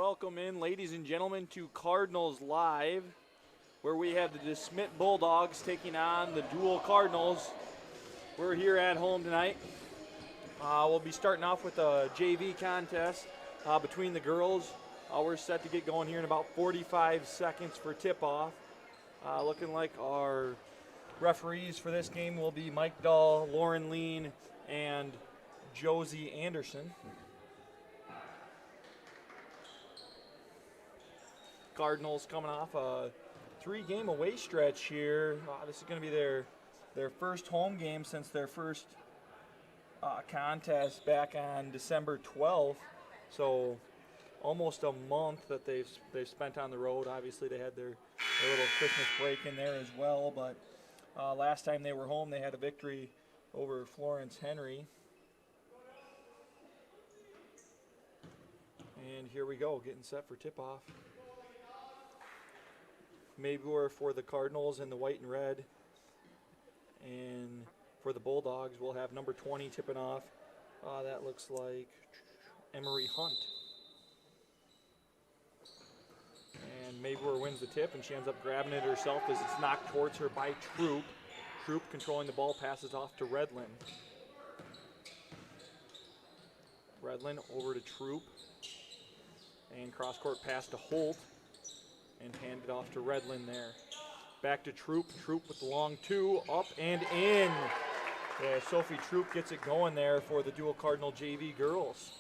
Welcome in, ladies and gentlemen, to Cardinals Live, where we have the DeSmet Bulldogs taking on the Deuel Cardinals. We're here at home tonight. We'll be starting off with a JV contest between the girls. We're set to get going here in about 45 seconds for tip-off. Looking like our referees for this game will be Mike Dahl, Lauren Lean, and Josie Anderson. Cardinals coming off a 3-game away stretch here. This is going to be their first home game since their first contest back on December 12th. So almost a month that they've spent on the road. Obviously they had their little Christmas break in there as well, but last time they were home they had a victory over Florence Henry. And here we go, getting set for tip-off. Maybour for the Cardinals in the white and red. And for the Bulldogs, we'll have number 20 tipping off. That looks like Emery Hunt. And Maybour wins the tip, and she ends up grabbing it herself as it's knocked towards her by Troop. Troop controlling the ball, passes off to Redlin. Redlin over to Troop. And cross-court pass to Holt. And handed off to Redlin there. Back to Troop. Troop with the long two, up and in. Yeah, Sophie Troop gets it going there for the Deuel Cardinal JV girls.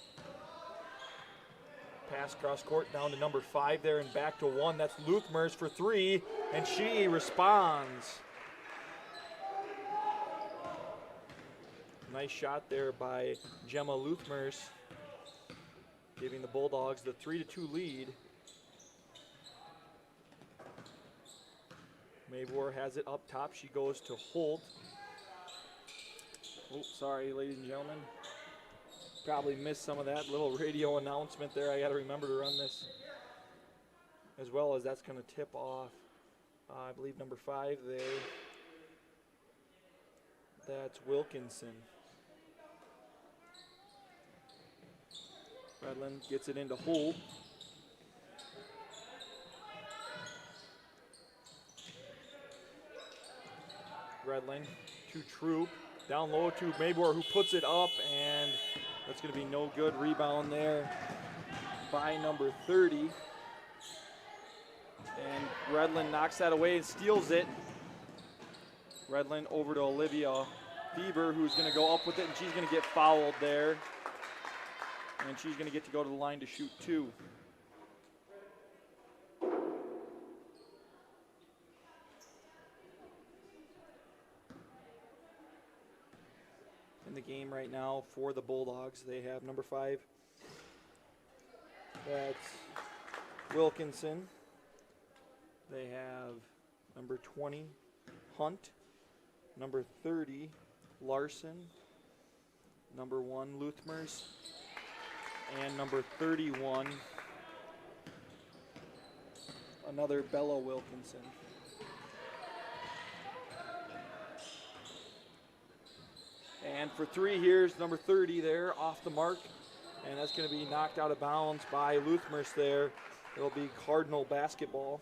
Pass cross court down to number 5 there and back to 1. That's Luthmers for 3, and she responds. Nice shot there by Gemma Luthmers, giving the Bulldogs the 3-2 lead. Maybour has it up top. She goes to Holt. Oh, sorry, ladies and gentlemen. Probably missed some of that little radio announcement there. I got to remember to run this. As well as that's going to tip off, I believe, number 5 there. That's Wilkinson. Redlin gets it into Holt. Redlin to Troop, down low to Maybour, who puts it up, and that's going to be no good. Rebound there by number 30. And Redlin knocks that away and steals it. Redlin over to Olivia Bieber, who's going to go up with it, and she's going to get fouled there. And she's going to get to go to the line to shoot 2. In the game right now for the Bulldogs, they have number 5. That's Wilkinson. They have number 20, Hunt. Number 30, Larson. Number 1, Luthmers. And number 31, another Bella Wilkinson. And for 3, here's number 30 there, off the mark. And that's going to be knocked out of bounds by Luthmers there. It'll be Cardinal basketball.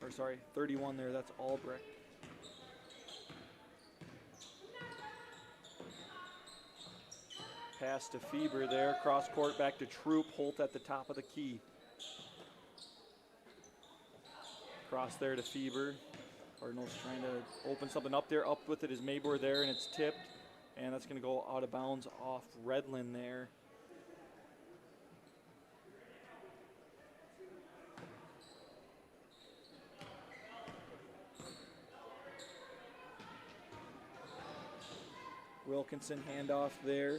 Or sorry, 31 there, that's Albrecht. Pass to Fieber there, cross court back to Troop. Holt at the top of the key. Cross there to Fieber. Cardinals trying to open something up there. Up with it is Maybour there, and it's tipped. And that's going to go out of bounds off Redlin there. Wilkinson handoff there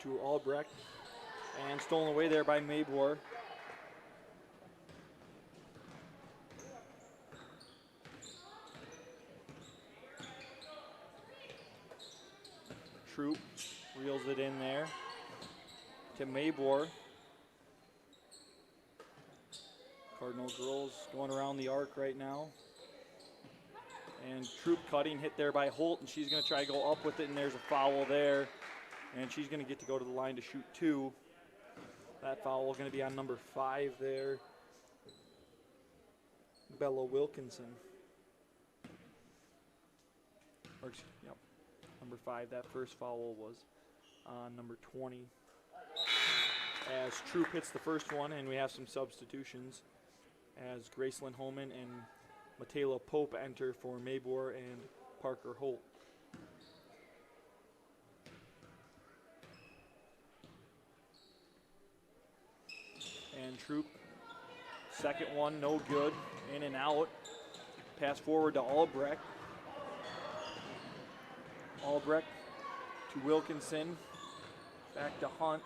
to Albrecht. And stolen away there by Maybour. Troop reels it in there to Maybour. Cardinal girls going around the arc right now. And Troop cutting, hit there by Holt, and she's going to try to go up with it, and there's a foul there. And she's going to get to go to the line to shoot 2. That foul is going to be on number 5 there, Bella Wilkinson. Yep, number 5. That first foul was on number 20. As Troop hits the first one, and we have some substitutions as Gracelyn Holman and Matayla Pope enter for Mabor and Parker Holt. And Troop, second one, no good, in and out. Pass forward to Albrecht. Albrecht to Wilkinson, back to Hunt,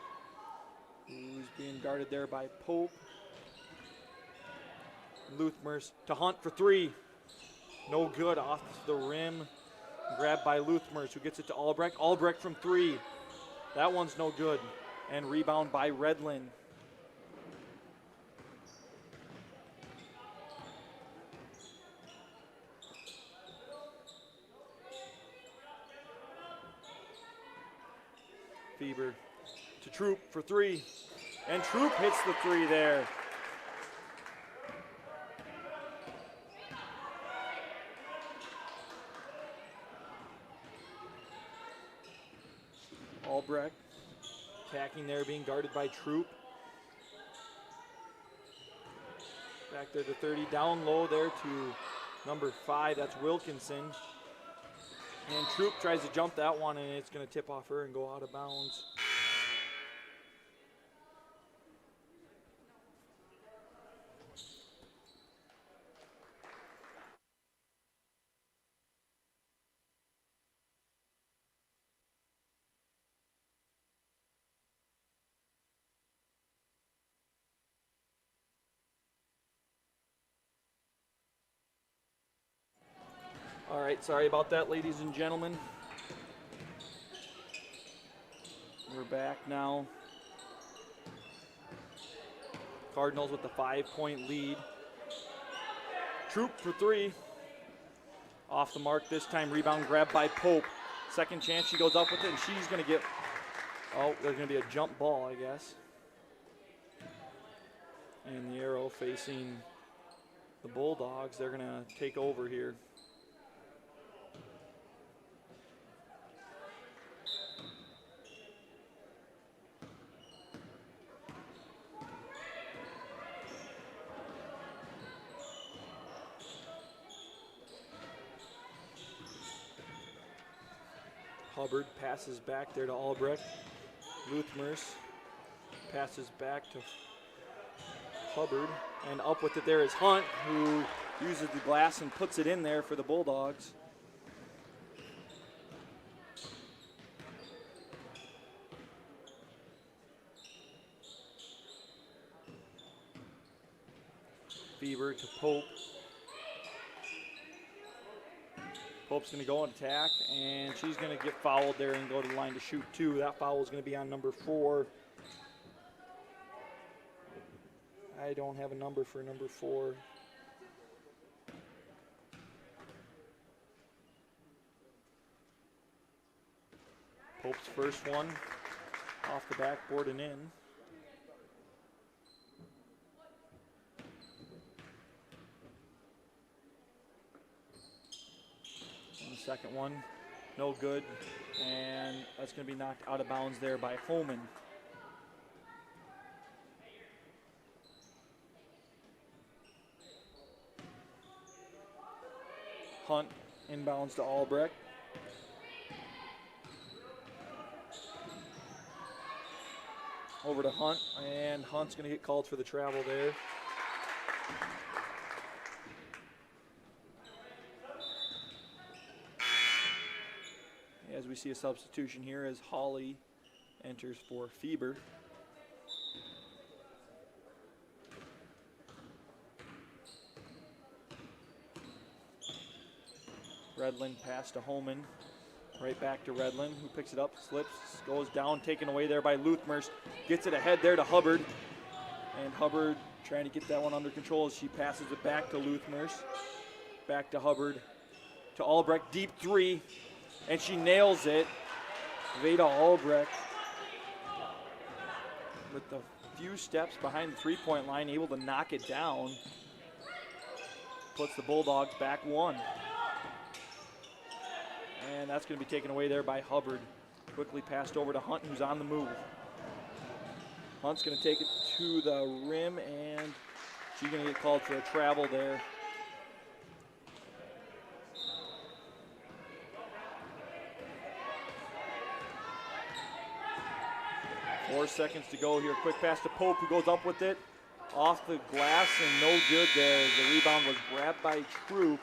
who's being guarded there by Pope. Luthmers to Hunt for 3. No good, off the rim. Grabbed by Luthmers, who gets it to Albrecht. Albrecht from 3. That one's no good. And rebound by Redlin. Feber to Troop for 3. And Troop hits the 3 there. Albrecht attacking there, being guarded by Troop. Back there to 30, down low there to number 5, that's Wilkinson. And Troop tries to jump that one, and it's going to tip off her and go out of bounds. All right, sorry about that, ladies and gentlemen. We're back now. Cardinals with the 5-point lead. Troop for 3. Off the mark this time, rebound grabbed by Pope. Second chance, she goes up with it, and she's going to get, there's going to be a jump ball, I guess. And the arrow facing the Bulldogs. They're going to take over here. Hubbard passes back there to Albrecht. Luthmers passes back to Hubbard, and up with it there is Hunt, who uses the glass and puts it in there for the Bulldogs. Fever to Pope. Pope's going to go and attack, and she's going to get fouled there and go to the line to shoot 2. That foul is going to be on number 4. I don't have a number for number 4. Pope's first one off the backboard and in. Second one, no good, and that's going to be knocked out of bounds there by Holman. Hunt inbounds to Albrecht. Over to Hunt, and Hunt's going to get called for the travel there. As we see a substitution here as Hawley enters for Feber. Redlin pass to Holman. Right back to Redlin, who picks it up, slips, goes down, taken away there by Luthmers. Gets it ahead there to Hubbard. And Hubbard trying to get that one under control as she passes it back to Luthmers. Back to Hubbard. to Albrecht, deep three, and she nails it. Veda Albrecht with a few steps behind the three-point line, able to knock it down. Puts the Bulldogs back one. And that's going to be taken away there by Hubbard. Quickly passed over to Hunt, who's on the move. Hunt's going to take it to the rim, and she's going to get called for a travel there. Four seconds to go here. Quick pass to Pope, who goes up with it. Off the glass and no good there. The rebound was grabbed by Troop.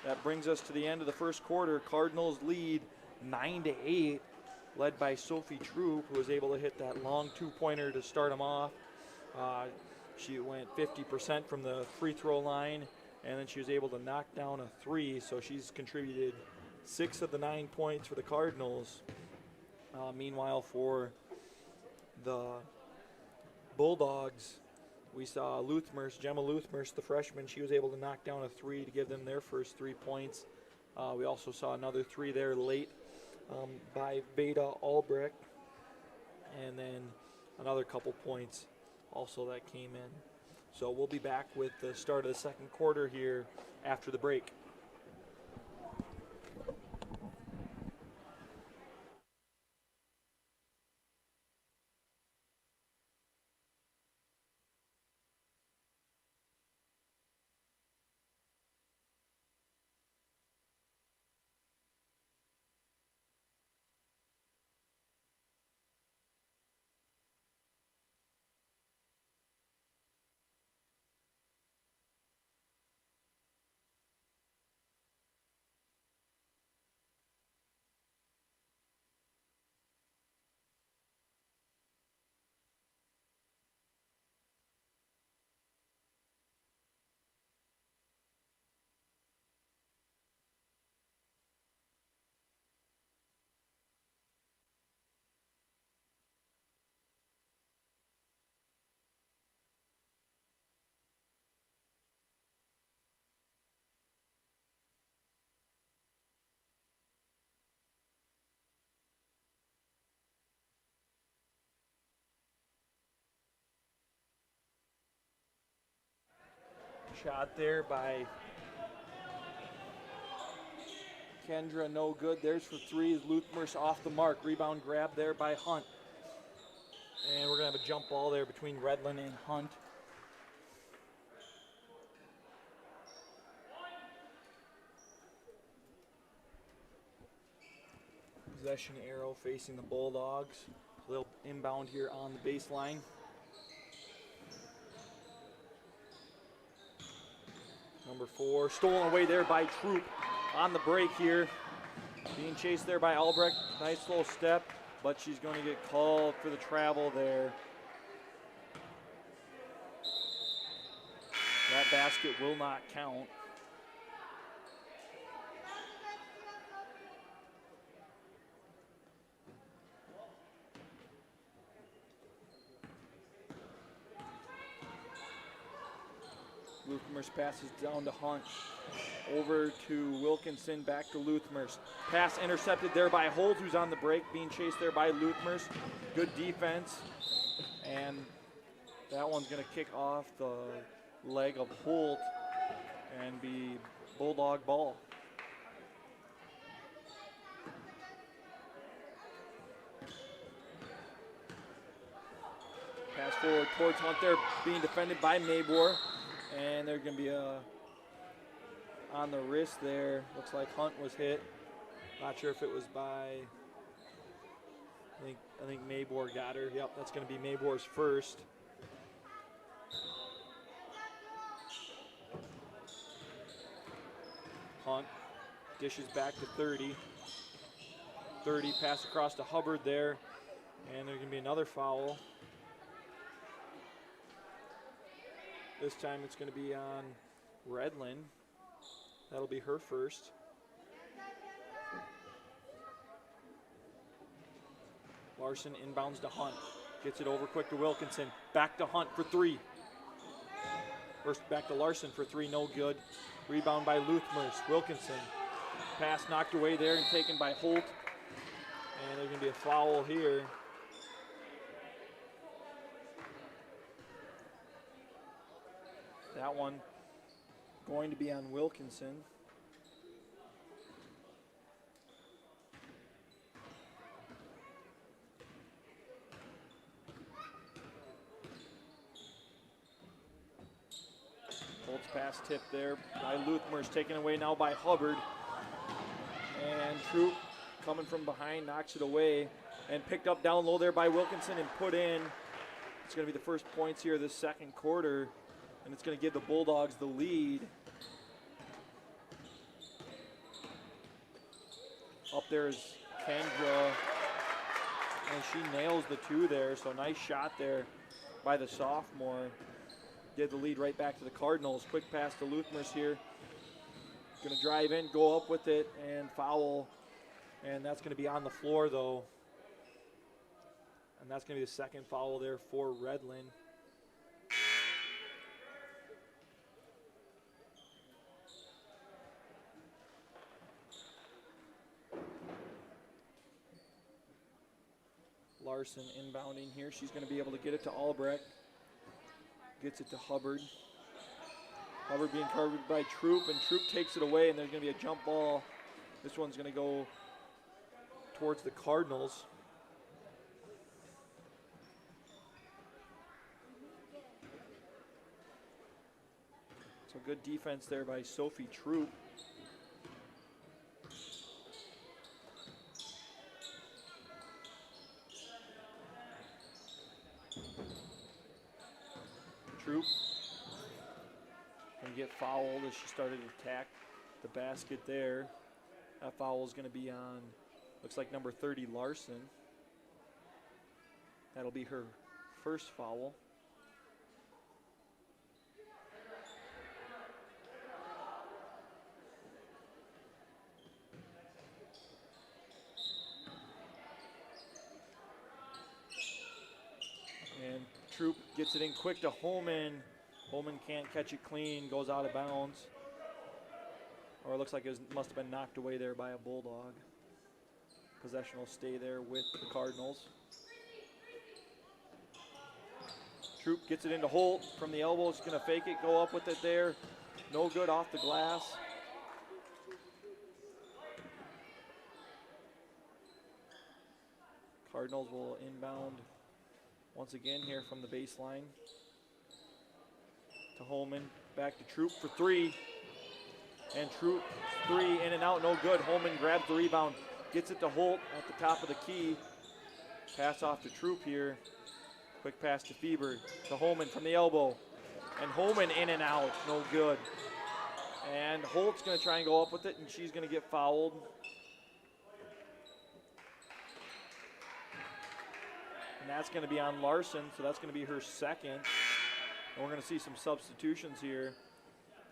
That brings us to the end of the first quarter. Cardinals lead 9-8, led by Sophie Troop, who was able to hit that long two-pointer to start them off. She went 50% from the free throw line, and then she was able to knock down a three, so she's contributed 6 of the 9 points for the Cardinals. Meanwhile, for the Bulldogs, we saw Gemma Luthmers, the freshman. She was able to knock down a three to give them their first 3 points. We also saw another three there late by Veda Albrecht, and then another couple points also that came in. So we'll be back with the start of the second quarter here after the break. Shot there by Kendra, no good. There's for three. Luthmers off the mark. Rebound grab there by Hunt. And we're going to have a jump ball there between Redlin and Hunt. Possession arrow facing the Bulldogs. So they'll inbound here on the baseline. Number 4, stolen away there by Troop on the break here. Being chased there by Albrecht. Nice little step, but she's going to get called for the travel there. That basket will not count. Luthmers passes down to Hunt. Over to Wilkinson, back to Luthmers. Pass intercepted there by Holt, who's on the break, being chased there by Luthmers. Good defense. And that one's going to kick off the leg of Holt and be Bulldog ball. Pass forward towards Hunt there, being defended by Mabor. And they're going to be on the wrist there. Looks like Hunt was hit. Not sure if it was by, I think Mabor got her. Yep, that's going to be Mabor's first. Hunt dishes back to 30. 30, pass across to Hubbard there. And there's going to be another foul. This time it's going to be on Redlin. That'll be her first. Larson inbounds to Hunt. Gets it over quick to Wilkinson. Back to Hunt for 3. First back to Larson for 3, no good. Rebound by Luthmers. Wilkinson pass knocked away there and taken by Holt. And there's going to be a foul here. That one going to be on Wilkinson. Holt's pass tip there by Luthmer's, taken away now by Hubbard. And Troop coming from behind knocks it away and picked up down low there by Wilkinson and put in. It's going to be the first points here this second quarter, and it's going to give the Bulldogs the lead. Up there is Kendra, and she nails the two there, so nice shot there by the sophomore. Give the lead right back to the Cardinals. Quick pass to Luthmer's here. Going to drive in, go up with it, and foul. And that's going to be on the floor, though. And that's going to be the second foul there for Redland. Larson inbounding here. She's going to be able to get it to Albrecht. Gets it to Hubbard. Hubbard being covered by Troop, and Troop takes it away, and there's going to be a jump ball. This one's going to go towards the Cardinals. So good defense there by Sophie Troop. Troop going to get fouled as she started to attack the basket there. That foul is going to be on, looks like number 30, Larson. That'll be her first foul. And Troop gets it in quick to Holman. Holman can't catch it clean, goes out of bounds. Or it looks like it must have been knocked away there by a Bulldog. Possession will stay there with the Cardinals. Troop gets it into Holt from the elbow. She's going to fake it, go up with it there. No good off the glass. Cardinals will inbound once again here from the baseline. To Holman, back to Troop for three. And Troop, three, in and out, no good. Holman grabs the rebound, gets it to Holt at the top of the key. Pass off to Troop here. Quick pass to Fieber, to Holman from the elbow. And Holman in and out, no good. And Holt's gonna try and go up with it, and she's gonna get fouled. And that's gonna be on Larson, so that's gonna be her second. And we're going to see some substitutions here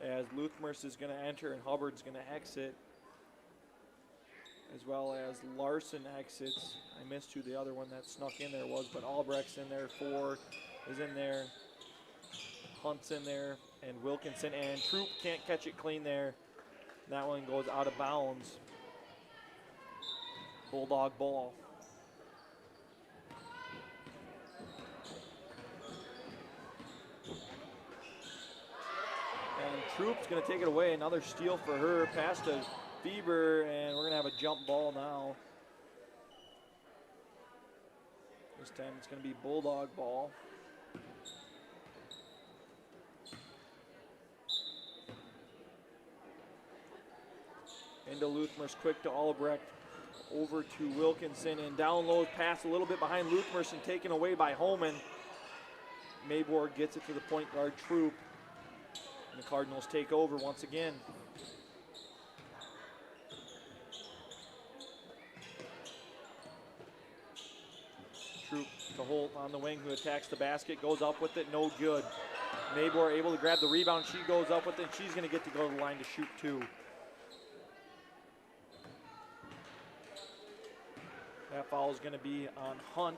as Luthmers is going to enter and Hubbard's going to exit, as well as Larson exits. I missed who the other one that snuck in there was, but Albrecht's in there, 4 is in there, Hunt's in there, and Wilkinson, and Troop can't catch it clean there. That one goes out of bounds. Bulldog ball. And Troop's going to take it away. Another steal for her. Pass to Bieber, and we're going to have a jump ball now. This time it's going to be Bulldog ball. Into Luthmers, quick to Albrecht. Over to Wilkinson, and down low pass a little bit behind Luthmers and taken away by Holman. Mayborg gets it to the point guard Troop. And the Cardinals take over once again. Troop to Holt on the wing, who attacks the basket, goes up with it, no good. Mayborg able to grab the rebound. She goes up with it, and she's going to get to go to the line to shoot 2. That foul is going to be on Hunt.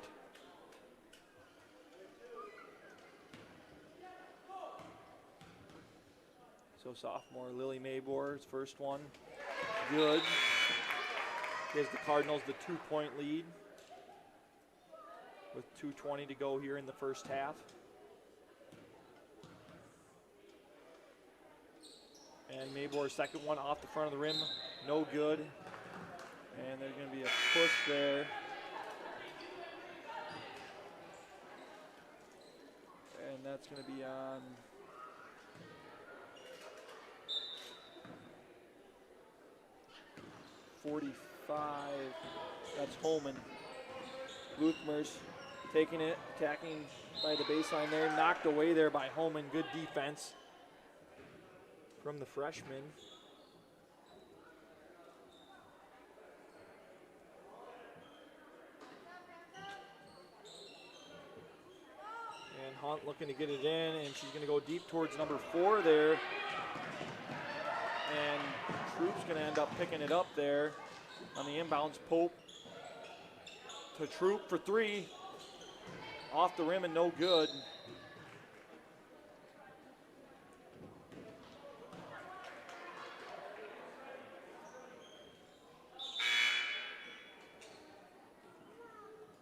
So sophomore Lily Maybor's first one. good. Gives the Cardinals the 2-point lead with 2:20 to go here in the first half. And Maybor's second one off the front of the rim, no good. And there's going to be a push there. And that's going to be on .45. That's Holman. Luthmers taking it, attacking by the baseline there. Knocked away there by Holman. Good defense from the freshman. And Hunt looking to get it in, and she's going to go deep towards number 4 there. And Troop's going to end up picking it up there on the inbounds. Pope to Troop for 3. Off the rim and no good.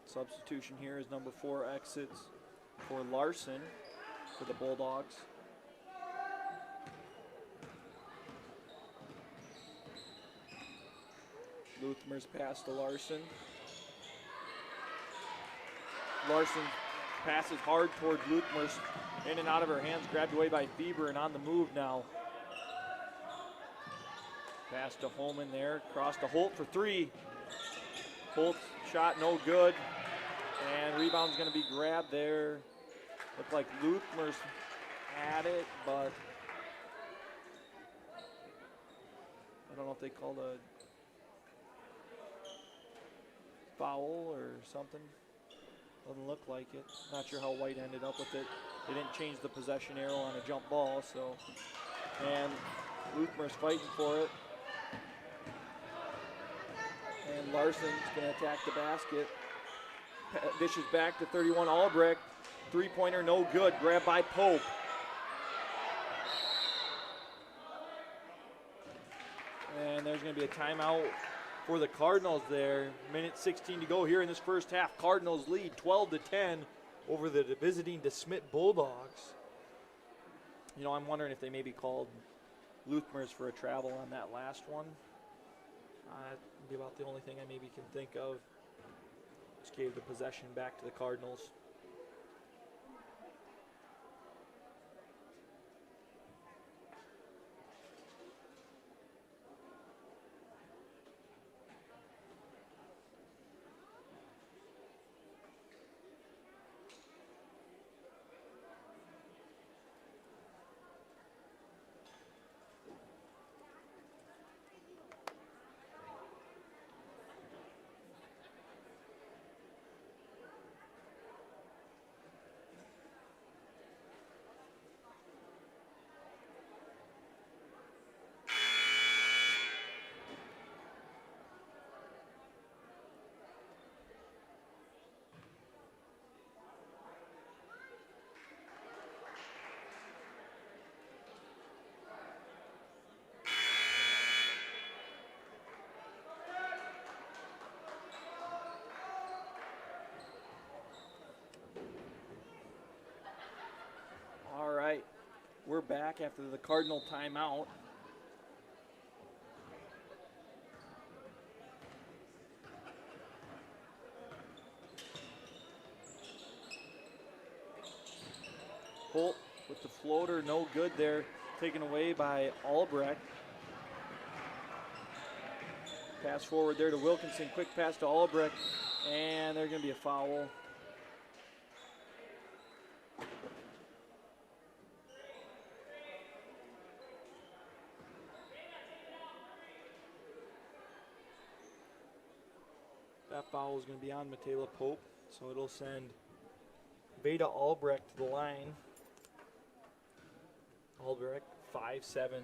Substitution here is number 4 exits for Larson for the Bulldogs. Luthmer's pass to Larson. Larson passes hard towards Luthmer's, in and out of her hands, grabbed away by Fieber and on the move now. Pass to Holman there, cross to Holt for 3. Holt's shot no good, and rebound's going to be grabbed there. Looked like Luthmer's had it, but I don't know if they called a foul or something. Doesn't look like it. Not sure how White ended up with it. They didn't change the possession arrow on a jump ball, so. And Luthmer's fighting for it. And Larson's going to attack the basket. Dishes back to 31 Albrecht. Three-pointer no good. Grabbed by Pope. And there's going to be a timeout for the Cardinals there. Minute 16 to go here in this first half. Cardinals lead 12-10 over the visiting DeSmet Bulldogs. You know, I'm wondering if they maybe called Luthmer's for a travel on that last one. That'd be about the only thing I maybe can think of. Just gave the possession back to the Cardinals. We're back after the Cardinal timeout. Holt with the floater, no good there. Taken away by Albrecht. Pass forward there to Wilkinson. Quick pass to Albrecht. And there's going to be a foul. That foul is going to be on Michaela Pope, so it'll send Veda Albrecht to the line. Albrecht, 5'7",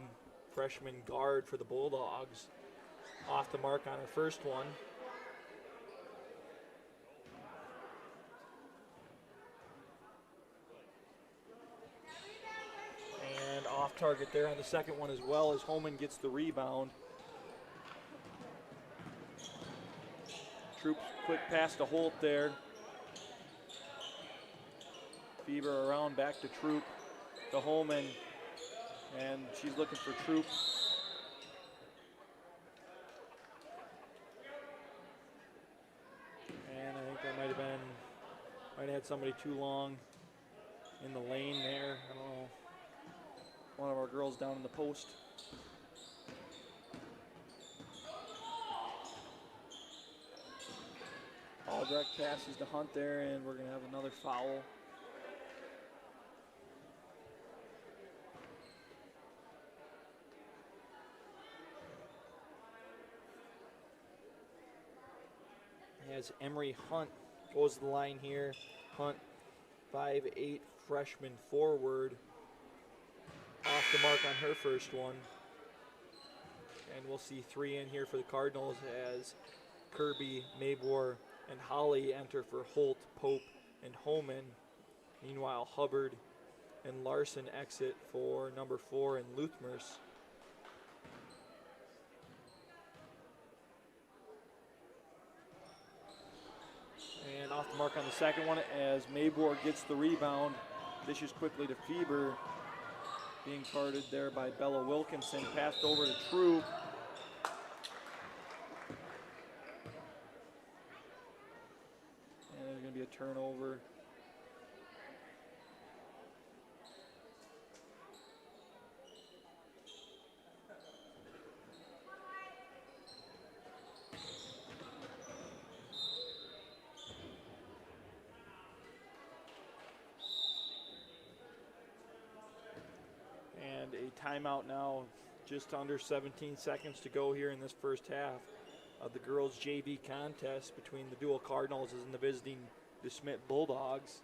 freshman guard for the Bulldogs. Off the mark on her first one. And off target there on the second one as well as Holman gets the rebound. Troops quick pass to Holt there. Fever around back to Troop, to Holman, and she's looking for Troop. And I think that might have had somebody too long in the lane there. I don't know. One of our girls down in the post. All direct passes to Hunt there, and we're going to have another foul. As Emery Hunt goes to the line here. Hunt, 5'8" freshman forward. Off the mark on her first one. And we'll see 3 in here for the Cardinals as Kirby, Mabor, and Holly enter for Holt, Pope, and Holman. Meanwhile, Hubbard and Larson exit for number 4 and Luthmers. And off the mark on the second one as Mabor gets the rebound. Dishes quickly to Feber. Being guarded there by Bella Wilkinson. Passed over to Troop. And there's going to be a turnover. And a timeout now, just under 17 seconds to go here in this first half of the girls' JV contest between the Deuel Cardinals and the visiting DeSmet Bulldogs.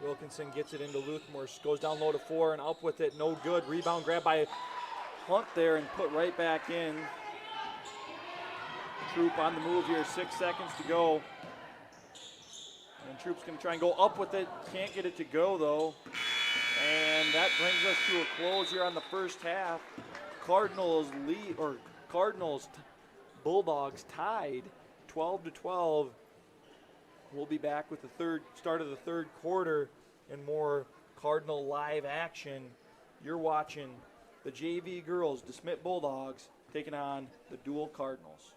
Wilkinson gets it into Luthmers, goes down low to 4 and up with it, no good. Rebound grab by Hunt there and put right back in. Troop on the move here, 6 seconds to go. And Troop's going to try and go up with it, can't get it to go though. And that brings us to a close here on the first half. Cardinals Bulldogs tied 12-12. We'll be back with the start of the third quarter and more Cardinal live action. You're watching the JV girls, DeSmet Bulldogs, taking on the Deuel Cardinals.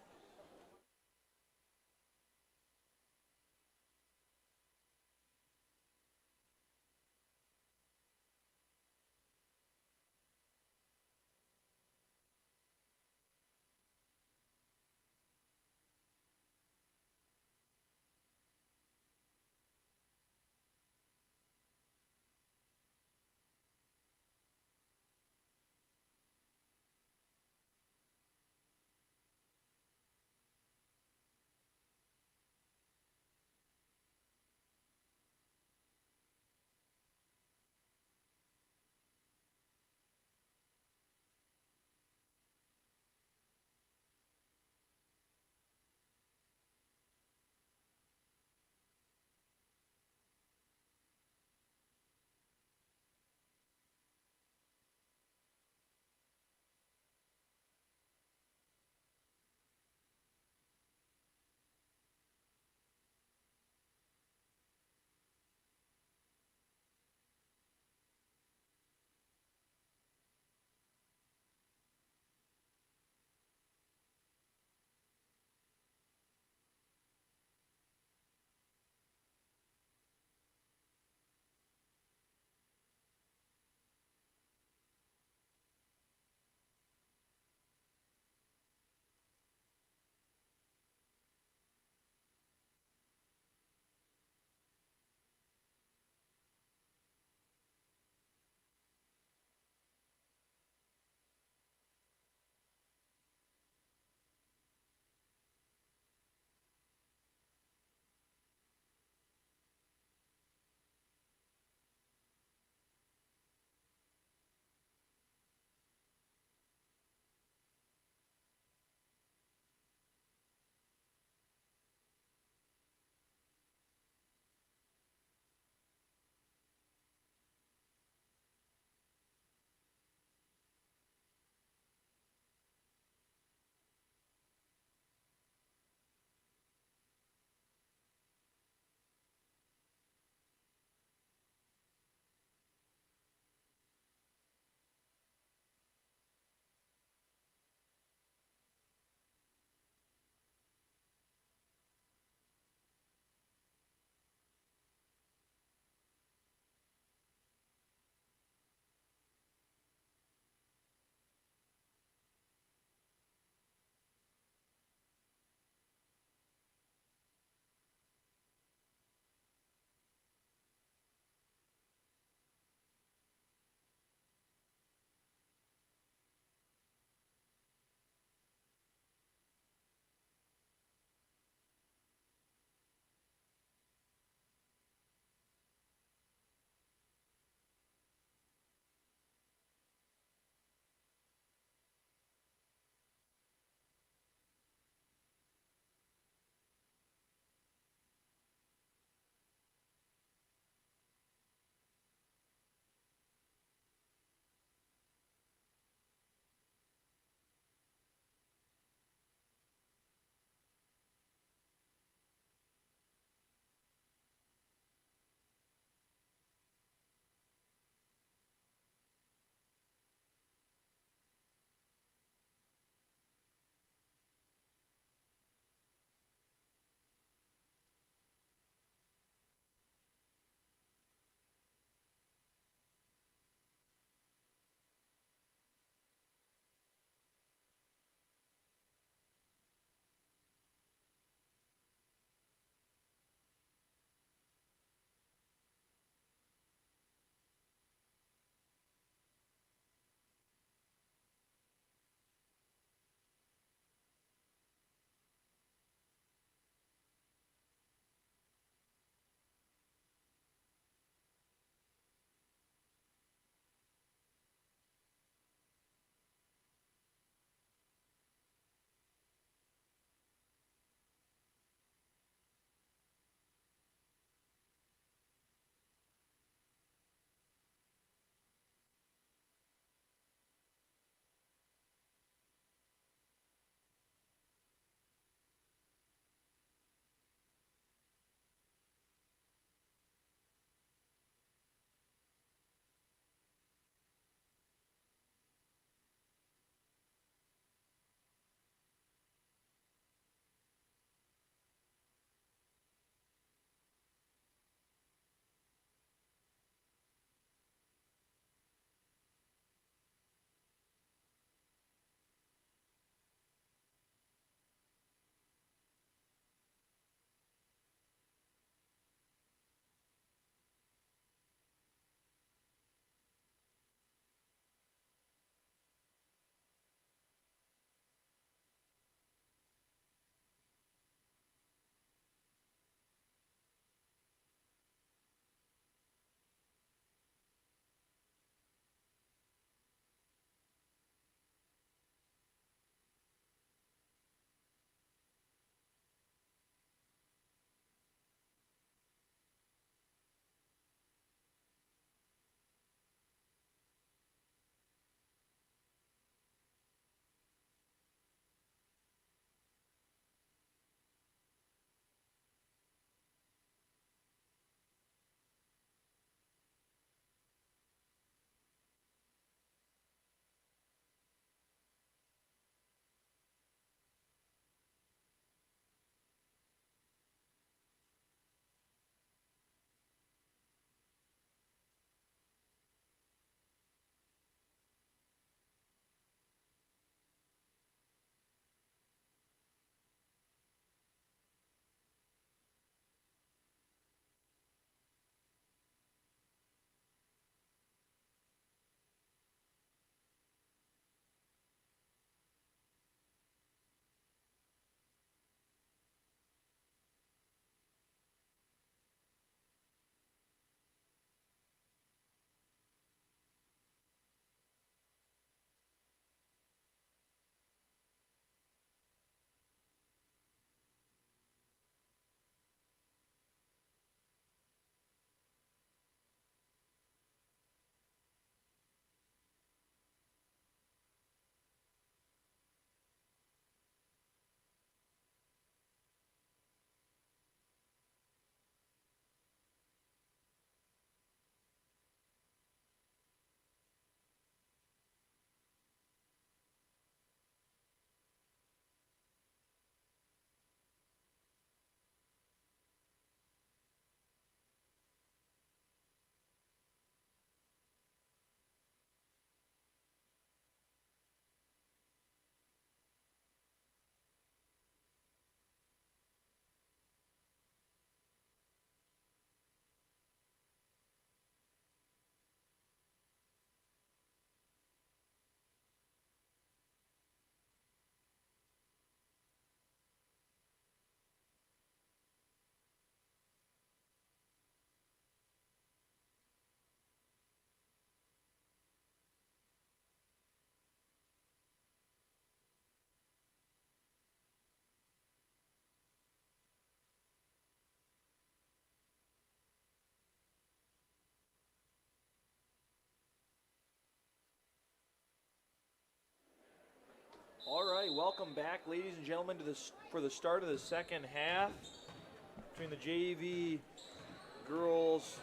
right, welcome back, ladies and gentlemen, for the start of the second half between the JV girls,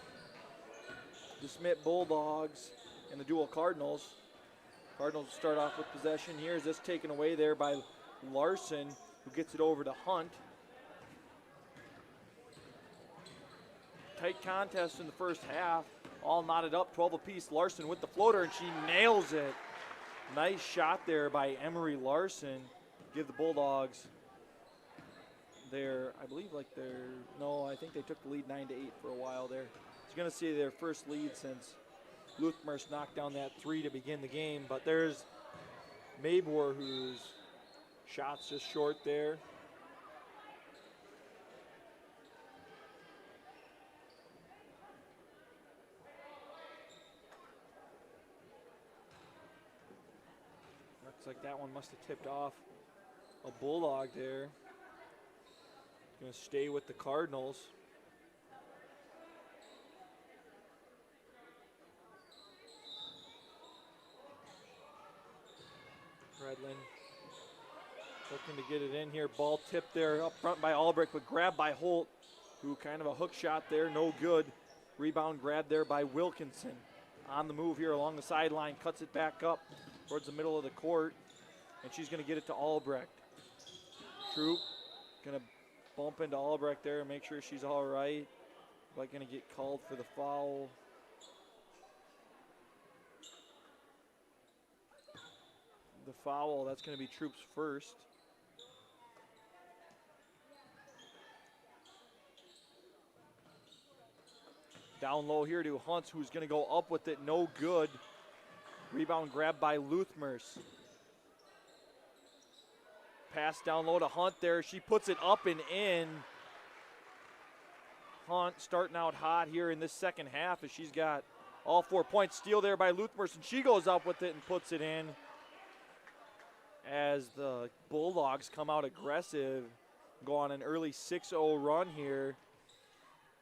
DeSmet Bulldogs, and the Deuel Cardinals. Cardinals start off with possession here. Is this taken away there by Larson, who gets it over to Hunt. Tight contest in the first half, all knotted up, 12 apiece. Larson with the floater, and she nails it. Nice shot there by Emery Larson. Give the Bulldogs their, I think they took the lead 9-8 for a while there. It's going to see their first lead since Luthmers knocked down that 3 to begin the game, but there's Mabor, whose shot's just short there. Looks like that one must have tipped off a Bulldog there. Going to stay with the Cardinals. Redlin looking to get it in here. Ball tipped there up front by Albrecht, but grabbed by Holt, who kind of a hook shot there, no good. Rebound grabbed there by Wilkinson. On the move here along the sideline, cuts it back up towards the middle of the court, and she's going to get it to Albrecht. Troop going to bump into Albrecht there and make sure she's all right, but going to get called for the foul. The foul, that's going to be Troop's first. Down low here to Hunt, who's going to go up with it, no good. Rebound grabbed by Luthmers. Pass down low to Hunt there. She puts it up and in. Hunt starting out hot here in this second half as she's got all 4 points. Steal there by Luthmers, and she goes up with it and puts it in. As the Bulldogs come out aggressive, go on an early 6-0 run here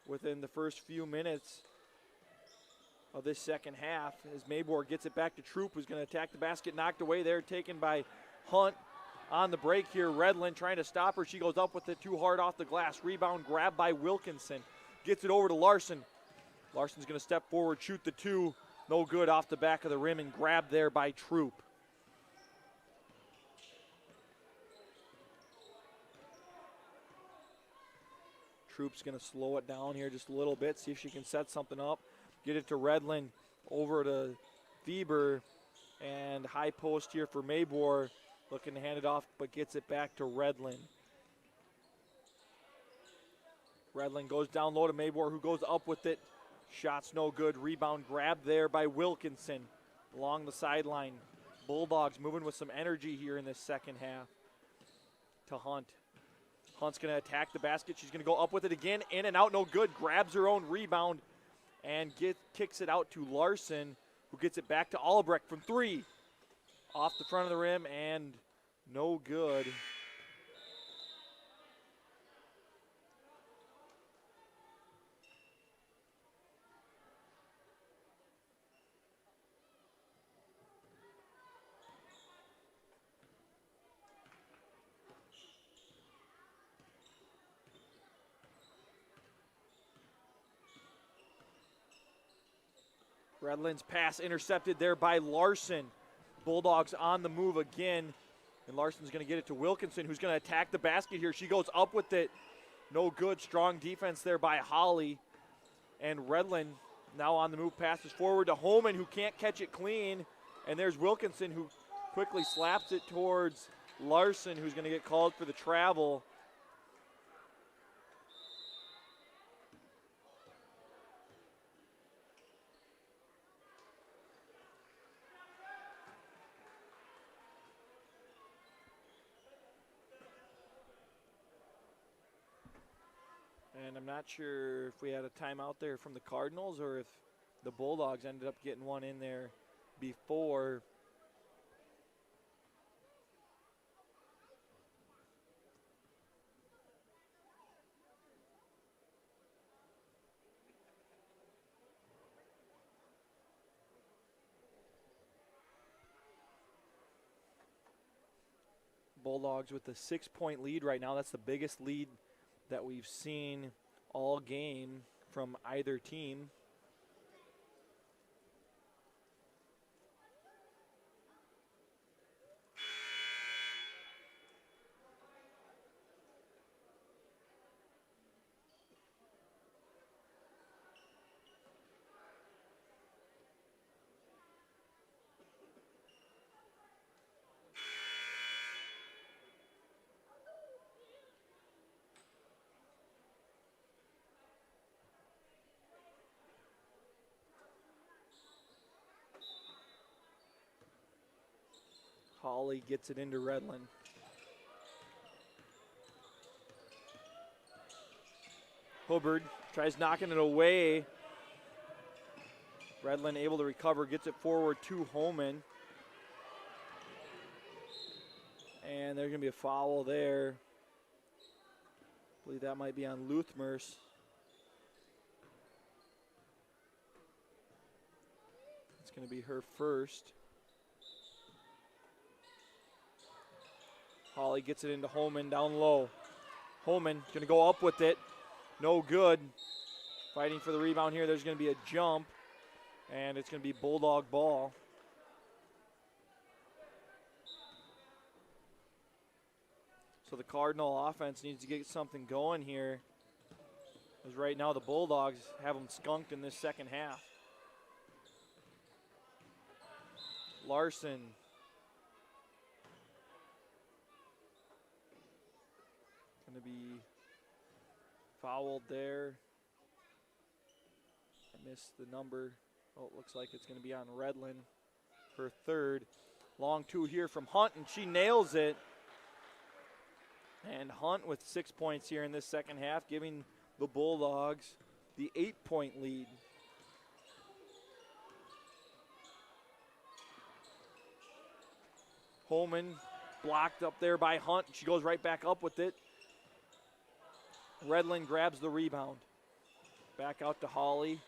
within the first few minutes of this second half, as Mabor gets it back to Troop, who's going to attack the basket. Knocked away there, taken by Hunt. On the break here, Redlin trying to stop her. She goes up with it too hard off the glass. Rebound grabbed by Wilkinson. Gets it over to Larson. Larson's going to step forward, shoot the 2. No good off the back of the rim, and grabbed there by Troop. Troop's going to slow it down here just a little bit, see if she can set something up. Get it to Redlin, over to Thieber, and high post here for Mabor. Looking to hand it off, but gets it back to Redlin. Redlin goes down low to Mabor, who goes up with it. Shot's no good. Rebound grabbed there by Wilkinson along the sideline. Bulldogs moving with some energy here in this second half. To Hunt. Hunt's going to attack the basket. She's going to go up with it again. In and out, no good. Grabs her own rebound and kicks it out to Larson, who gets it back to Albrecht from 3. Off the front of the rim and no good. Redlin's pass intercepted there by Larson. Bulldogs on the move again, and Larson's going to get it to Wilkinson, who's going to attack the basket here. She goes up with it. No good. Strong defense there by Holly. And Redlin now on the move, passes forward to Holman, who can't catch it clean. And there's Wilkinson, who quickly slaps it towards Larson, who's going to get called for the travel. And I'm not sure if we had a timeout there from the Cardinals or if the Bulldogs ended up getting one in there before. Bulldogs with a 6-point lead right now. That's the biggest lead that we've seen all game from either team. Holly gets it into Redland. Hubbard tries knocking it away. Redland able to recover, gets it forward to Holman. And there's going to be a foul there. I believe that might be on Luthmers. It's going to be her first. Holly gets it into Holman down low. Holman going to go up with it. No good. Fighting for the rebound here. There's going to be a jump. And it's going to be Bulldog ball. So the Cardinal offense needs to get something going here. Because right now the Bulldogs have them skunked in this second half. Larson. Going to be fouled there. I missed the number. Oh, it looks like it's going to be on Redland, her third. Long two here from Hunt, and she nails it. And Hunt with 6 points here in this second half, giving the Bulldogs the 8-point lead. Holman blocked up there by Hunt. She goes right back up with it. Redland grabs the rebound. Back out to Holly.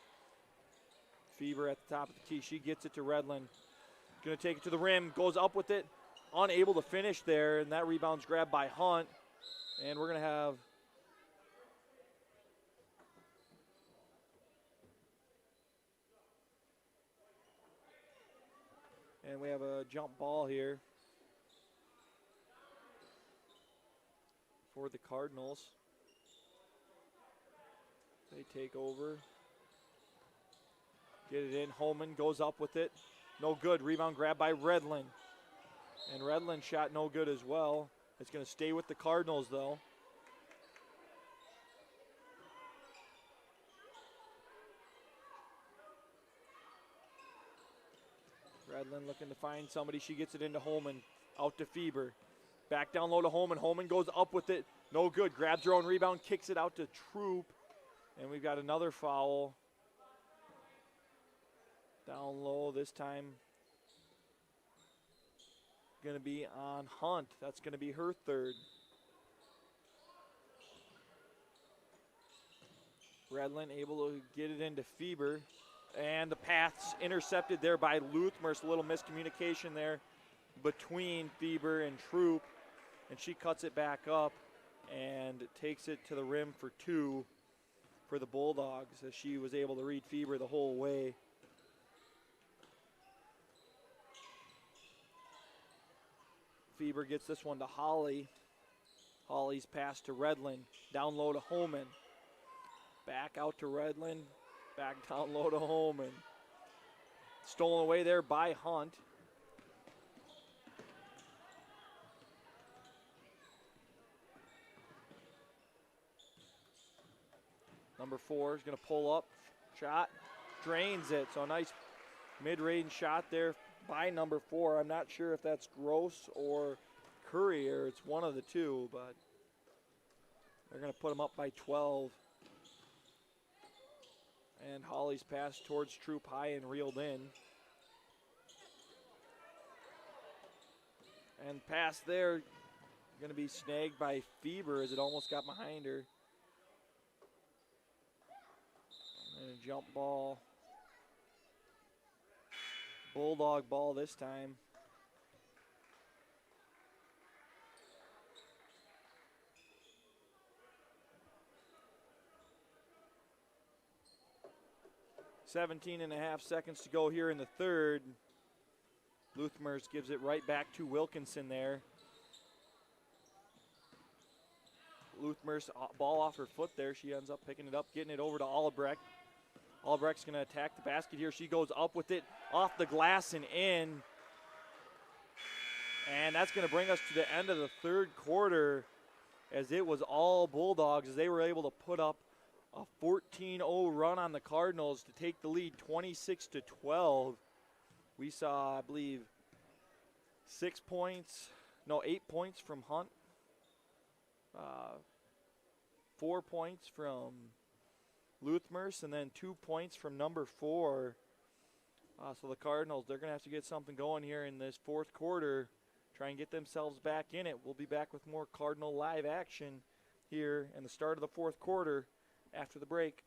Fever at the top of the key. She gets it to Redland. Going to take it to the rim. Goes up with it. Unable to finish there. And that rebound's grabbed by Hunt. And we're going to have a jump ball here for the Cardinals. They take over. Get it in. Holman goes up with it. No good. Rebound grab by Redland. And Redland shot no good as well. It's going to stay with the Cardinals, though. Redland looking to find somebody. She gets it into Holman. Out to Feber. Back down low to Holman. Holman goes up with it. No good. Grabs her own rebound. Kicks it out to Troop. And we've got another foul. Down low this time. Going to be on Hunt. That's going to be her third. Redland able to get it into Feber. And the path's intercepted there by Luthmers. A little miscommunication there between Feber and Troop. And she cuts it back up and takes it to the rim for two for the Bulldogs, as she was able to read Feber the whole way. Feber gets this one to Holly. Holly's pass to Redland. Down low to Holman. Back out to Redland. Back down low to Holman. Stolen away there by Hunt. Number 4 is going to pull up. Shot. Drains it. So a nice mid-range shot there by number 4. I'm not sure if that's Gross or Courier. It's one of the two, but they're going to put them up by 12. And Holly's pass towards Troop high and reeled in. And pass there going to be snagged by Feber as it almost got behind her. And a jump ball. Bulldog ball this time. 17.5 seconds to go here in the third. Luthmers gives it right back to Wilkinson there. Luthmers, ball off her foot there. She ends up picking it up, getting it over to Albrecht. Albrecht's going to attack the basket here. She goes up with it, off the glass and in. And that's going to bring us to the end of the third quarter, as it was all Bulldogs, as they were able to put up a 14-0 run on the Cardinals to take the lead 26-12. We saw, I believe, 8 points from Hunt. 4 points from Luthmers, and then 2 points from number 4. So the Cardinals, they're going to have to get something going here in this fourth quarter, try and get themselves back in it. We'll be back with more Cardinal live action here in the start of the fourth quarter after the break.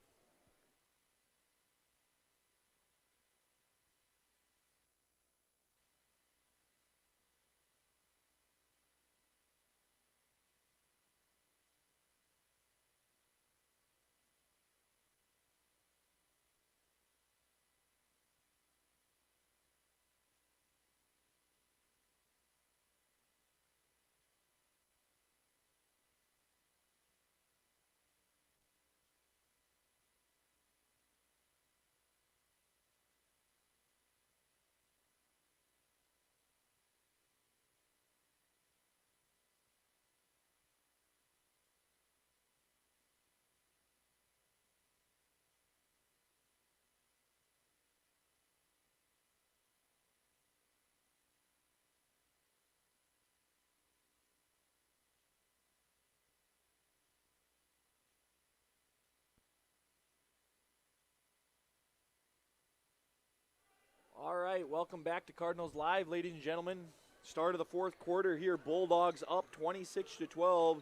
All right, welcome back to Cardinals Live, ladies and gentlemen. Start of the fourth quarter here. Bulldogs up 26-12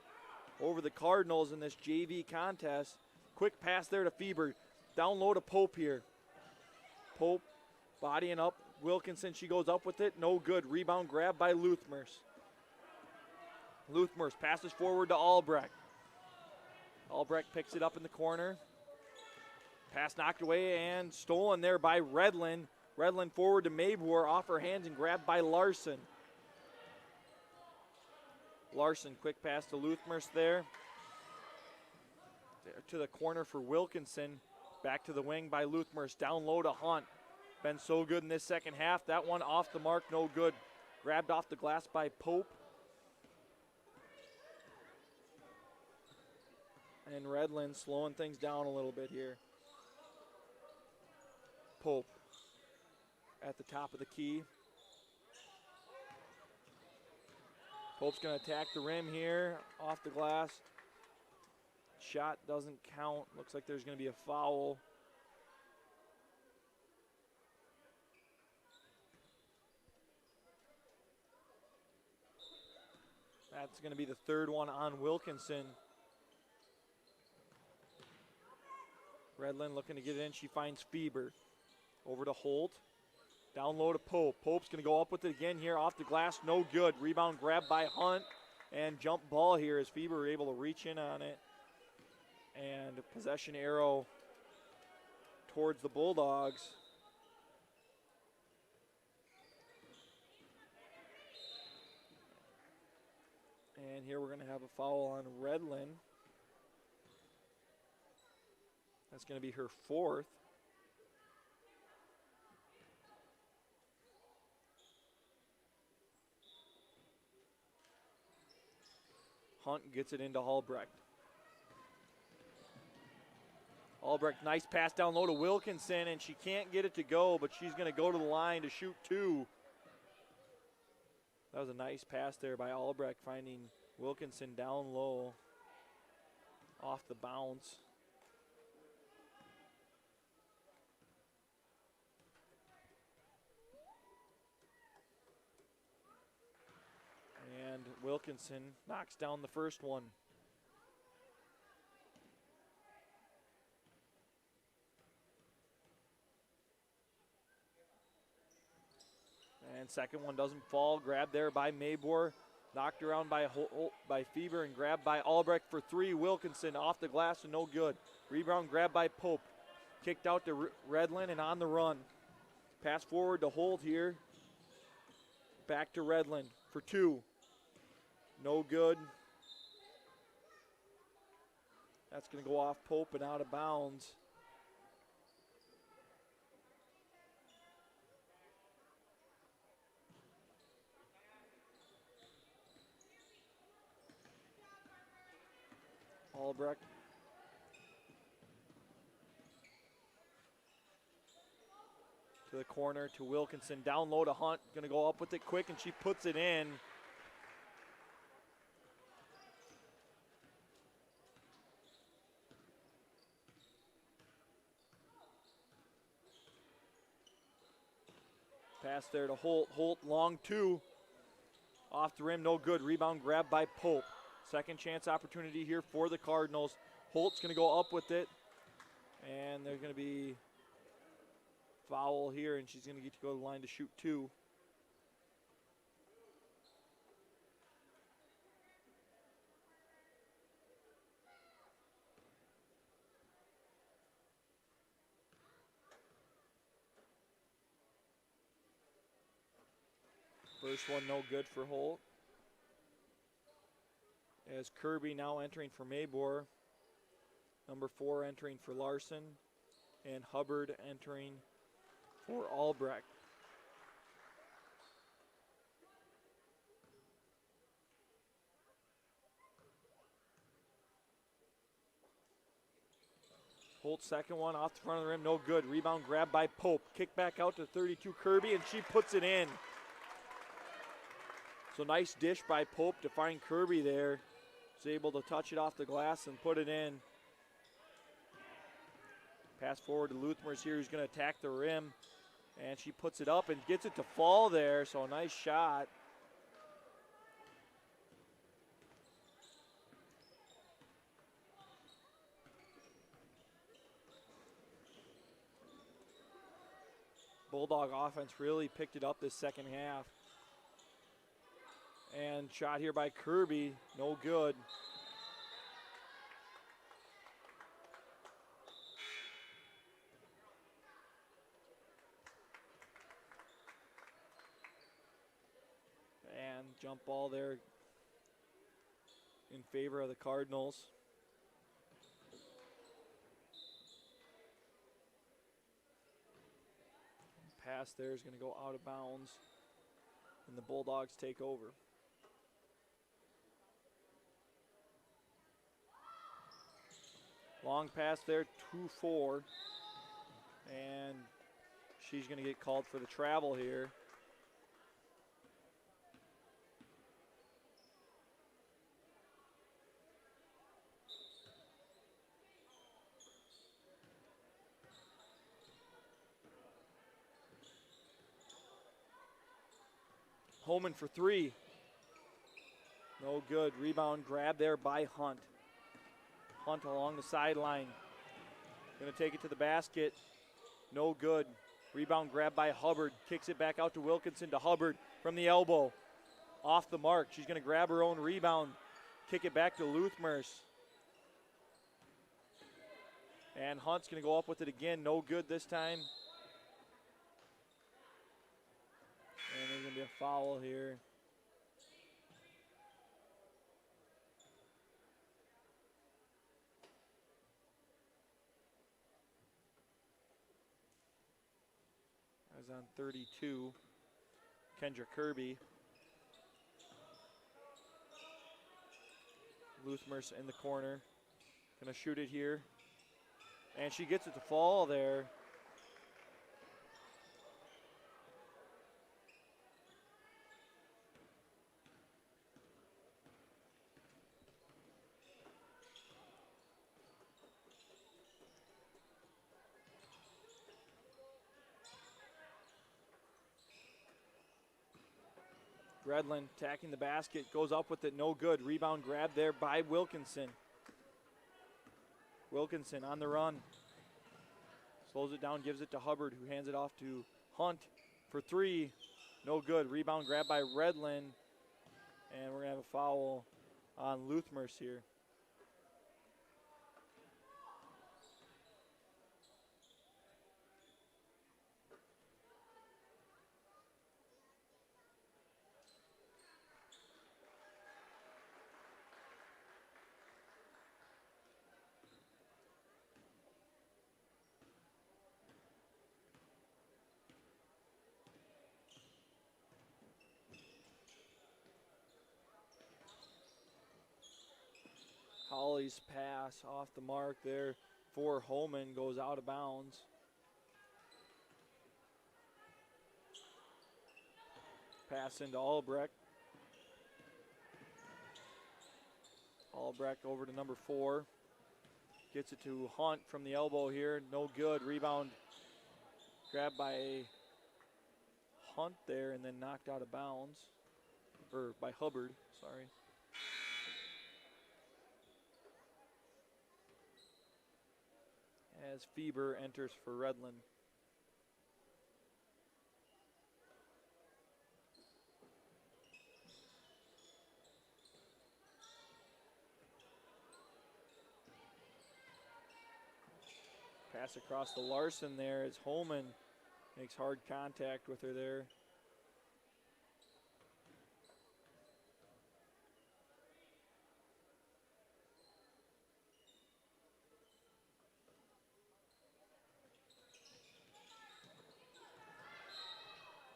over the Cardinals in this JV contest. Quick pass there to Fieber. Down low to Pope here. Pope bodying up. Wilkinson, she goes up with it. No good. Rebound grab by Luthmers. Luthmers passes forward to Albrecht. Albrecht picks it up in the corner. Pass knocked away and stolen there by Redlin. Redlin forward to Mabor, off her hands and grabbed by Larson. Larson, quick pass to Luthmers there. To the corner for Wilkinson. Back to the wing by Luthmers, down low to Hunt. Been so good in this second half. That one off the mark, no good. Grabbed off the glass by Pope. And Redlin slowing things down a little bit here. Pope at the top of the key. Pope's going to attack the rim here, off the glass. Shot doesn't count. Looks like there's going to be a foul. That's going to be the third one on Wilkinson. Redlin looking to get it in. She finds Fieber. Over to Holt. Down low to Pope. Pope's going to go up with it again here, off the glass, no good. Rebound grab by Hunt, and jump ball here as Fieber able to reach in on it. And a possession arrow towards the Bulldogs. And here we're going to have a foul on Redlin. That's going to be her fourth. Hunt gets it into Albrecht. Albrecht, nice pass down low to Wilkinson, and she can't get it to go, but she's going to go to the line to shoot two. That was a nice pass there by Albrecht, finding Wilkinson down low off the bounce. And Wilkinson knocks down the first one. And second one doesn't fall. Grabbed there by Mabor. Knocked around by Fieber and grabbed by Albrecht for three. Wilkinson off the glass and no good. Rebound grabbed by Pope. Kicked out to Redland and on the run. Pass forward to Holt here. Back to Redland for 2. No good. That's going to go off Pope and out of bounds. Albrecht. To the corner to Wilkinson. Down low to Hunt. Going to go up with it quick, and she puts it in. Pass there to Holt. Holt long 2. Off the rim, no good. Rebound grabbed by Pope. Second chance opportunity here for the Cardinals. Holt's going to go up with it. And there's going to be foul here, and she's going to get to go to the line to shoot 2. First one no good for Holt. As Kirby now entering for Mabor. Number 4 entering for Larson. And Hubbard entering for Albrecht. Holt's second one off the front of the rim, no good. Rebound grabbed by Pope. Kick back out to 32 Kirby, and she puts it in. So nice dish by Pope to find Kirby there. Was able to touch it off the glass and put it in. Pass forward to Luthmers here, who's going to attack the rim. And she puts it up and gets it to fall there, so a nice shot. Bulldog offense really picked it up this second half. And shot here by Kirby, no good. And jump ball there in favor of the Cardinals. Pass there is going to go out of bounds, and the Bulldogs take over. Long pass there, 2-4, and she's going to get called for the travel here. Holman for 3. No good. Rebound grab there by Hunt. Hunt along the sideline. Going to take it to the basket. No good. Rebound grab by Hubbard. Kicks it back out to Wilkinson to Hubbard from the elbow. Off the mark. She's going to grab her own rebound. Kick it back to Luthmers. And Hunt's going to go up with it again. No good this time. And there's going to be a foul here. That was on 32. Kendra Kirby. Luthmers in the corner. Going to shoot it here. And she gets it to fall there. Redland attacking the basket, goes up with it, no good. Rebound grab there by Wilkinson. Wilkinson on the run. Slows it down, gives it to Hubbard, who hands it off to Hunt for 3. No good. Rebound grab by Redland. And we're going to have a foul on Luthmers here. Holly's pass off the mark there for Holman goes out of bounds. Pass into Albrecht. Albrecht over to number 4. Gets it to Hunt from the elbow here. No good. Rebound grabbed by Hunt there and then knocked out of bounds. Or by Hubbard, sorry. As Feber enters for Redland. Pass across to Larson there as Holman makes hard contact with her there.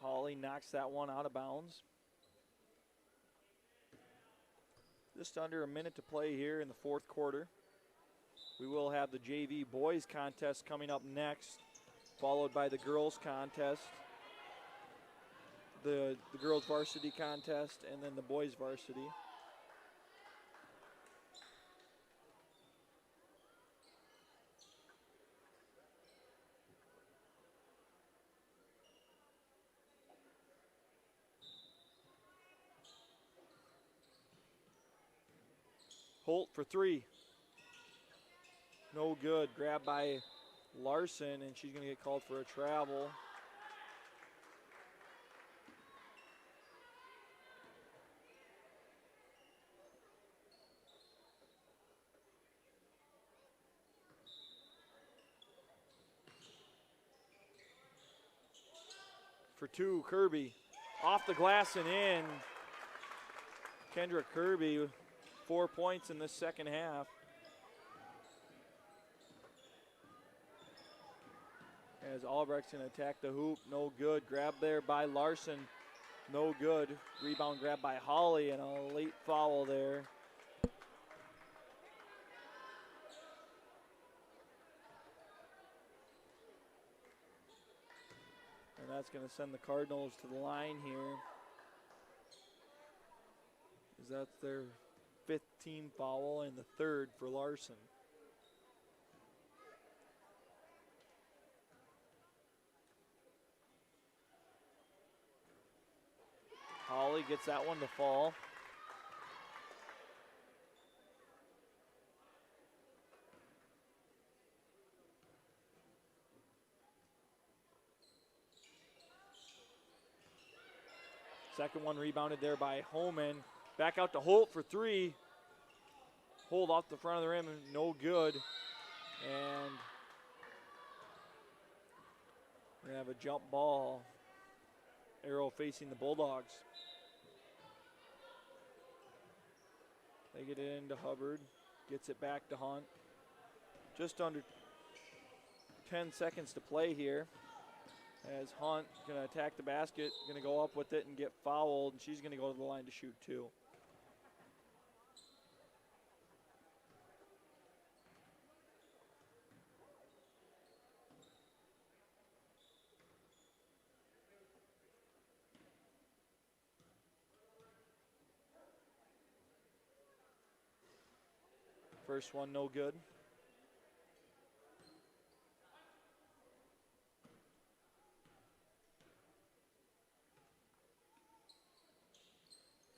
Holly knocks that one out of bounds. Just under a minute to play here in the fourth quarter. We will have the JV boys contest coming up next, followed by the girls contest, the girls varsity contest, and then the boys varsity. Holt for 3. No good. Grabbed by Larson, and she's going to get called for a travel. For 2, Kirby. Off the glass and in. Kendra Kirby, 4 points in this second half. As Albrecht's going to attack the hoop, no good. Grabbed there by Larson, no good. Rebound grab by Holly and a late foul there. And that's going to send the Cardinals to the line here. As that's their 5th team foul and the 3rd for Larson. Holly gets that one to fall. Second one rebounded there by Holman. Back out to Holt for 3. Hold off the front of the rim, no good. And we're going to have a jump ball. Arrow facing the Bulldogs. They get it into Hubbard. Gets it back to Hunt. Just under 10 seconds to play here. As Hunt going to attack the basket, going to go up with it and get fouled, and she's going to go to the line to shoot 2. First one, no good.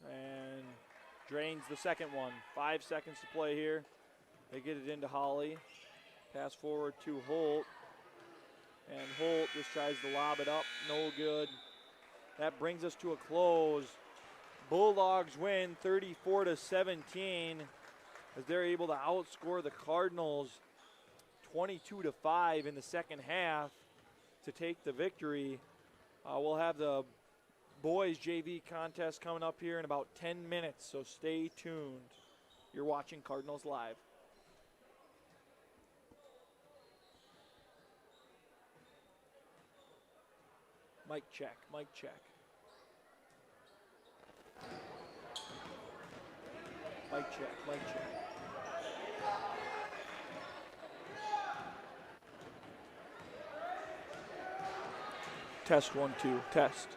And drains the second one. 5 seconds to play here. They get it into Holly. Pass forward to Holt. And Holt just tries to lob it up. No good. That brings us to a close. Bulldogs win 34-17. As they're able to outscore the Cardinals 22-5 in the second half to take the victory. We'll have the boys JV contest coming up here in about 10 minutes, so stay tuned. You're watching Cardinals Live. Mic check, mic check. Mic check, mic check. Test 1, 2, test.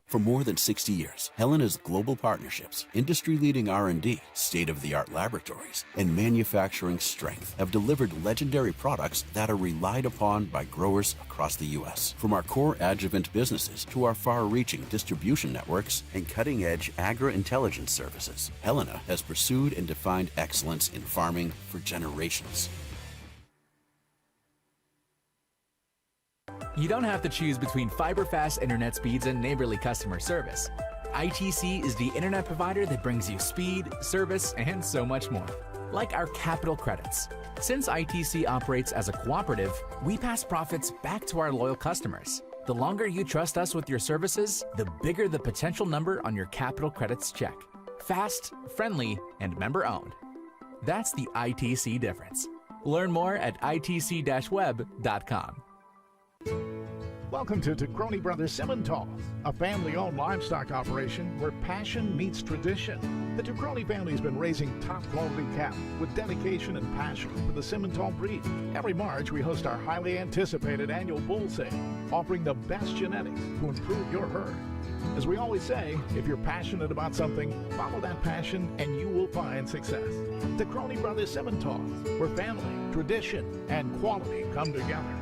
For more than 60 years, Helena's global partnerships, industry-leading R&D, state-of-the-art laboratories, and manufacturing strength have delivered legendary products that are relied upon by growers across the U.S. From our core adjuvant businesses to our far-reaching distribution networks and cutting-edge agri-intelligence services, Helena has pursued and defined excellence in farming for generations. You don't have to choose between fiber-fast internet speeds and neighborly customer service. ITC is the internet provider that brings you speed, service, and so much more. Like our capital credits. Since ITC operates as a cooperative, we pass profits back to our loyal customers. The longer you trust us with your services, the bigger the potential number on your capital credits check. Fast, friendly, and member-owned. That's the ITC difference. Learn more at itc-web.com. Welcome to Grony Brothers Simmental, a family-owned livestock operation where passion meets tradition. The Ducroni family has been raising top-quality cattle with dedication and passion for the Simmental breed. Every March, we host our highly anticipated annual bull sale, offering the best genetics to improve your herd. As we always say, if you're passionate about something, follow that passion and you will find success. The Crony Brothers Simmental, where family, tradition, and quality come together.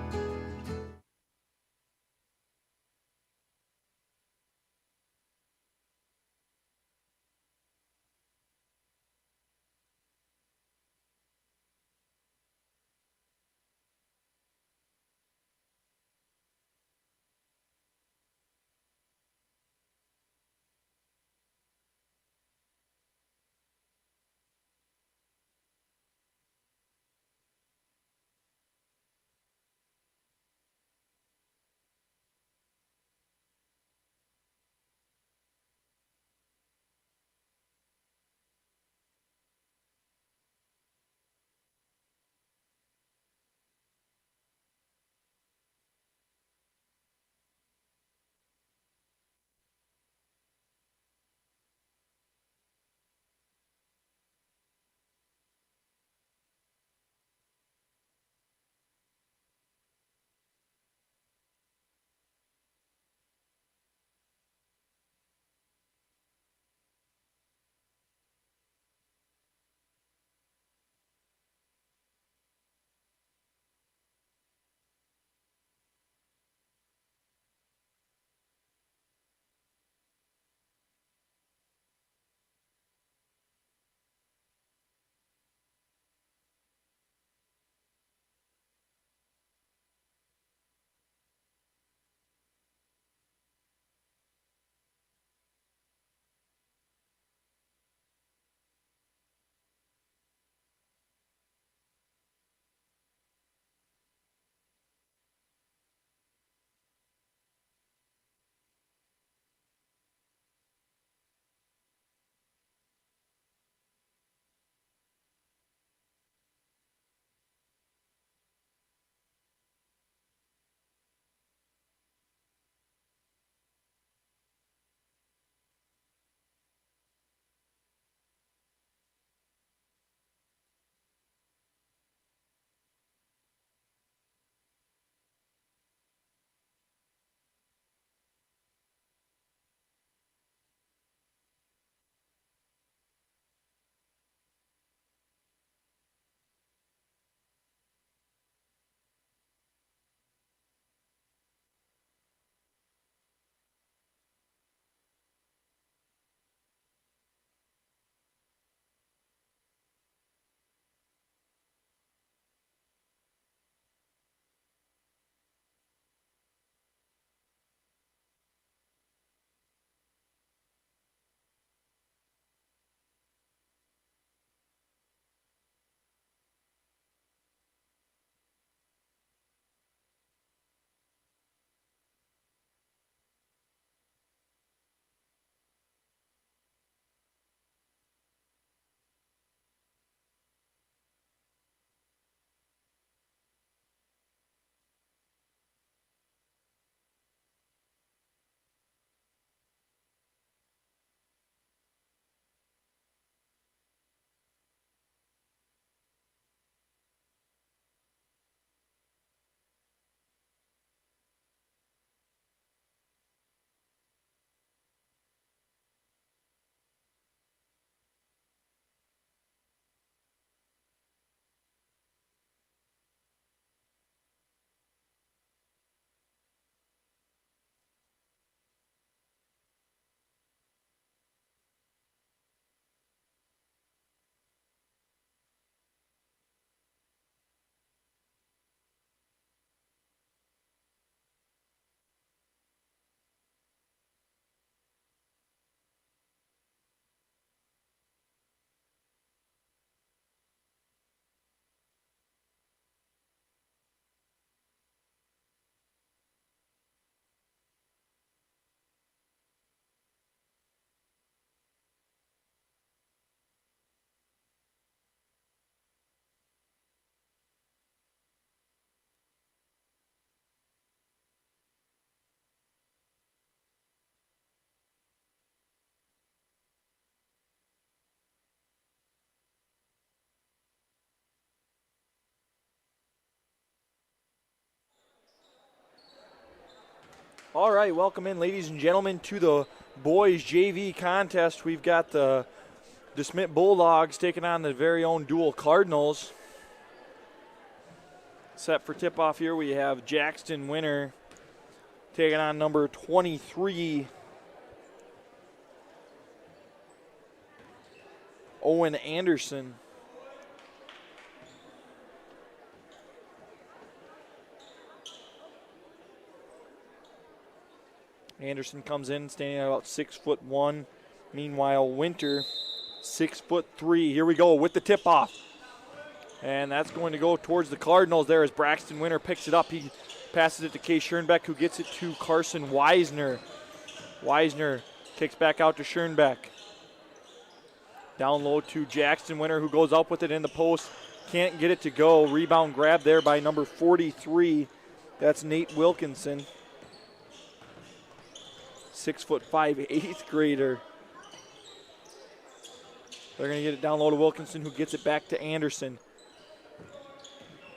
All right, welcome in, ladies and gentlemen, to the boys JV contest. We've got the DeSmet Bulldogs taking on the very own Deuel Cardinals. Set for tip-off here, we have Jackson Winter taking on number 23, Owen Anderson. Anderson comes in standing at about 6'1". Meanwhile, Winter, 6'3". Here we go with the tip-off. And that's going to go towards the Cardinals there as Braxton Winter picks it up. He passes it to Kay Schoenbeck, who gets it to Carson Weisner. Weisner kicks back out to Schoenbeck. Down low to Jackson Winter, who goes up with it in the post. Can't get it to go. Rebound grab there by number 43. That's Nate Wilkinson. 6'5", 8th grader. They're going to get it down low to Wilkinson, who gets it back to Anderson.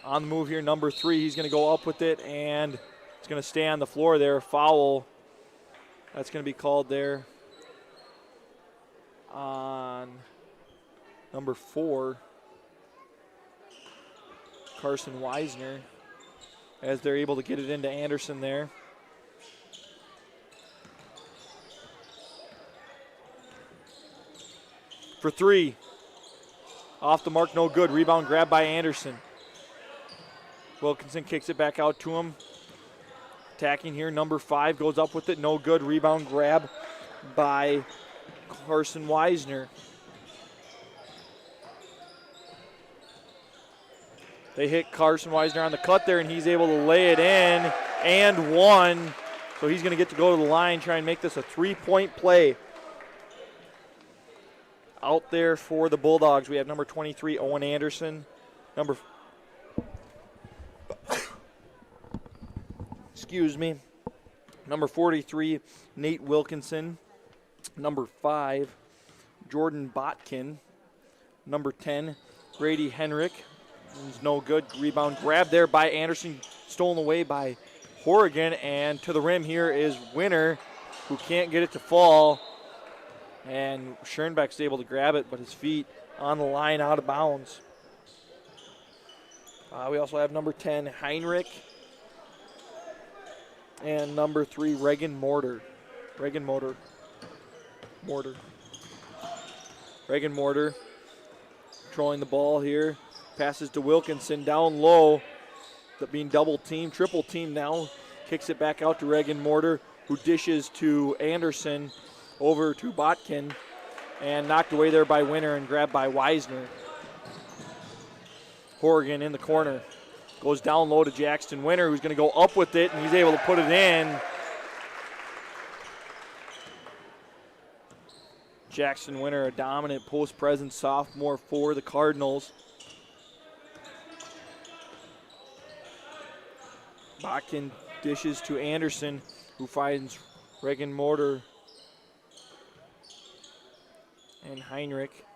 On the move here, number 3. He's going to go up with it, and it's going to stay on the floor there. Foul. That's going to be called there on number 4, Carson Weisner, as they're able to get it into Anderson there. For 3. Off the mark, no good. Rebound grab by Anderson. Wilkinson kicks it back out to him. Attacking here, number 5 goes up with it, no good. Rebound grab by Carson Weisner. They hit Carson Weisner on the cut there, and he's able to lay it in and one. So he's going to get to go to the line, try and make this a 3-point play. Out there for the Bulldogs, we have number 23, Owen Anderson. Number 43, Nate Wilkinson. Number 5, Jordan Botkin. Number 10, Grady Henrik. He's no good. Rebound grab there by Anderson, stolen away by Horrigan, and to the rim here is Winter, who can't get it to fall. And Schoenbeck's able to grab it, but his feet on the line out of bounds. We also have number 10, Heinrich, and number 3, Reagan Mortar. Reagan Mortar controlling the ball here. Passes to Wilkinson down low. Being double teamed, triple teamed now. Kicks it back out to Reagan Mortar, who dishes to Anderson. Over to Botkin, and knocked away there by Winter and grabbed by Weisner. Horrigan in the corner. Goes down low to Jackson Winter, who's going to go up with it, and he's able to put it in. Jackson Winter, a dominant post-present sophomore for the Cardinals. Botkin dishes to Anderson, who finds Reagan Mortar and Heinrich.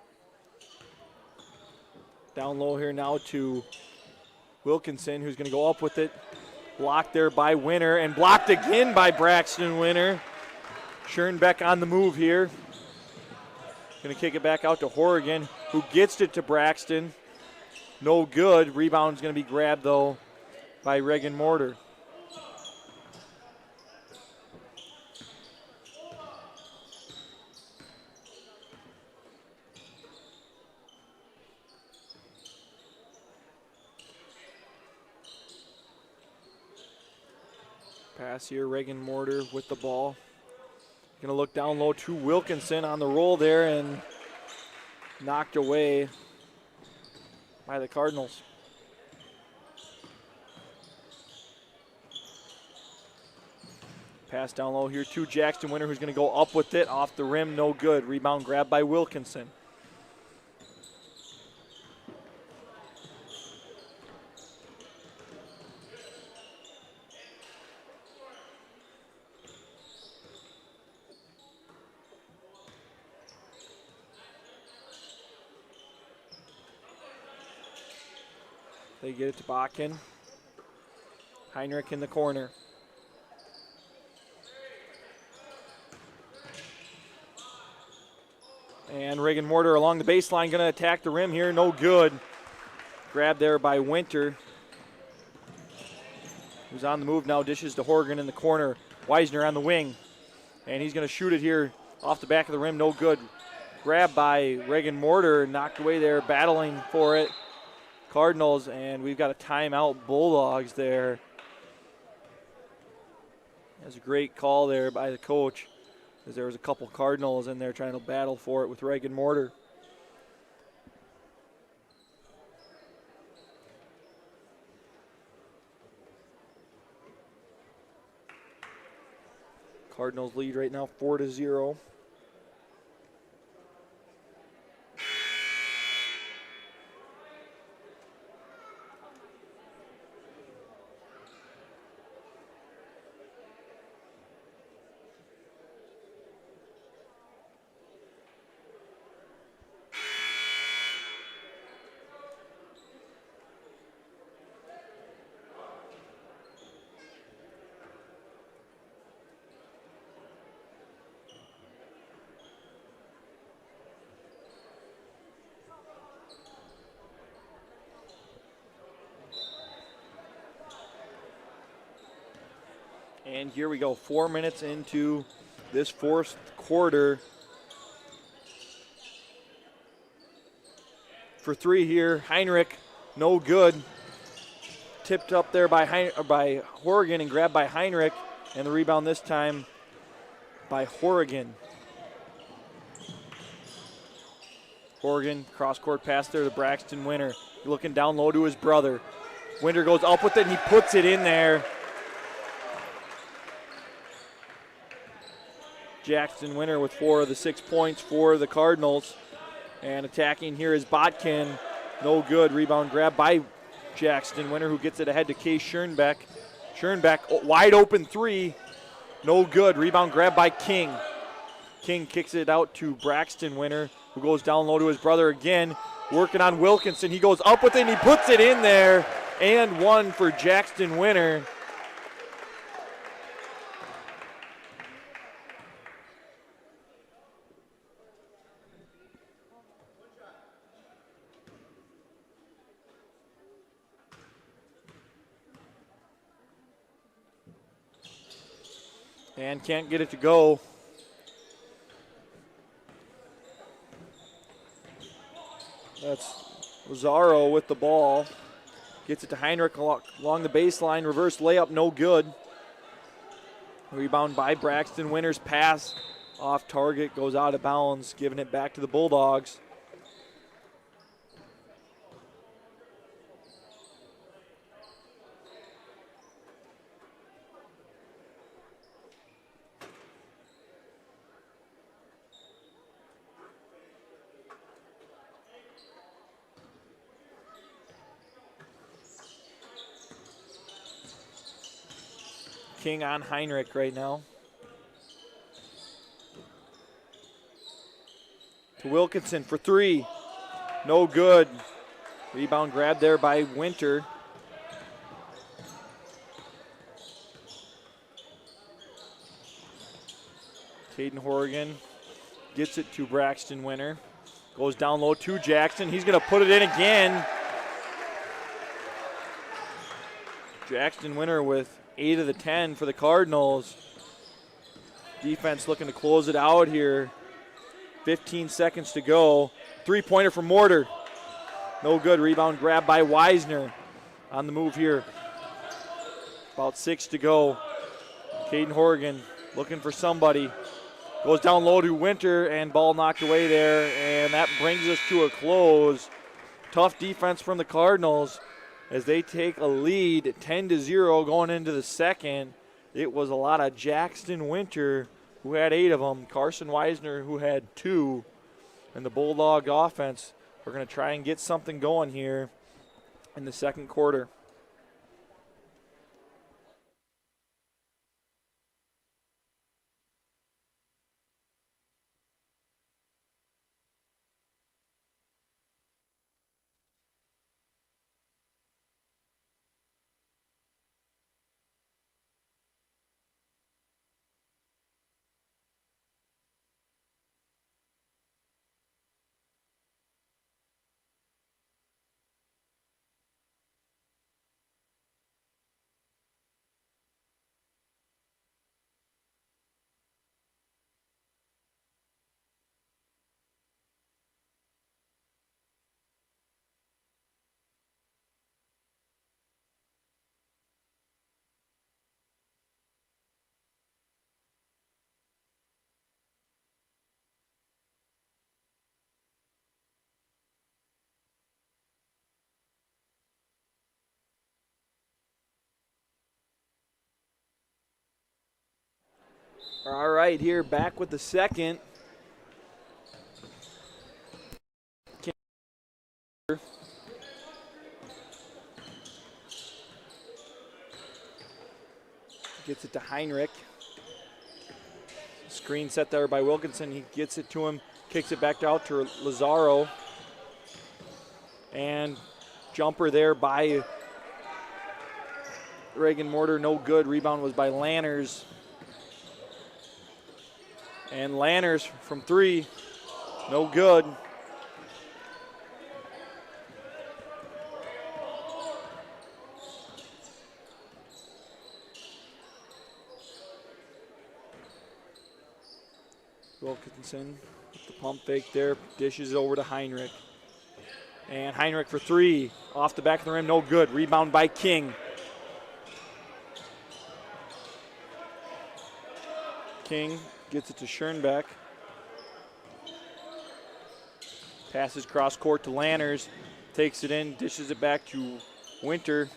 Down low here now to Wilkinson, who's going to go up with it. Blocked there by Winter, and blocked again by Braxton Winter. Schoenbeck on the move here. Going to kick it back out to Horrigan, who gets it to Braxton. No good. Rebound's going to be grabbed, though, by Reagan Mortar. Pass here, Reagan Mortar with the ball. Going to look down low to Wilkinson on the roll there, and knocked away by the Cardinals. Pass down low here to Jackson Winter, who's going to go up with it. Off the rim, no good. Rebound grab by Wilkinson. They get it to Botkin. Heinrich in the corner. And Reagan Mortar along the baseline, going to attack the rim here. No good. Grabbed there by Winter, who's on the move now. Dishes to Horgan in the corner. Weisner on the wing. And he's going to shoot it here off the back of the rim. No good. Grabbed by Reagan Mortar. Knocked away there, battling for it. Cardinals, and we've got a timeout Bulldogs there. That's a great call there by the coach, as there was a couple Cardinals in there trying to battle for it with Reagan Mortar. Cardinals lead right now 4-0. And here we go, 4 minutes into this fourth quarter. For three here, Heinrich, no good. Tipped up there by Horgan and grabbed by Heinrich, and the rebound this time by Horgan. Horgan, cross-court pass there to Braxton Winter. Looking down low to his brother. Winter goes up with it, and he puts it in there. Jackson Winter with 4 of the 6 points for the Cardinals. And attacking here is Botkin. No good. Rebound grab by Jackson Winter, who gets it ahead to Case Schoenbeck. Schoenbeck, wide open three. No good. Rebound grab by King. King kicks it out to Braxton Winter, who goes down low to his brother again. Working on Wilkinson. He goes up with it, and he puts it in there. And one for Jackson Winter. And can't get it to go. That's Lazaro with the ball. Gets it to Heinrich along the baseline. Reverse layup, no good. Rebound by Braxton Winter's pass off target, goes out of bounds, giving it back to the Bulldogs. King on Heinrich right now. To Wilkinson for three. No good. Rebound grab there by Winter. Caden Horgan gets it to Braxton Winter. Goes down low to Jackson. He's going to put it in again. Jackson Winter with 8 of the 10 for the Cardinals. Defense looking to close it out here. 15 seconds to go. Three-pointer from Mortar. No good. Rebound grab by Weisner. On the move here. About 6 to go. Caden Horgan looking for somebody. Goes down low to Winter, and ball knocked away there, and that brings us to a close. Tough defense from the Cardinals as they take a lead 10-0 going into the second. It was a lot of Jackson Winter, who had 8 of them, Carson Weisner, who had 2, and the Bulldog offense are going to try and get something going here in the second quarter. All right, here back with the second. Gets it to Heinrich. Screen set there by Wilkinson. He gets it to him, kicks it back out to Lazaro. And jumper there by Reagan Mortar, no good. Rebound was by Lanners. And Lanners from three, no good. Wilkinson with the pump fake there, dishes over to Heinrich. And Heinrich for three, off the back of the rim, no good. Rebound by King. King gets it to Schoenbeck. Passes cross court to Lanners, takes it in, dishes it back to Winter.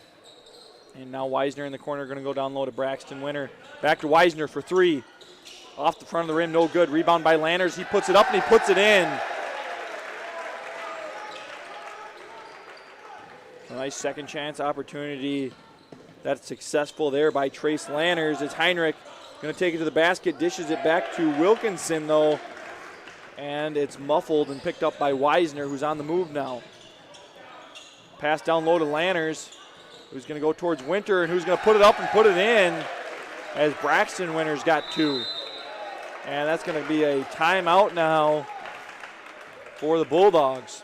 And now Weisner in the corner, going to go down low to Braxton Winter. Back to Weisner for three. Off the front of the rim, no good. Rebound by Lanners. He puts it up and he puts it in. A nice second chance opportunity. That's successful there by Trace Lanners. It's Heinrich going to take it to the basket, dishes it back to Wilkinson though. And it's muffled and picked up by Weisner, who's on the move now. Pass down low to Lanners, who's going to go towards Winter, and who's going to put it up and put it in as Braxton Winter's got two. And that's going to be a timeout now for the Bulldogs.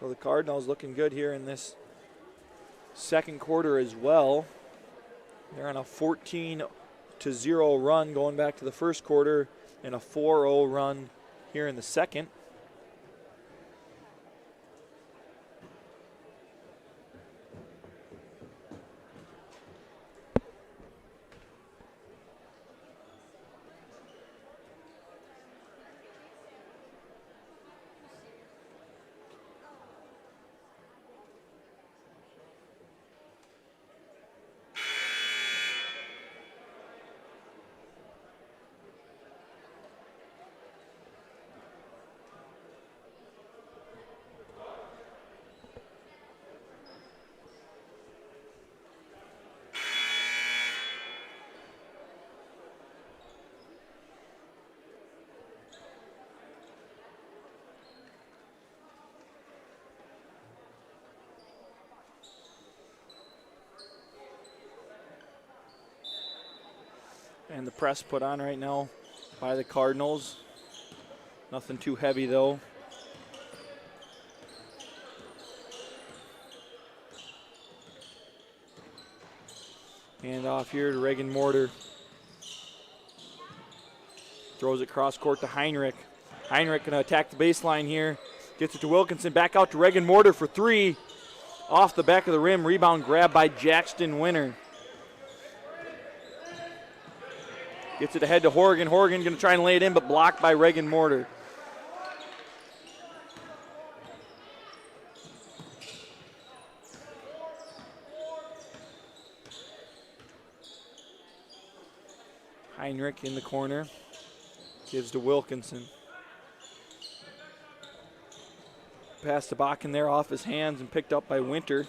So the Cardinals looking good here in this second quarter as well. They're on a 14-0 run going back to the first quarter and a 4-0 run here in the second. And the press put on right now by the Cardinals. Nothing too heavy though. Hand off here to Reagan Mortar. Throws it cross court to Heinrich. Heinrich gonna attack the baseline here. Gets it to Wilkinson, back out to Reagan Mortar for three. Off the back of the rim, rebound grab by Jackson Winter. Gets it ahead to Horgan. Horgan going to try and lay it in, but blocked by Reagan Mortar. Heinrich in the corner. Gives to Wilkinson. Pass to Bakken there off his hands and picked up by Winter.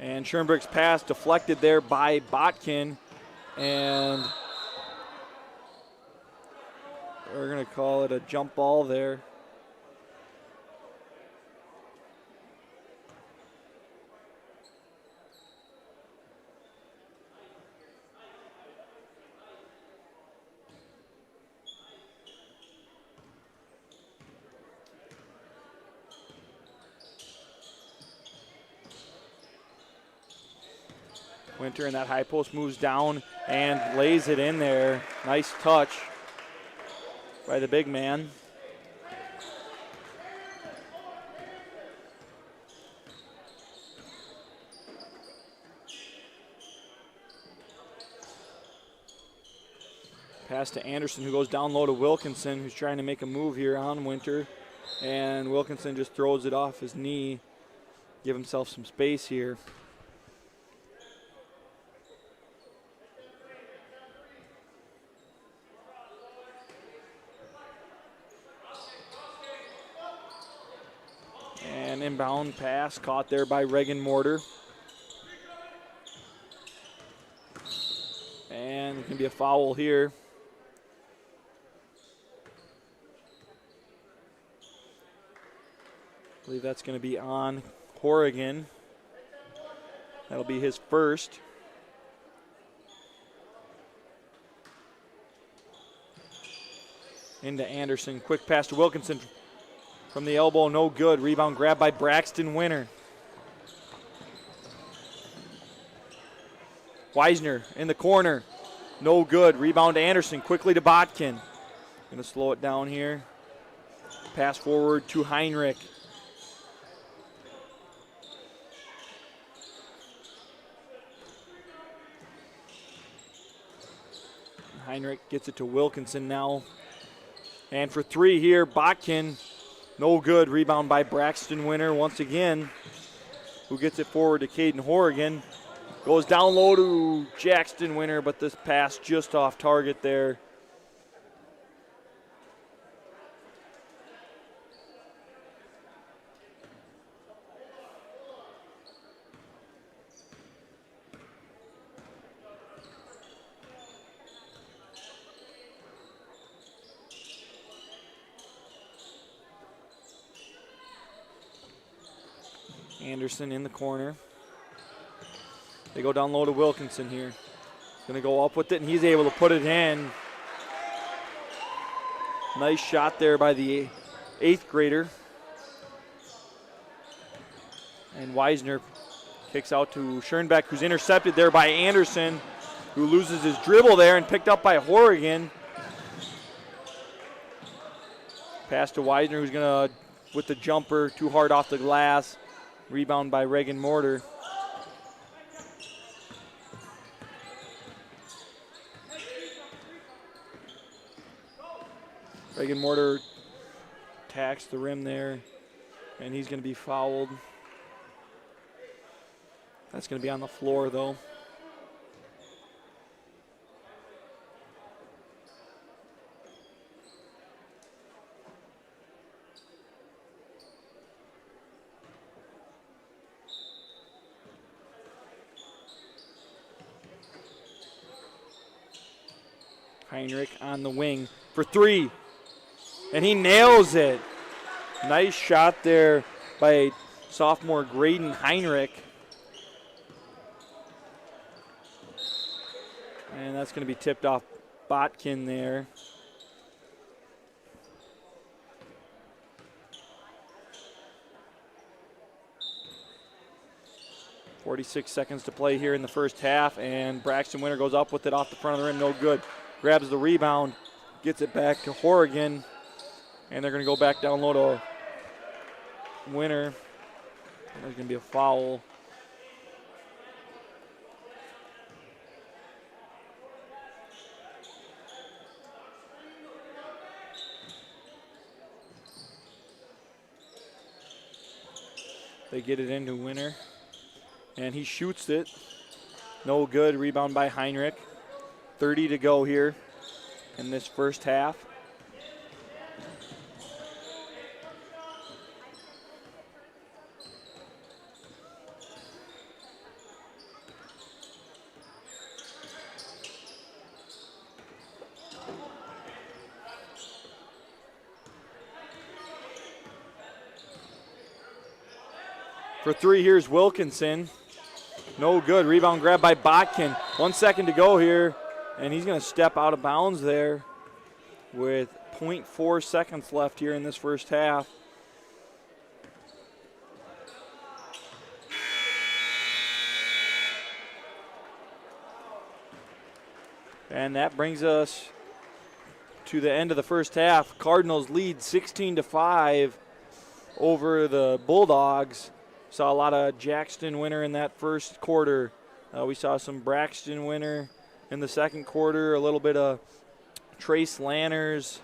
And Schoenberg's pass deflected there by Botkin. And we're going to call it a jump ball there. Winter in that high post moves down and lays it in there. Nice touch by the big man. Pass to Anderson, who goes down low to Wilkinson, who's trying to make a move here on Winter. And Wilkinson just throws it off his knee. Give himself some space here. And inbound pass caught there by Reagan Mortar. And it can be a foul here. I believe that's going to be on Horrigan. That'll be his first. Into Anderson. Quick pass to Wilkinson. From the elbow, no good. Rebound grab by Braxton Winter. Weisner in the corner. No good. Rebound to Anderson. Quickly to Botkin. Going to slow it down here. Pass forward to Heinrich. Heinrich gets it to Wilkinson now. And for three here, Botkin. No good. Rebound by Braxton Winter once again, who gets it forward to Caden Horrigan. Goes down low to Jackson Winter, but this pass just off target there. Anderson in the corner. They go down low to Wilkinson here. Going to go up with it, and he's able to put it in. Nice shot there by the eighth grader. And Weisner kicks out to Schoenbeck, who's intercepted there by Anderson, who loses his dribble there and picked up by Horrigan. Pass to Weisner, who's going to, with the jumper, too hard off the glass. Rebound by Reagan Mortar. Reagan Mortar attacks the rim there, and he's going to be fouled. That's going to be on the floor, though. Heinrich on the wing for three, and he nails it. Nice shot there by sophomore Graydon Heinrich. And that's going to be tipped off Botkin there. .46 seconds to play here in the first half, and Braxton Winter goes up with it off the front of the rim, no good. Grabs the rebound, gets it back to Horrigan, and they're going to go back down low to Winter. There's going to be a foul. They get it into Winter, and he shoots it. No good. Rebound by Heinrich. 30 to go here in this first half. For three, here's Wilkinson. No good. Rebound grab by Botkin. 1 second to go here, and he's going to step out of bounds there with .4 seconds left here in this first half. And that brings us to the end of the first half. Cardinals lead 16-5 over the Bulldogs. Saw a lot of Jackson Winter in that first quarter. We saw some Braxton Winter in the second quarter, a little bit of Trace Lanners.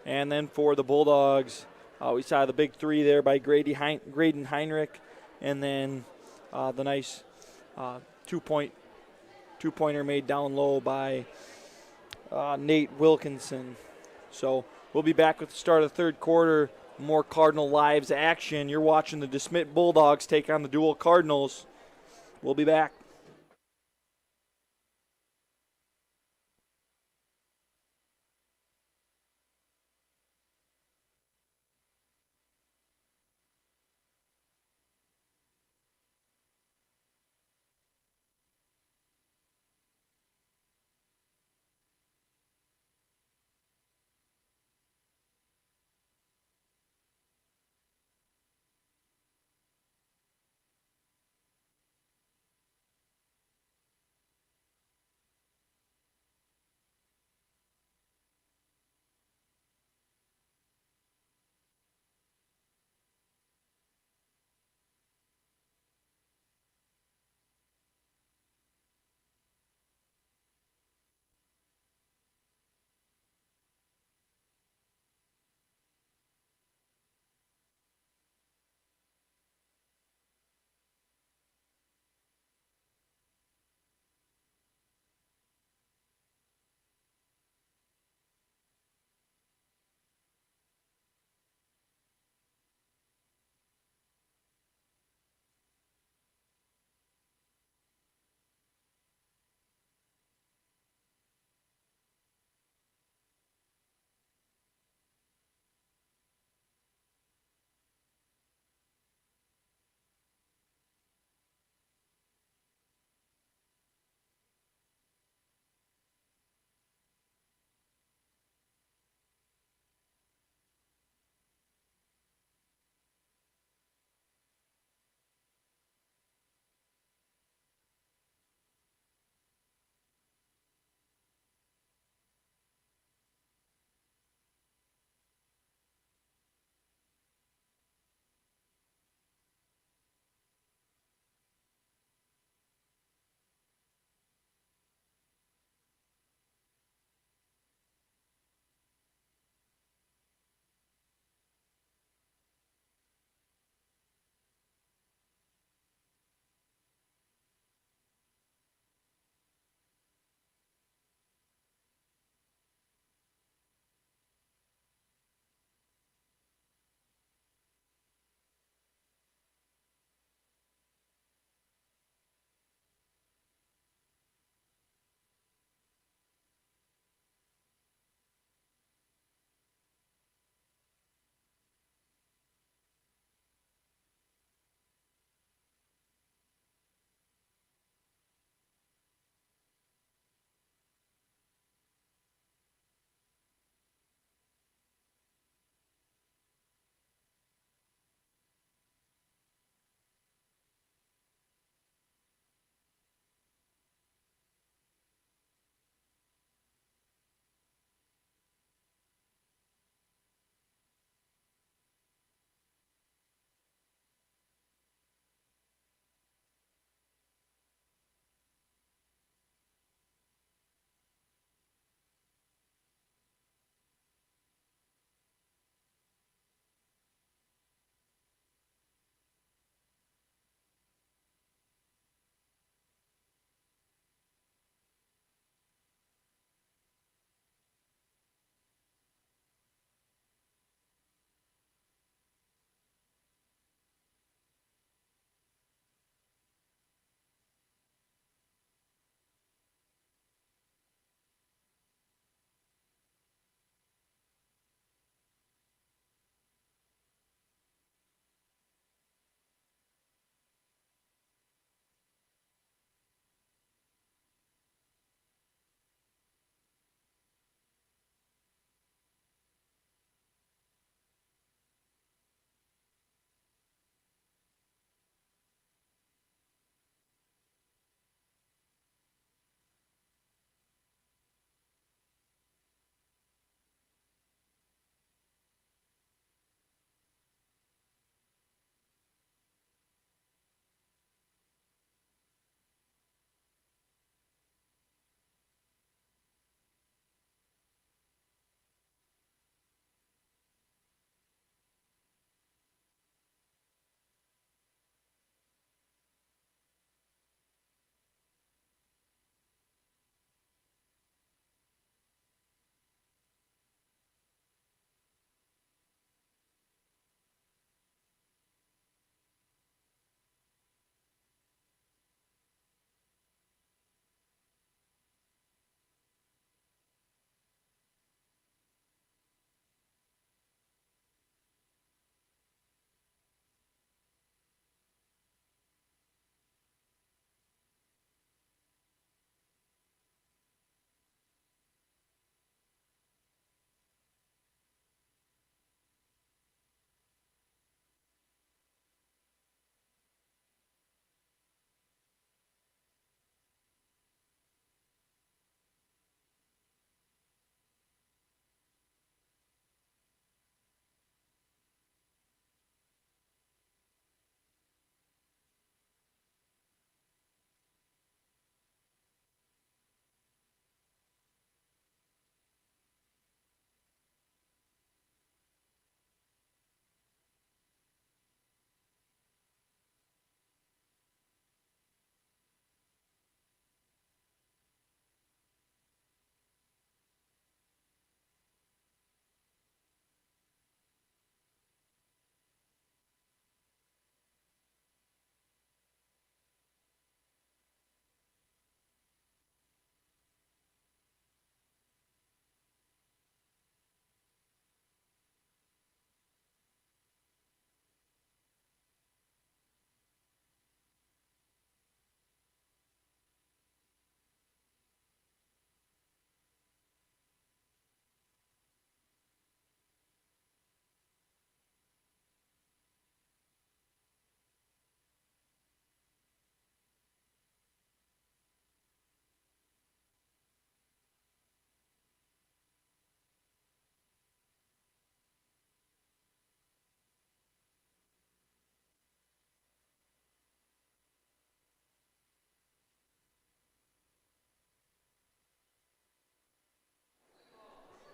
And then for the Bulldogs, we saw the big three there by Graydon Heinrich. And then the nice two-pointer made down low by Nate Wilkinson. So we'll be back with the start of the third quarter. More Cardinal Lives action. You're watching the DeSmet Bulldogs take on the Deuel Cardinals. We'll be back.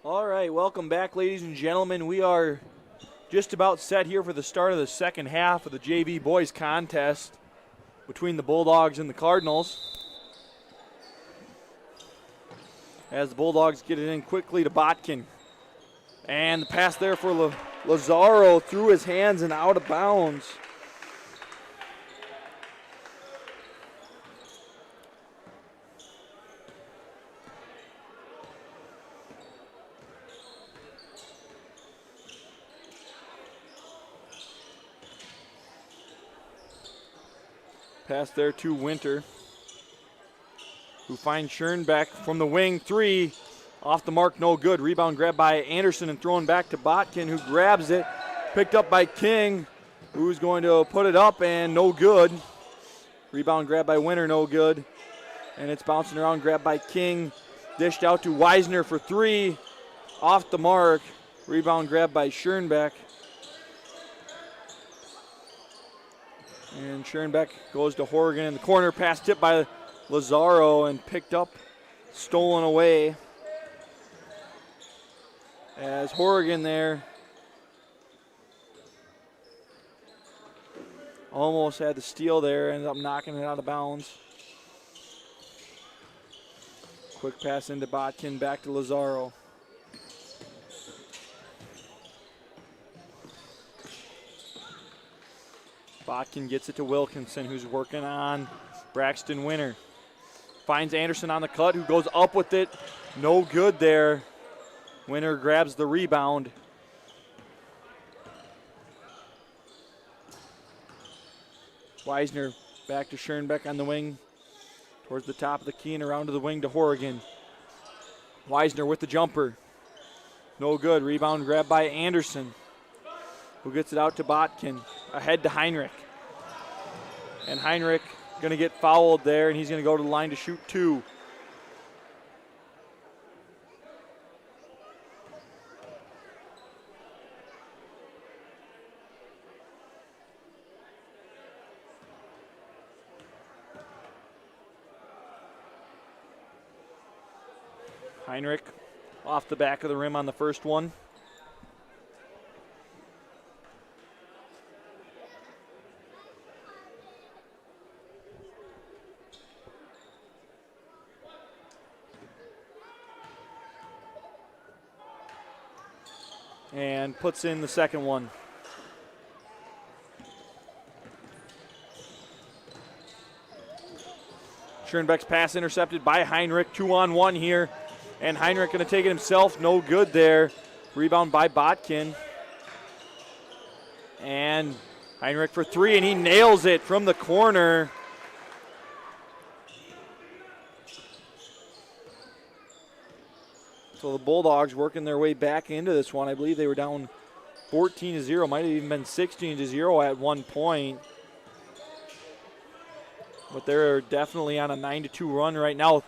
All right, welcome back, ladies and gentlemen. We are just about set here for the start of the second half of the JV boys contest between the Bulldogs and the Cardinals. As the Bulldogs get it in quickly to Botkin. And the pass there for Lazaro through his hands and out of bounds. Pass there to Winter, who finds Schoenbeck from the wing. Three, off the mark, no good. Rebound grabbed by Anderson and thrown back to Botkin, who grabs it. Picked up by King, who's going to put it up, and no good. Rebound grabbed by Winter, no good. And it's bouncing around, grabbed by King. Dished out to Weisner for three, off the mark. Rebound grabbed by Schoenbeck. And Schoenbeck goes to Horrigan in the corner. Pass tipped by Lazaro and picked up, stolen away. As Horrigan there almost had the steal there, ended up knocking it out of bounds. Quick pass into Botkin, back to Lazaro. Botkin gets it to Wilkinson, who's working on Braxton Winter. Finds Anderson on the cut, who goes up with it. No good there. Winter grabs the rebound. Weisner back to Schoenbeck on the wing. Towards the top of the key and around to the wing to Horrigan. Weisner with the jumper. No good. Rebound grabbed by Anderson, who gets it out to Botkin. Ahead to Heinrich. And Heinrich going to get fouled there, and he's going to go to the line to shoot two. Heinrich off the back of the rim on the first one. And puts in the second one. Schoenbeck's pass intercepted by Heinrich. 2-on-1 here. And Heinrich going to take it himself. No good there. Rebound by Botkin. And Heinrich for three, and he nails it from the corner. So the Bulldogs working their way back into this one. I believe they were down 14-0. Might have even been 16-0 at one point. But they're definitely on a 9-2 run right now.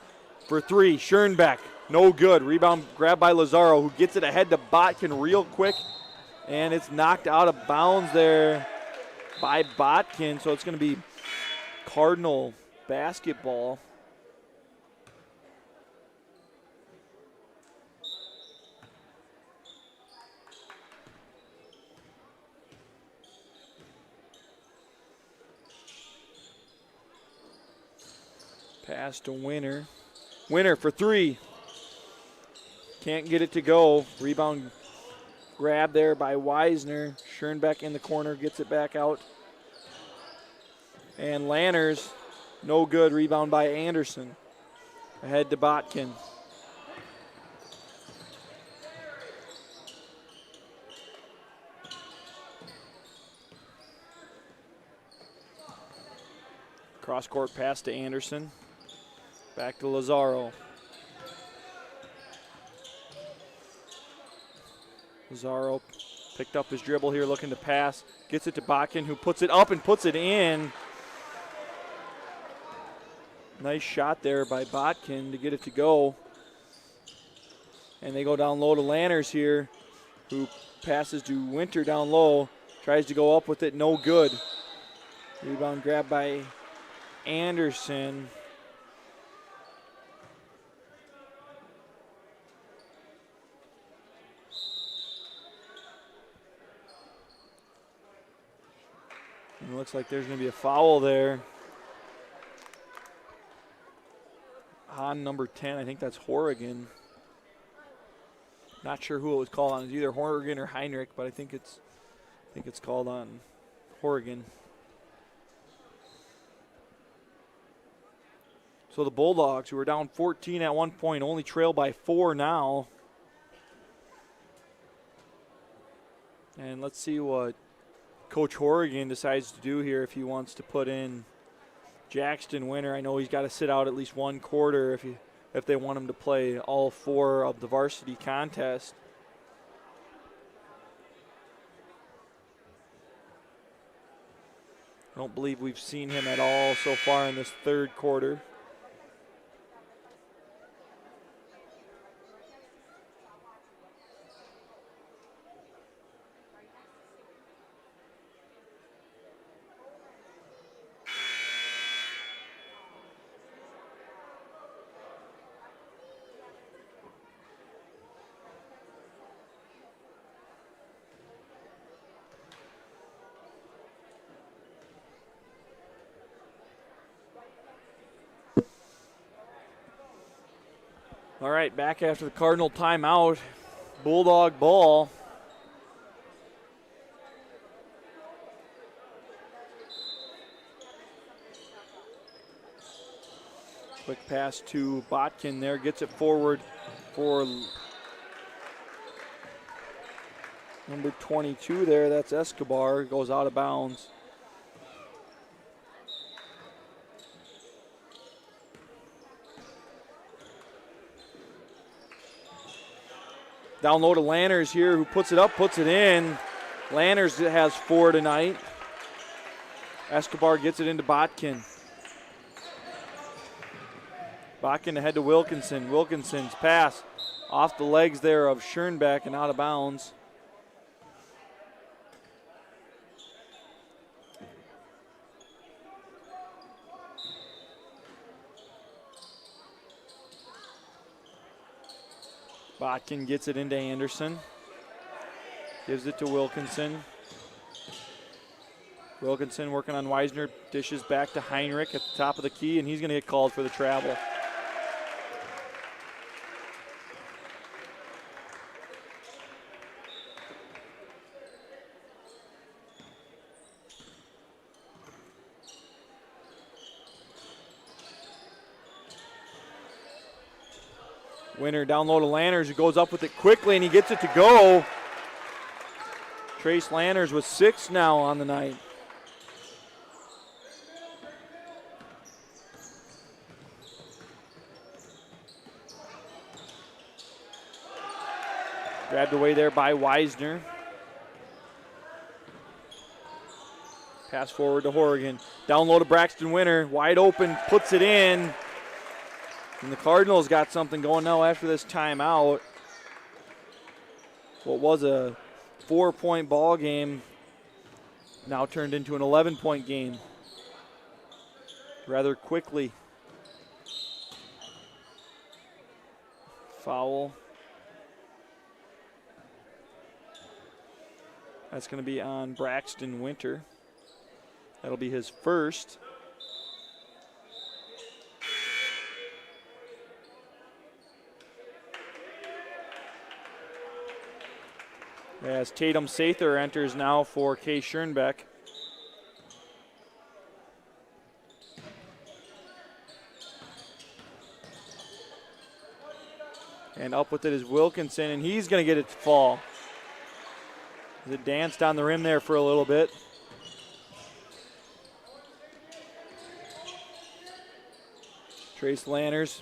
For three, Schoenbeck, no good. Rebound grabbed by Lazaro, who gets it ahead to Botkin real quick. And it's knocked out of bounds there by Botkin. So it's going to be Cardinal basketball. Pass to Winter. Winter for three. Can't get it to go. Rebound grab there by Weisner. Schoenbeck in the corner, gets it back out. And Lanners, no good. Rebound by Anderson. Ahead to Botkin. Cross-court pass to Anderson. Back to Lazaro. Lazaro picked up his dribble here, looking to pass. Gets it to Botkin, who puts it up and puts it in. Nice shot there by Botkin to get it to go. And they go down low to Lanners here, who passes to Winter down low. Tries to go up with it, no good. Rebound grabbed by Anderson. And it looks like there's going to be a foul there on number 10. I think that's Horrigan. Not sure who it was called on. It's either Horrigan or Heinrich, but I think it's called on Horrigan. So the Bulldogs, who were down 14 at one point, only trail by 4 now. And let's see what Coach Horrigan decides to do here if he wants to put in Jackson Winter. I know he's got to sit out at least one quarter if they want him to play all 4 of the varsity contest. I don't believe we've seen him at all so far in this third quarter. All right, back after the Cardinal timeout. Bulldog ball. Quick pass to Botkin there, gets it forward for number 22 there. That's Escobar, goes out of bounds. Down low to Lanners here, who puts it up, puts it in. Lanners has 4 tonight. Escobar gets it into Botkin. Botkin ahead to Wilkinson. Wilkinson's pass off the legs there of Schoenbeck and out of bounds. Botkin gets it into Anderson. Gives it to Wilkinson. Wilkinson working on Weisner. Dishes back to Heinrich at the top of the key, and he's going to get called for the travel. Winner down low to Lanners, who goes up with it quickly, and he gets it to go. Trace Lanners with 6 now on the night. Grabbed away there by Weisner. Pass forward to Horrigan. Down low to Braxton Winter. Wide open, puts it in. And the Cardinals got something going now after this timeout. What was a 4-point ball game now turned into an 11-point game rather quickly. Foul. That's going to be on Braxton Winter. That'll be his first. As Tatum Sather enters now for Kay Schoenbeck. And up with it is Wilkinson, and he's going to get it to fall. It danced on the rim there for a little bit. Trace Lanners.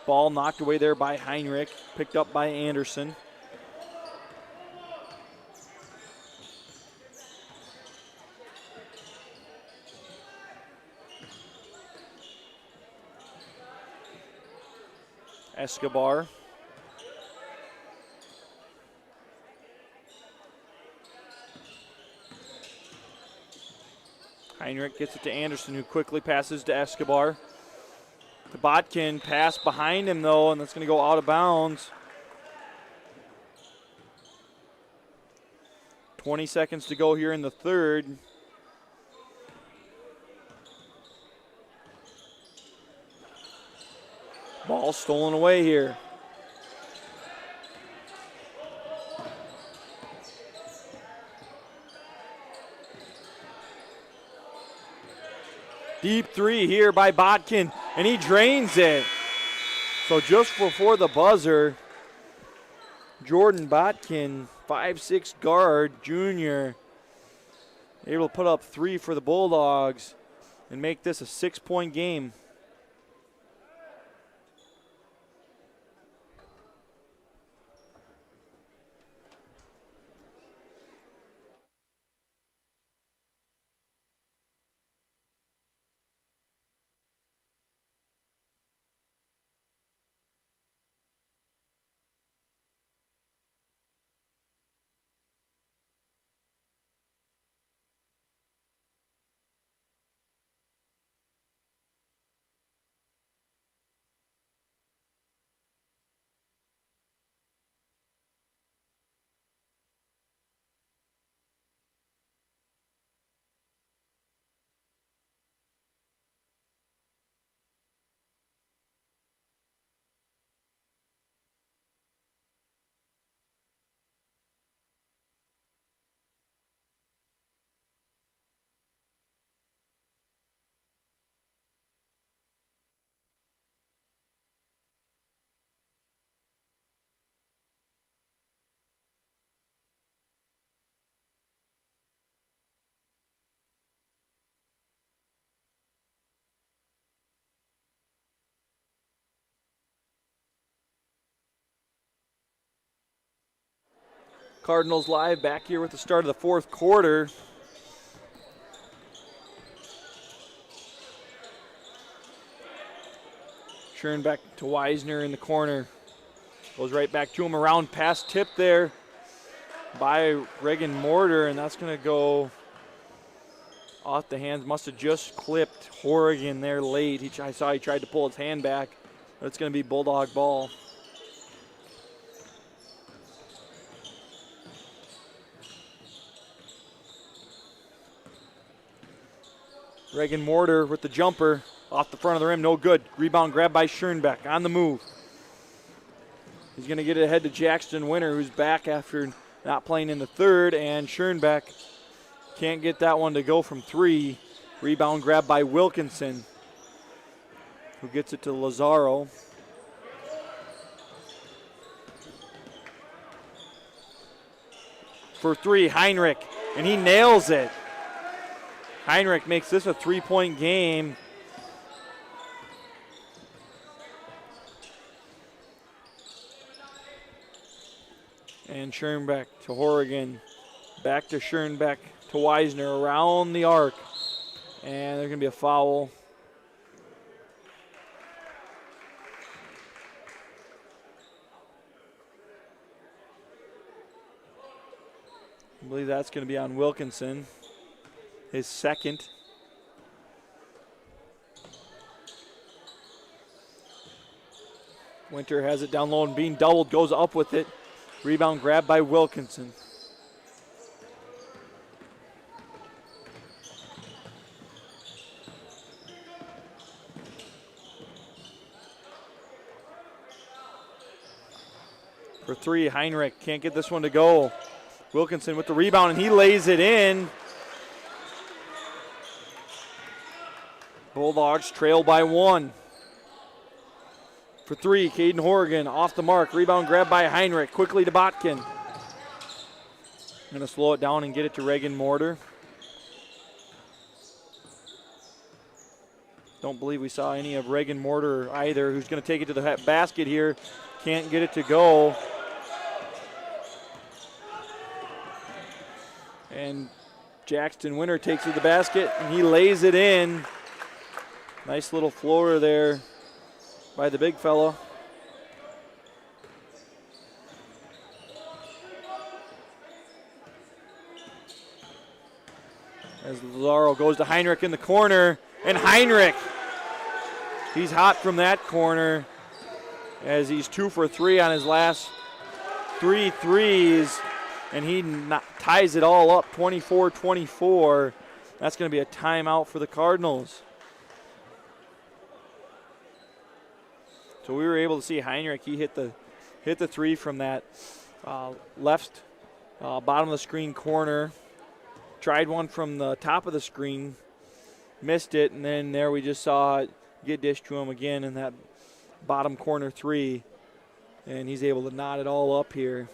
Ball knocked away there by Heinrich, picked up by Anderson. Escobar. Heinrich gets it to Anderson, who quickly passes to Escobar. The Botkin pass behind him, though, and that's going to go out of bounds. 20 seconds to go here in the third. Ball stolen away here. Deep three here by Botkin, and he drains it. So just before the buzzer, Jordan Botkin, 5'6" guard, junior, able to put up 3 for the Bulldogs and make this a 6-point game. Cardinals live back here with the start of the fourth quarter. Churn back to Weisner in the corner. Goes right back to him, around pass tip there by Reagan Mortar, and that's going to go off the hands. Must have just clipped Horrigan there late. I saw he tried to pull his hand back, but it's going to be Bulldog ball. Reagan Mortar with the jumper off the front of the rim, no good. Rebound grabbed by Schoenbeck on the move. He's going to get it ahead to Jackson Winter, who's back after not playing in the third, and Schoenbeck can't get that one to go from 3. Rebound grabbed by Wilkinson, who gets it to Lazaro. For 3, Heinrich, and he nails it. Heinrich makes this a 3-point game. And Schoenbeck to Horrigan. Back to Schoenbeck to Weisner around the arc. And there's going to be a foul. I believe that's going to be on Wilkinson. His second. Winter has it down low and being doubled, goes up with it. Rebound grabbed by Wilkinson. For 3, Heinrich can't get this one to go. Wilkinson with the rebound, and he lays it in. Bulldogs trail by 1. For 3, Caden Horrigan off the mark. Rebound grabbed by Heinrich. Quickly to Botkin. Going to slow it down and get it to Reagan Mortar. Don't believe we saw any of Reagan Mortar either, who's going to take it to the basket here. Can't get it to go. And Jackson Winter takes it to the basket, and he lays it in. Nice little floater there by the big fella. As Lazaro goes to Heinrich in the corner, and Heinrich, he's hot from that corner as he's 2 for 3 on his last 3 threes, and he ties it all up 24-24. That's going to be a timeout for the Cardinals. So we were able to see Heinrich. He hit the three from that left bottom of the screen corner. Tried one from the top of the screen, missed it, and then there we just saw it get dished to him again in that bottom corner three, and he's able to knot it all up here.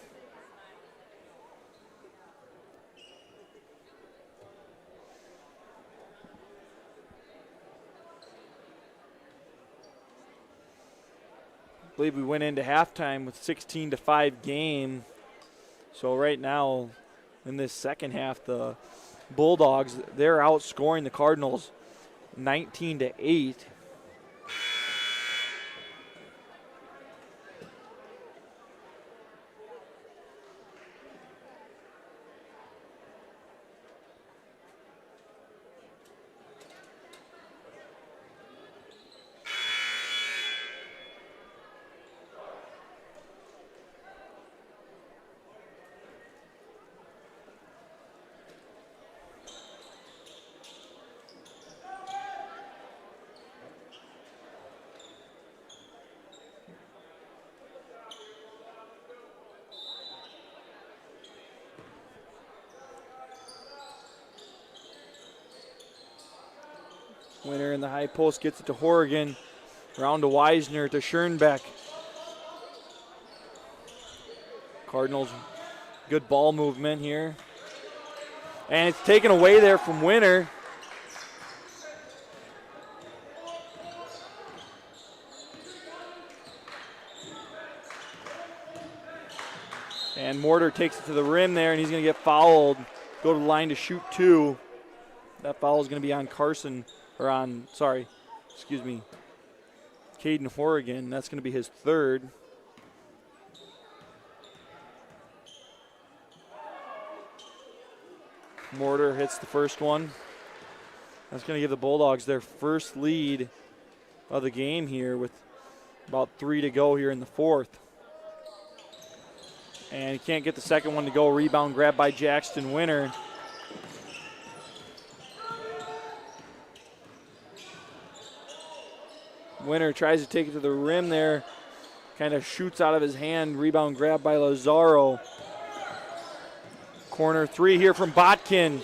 I believe we went into halftime with 16-5 game. So right now in this second half, the Bulldogs, they're outscoring the Cardinals 19-8. Winner in the high post gets it to Horrigan. Round to Weisner to Schoenbeck. Cardinals, good ball movement here. And it's taken away there from Winner. And Mortar takes it to the rim there, and he's going to get fouled. Go to the line to shoot two. That foul is going to be on Caden Horrigan. That's going to be his third. Mortar hits the first one. That's going to give the Bulldogs their first lead of the game here with about 3 to go here in the fourth. And he can't get the second one to go. Rebound grab by Jackson Winter. Winter tries to take it to the rim there. Kind of shoots out of his hand. Rebound grab by Lazaro. Corner three here from Botkin.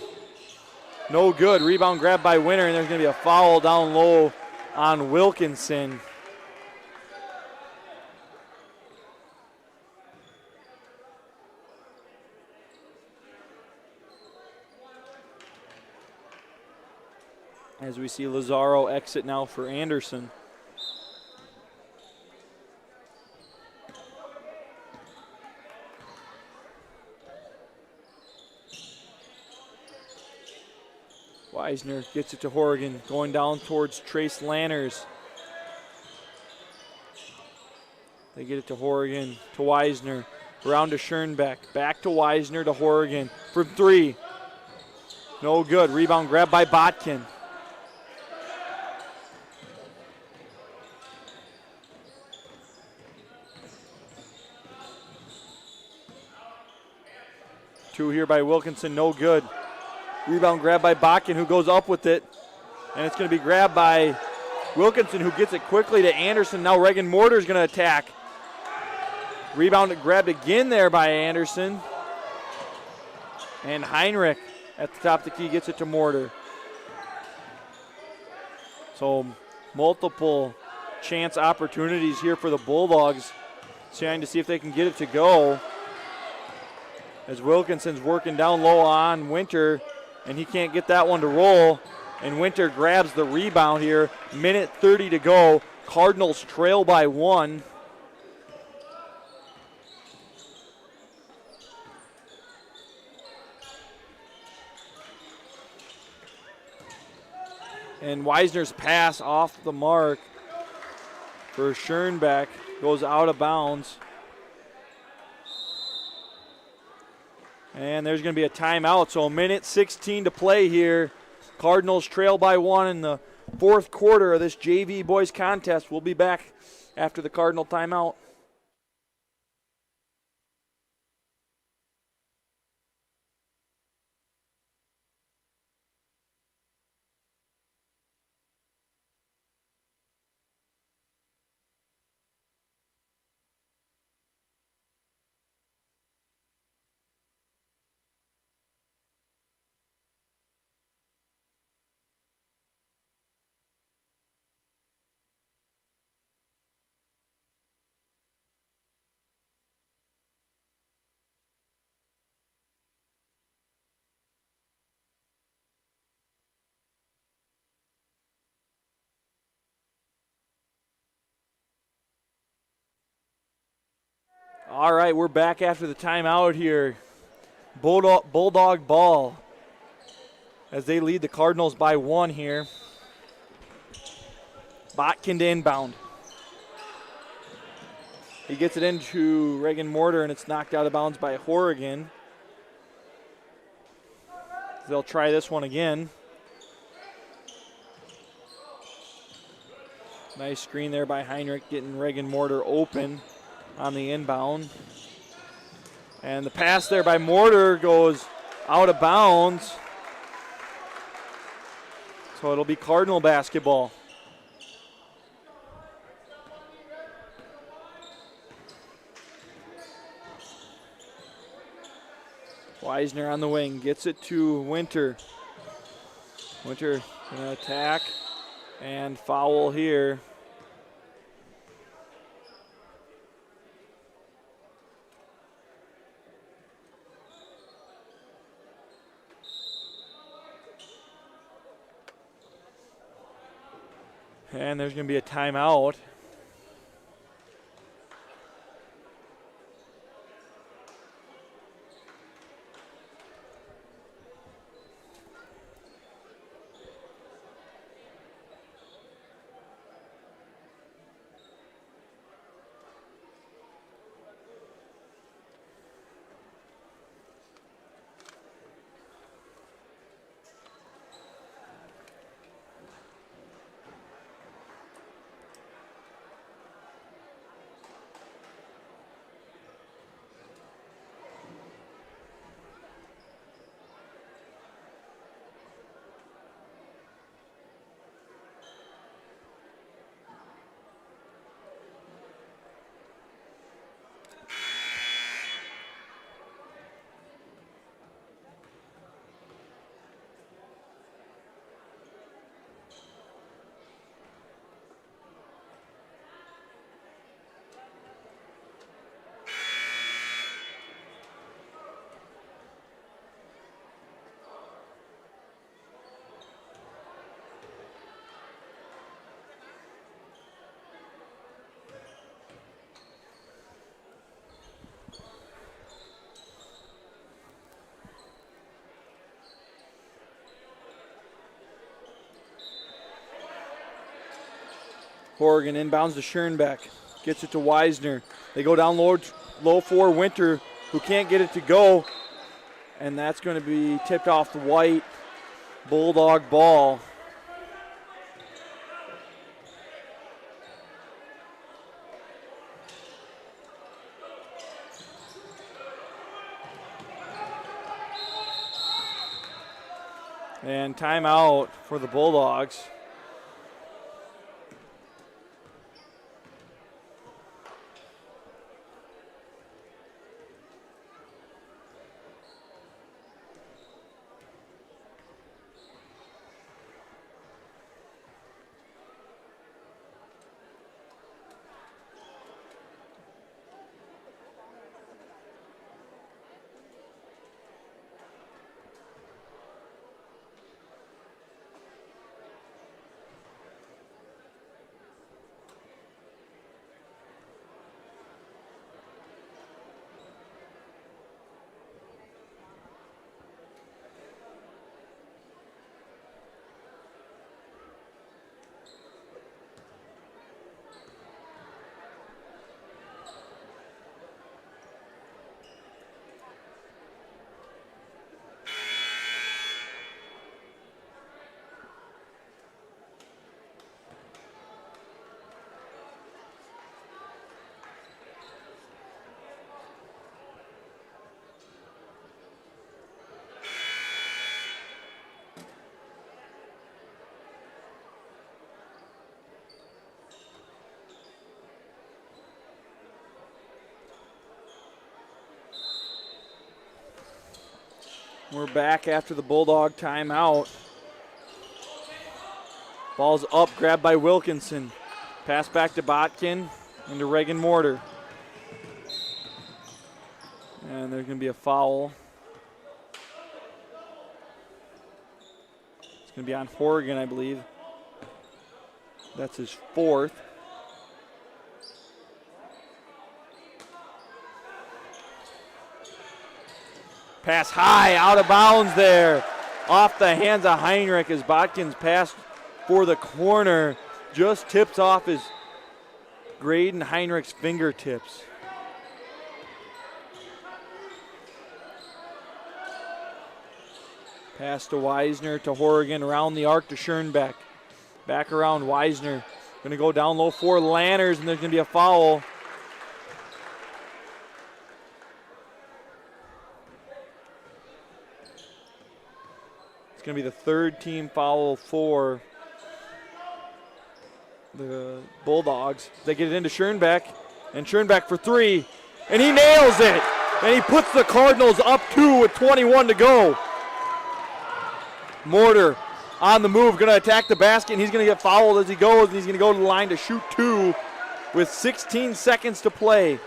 No good. Rebound grab by Winter, and there's going to be a foul down low on Wilkinson. As we see Lazaro exit now for Anderson. Weisner gets it to Horrigan, going down towards Trace Lanners. They get it to Horrigan, to Weisner, around to Schoenbeck, back to Weisner to Horrigan from three. No good. Rebound grab by Botkin. Two here by Wilkinson, no good. Rebound grab by Botkin, who goes up with it. And it's going to be grabbed by Wilkinson, who gets it quickly to Anderson. Now Reagan Mortar is going to attack. Rebound grabbed again there by Anderson. And Heinrich at the top of the key gets it to Mortar. So multiple chance opportunities here for the Bulldogs, trying to see if they can get it to go. As Wilkinson's working down low on Winter, and he can't get that one to roll. And Winter grabs the rebound here. Minute 30 to go. Cardinals trail by 1. And Weisner's pass off the mark for Schoenbeck goes out of bounds. And there's going to be a timeout, so a minute 16 to play here. Cardinals trail by 1 in the fourth quarter of this JV boys contest. We'll be back after the Cardinal timeout. All right, we're back after the timeout here. Bulldog ball as they lead the Cardinals by 1 here. Botkin to inbound. He gets it into Reagan Mortar, and it's knocked out of bounds by Horrigan. They'll try this one again. Nice screen there by Heinrich, getting Reagan Mortar open on the inbound. And the pass there by Mortar goes out of bounds. So it'll be Cardinal basketball. Weisner on the wing, gets it to Winter. Winter going to attack, and foul here. And there's going to be a timeout. Horrigan inbounds to Schoenbeck. Gets it to Weisner. They go down low for Winter, who can't get it to go. And that's going to be tipped off the white. Bulldog ball. And timeout for the Bulldogs. We're back after the Bulldog timeout. Ball's up, grabbed by Wilkinson. Pass back to Botkin into Reagan Mortar. And there's going to be a foul. It's going to be on Horrigan, I believe. That's his fourth. Pass high, out of bounds there. Off the hands of Heinrich as Botkins passed for the corner. Just tips off his Graydon Heinrich's fingertips. Pass to Weisner to Horrigan, around the arc to Schoenbeck. Back around Weisner. Going to go down low for Lanners, and there's going to be a foul. It's going to be the third team foul for the Bulldogs. They get it into Schoenbeck, and Schoenbeck for three, and he nails it. And he puts the Cardinals up 2 with 21 to go. Mortar on the move, going to attack the basket, and he's going to get fouled as he goes, and he's going to go to the line to shoot 2 with 16 seconds to play.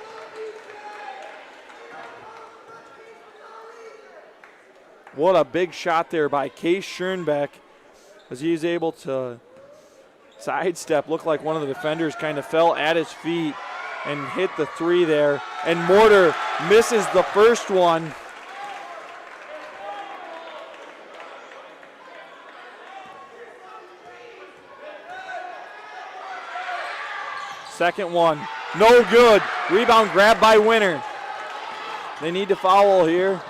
What a big shot there by Case Schoenbeck as he's able to sidestep. Looked like one of the defenders kind of fell at his feet and hit the three there. And Mortar misses the first one. Second one, no good. Rebound grabbed by Winter. They need to foul here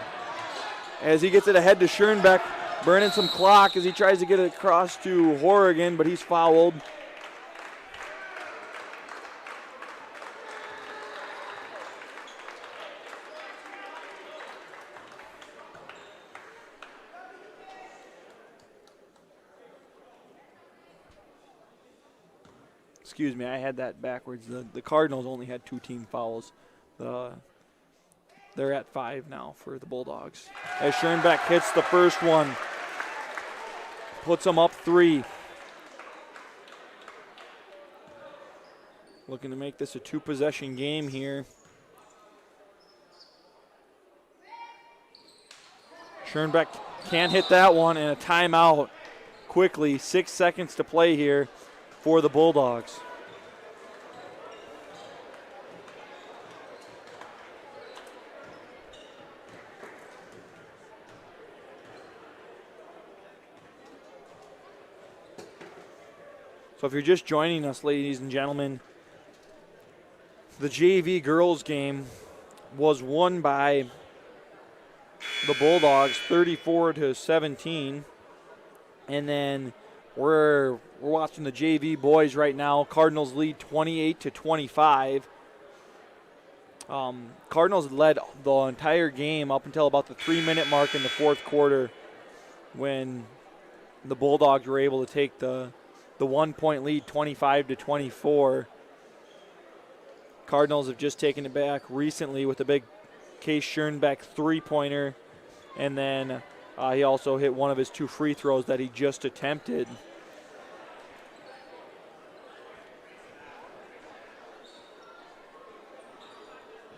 as he gets it ahead to Schoenbeck, burning some clock as he tries to get it across to Horrigan, but he's fouled. Excuse me, I had that backwards. The Cardinals only had 2 team fouls. They're at 5 now for the Bulldogs. As Schoenbeck hits the first one, puts them up 3. Looking to make this a 2-possession game here. Schoenbeck can't hit that one, and a timeout quickly. 6 seconds to play here for the Bulldogs. So if you're just joining us, ladies and gentlemen, the JV girls game was won by the Bulldogs 34-17. And then we're watching the JV boys right now. Cardinals lead 28-25. Cardinals led the entire game up until about the 3-minute mark in the fourth quarter when the Bulldogs were able to take the 1-point lead, 25-24. Cardinals have just taken it back recently with a big Case Schoenbeck 3-pointer, and then he also hit one of his 2 free throws that he just attempted.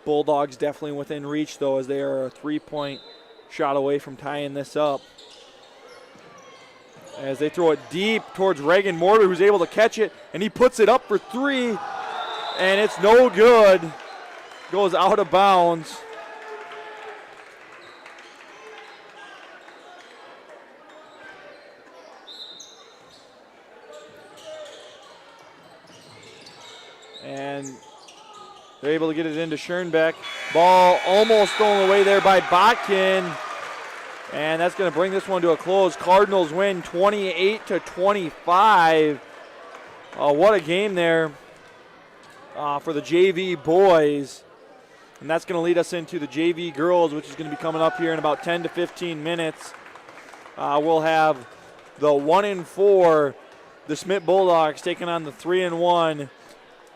Bulldogs definitely within reach, though, as they are a 3-point shot away from tying this up. As they throw it deep towards Reagan Mortar, who's able to catch it, and he puts it up for 3, and it's no good. Goes out of bounds. And they're able to get it into Schoenbeck. Ball almost stolen away there by Botkin. And that's going to bring this one to a close. Cardinals win 28-25. What a game there for the JV boys. And that's going to lead us into the JV girls, which is going to be coming up here in about 10 to 15 minutes. We'll have the 1-4 DeSmet Bulldogs taking on the 3-1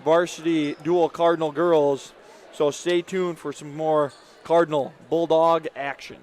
Varsity Deuel Cardinal girls. So stay tuned for some more Cardinal Bulldog action.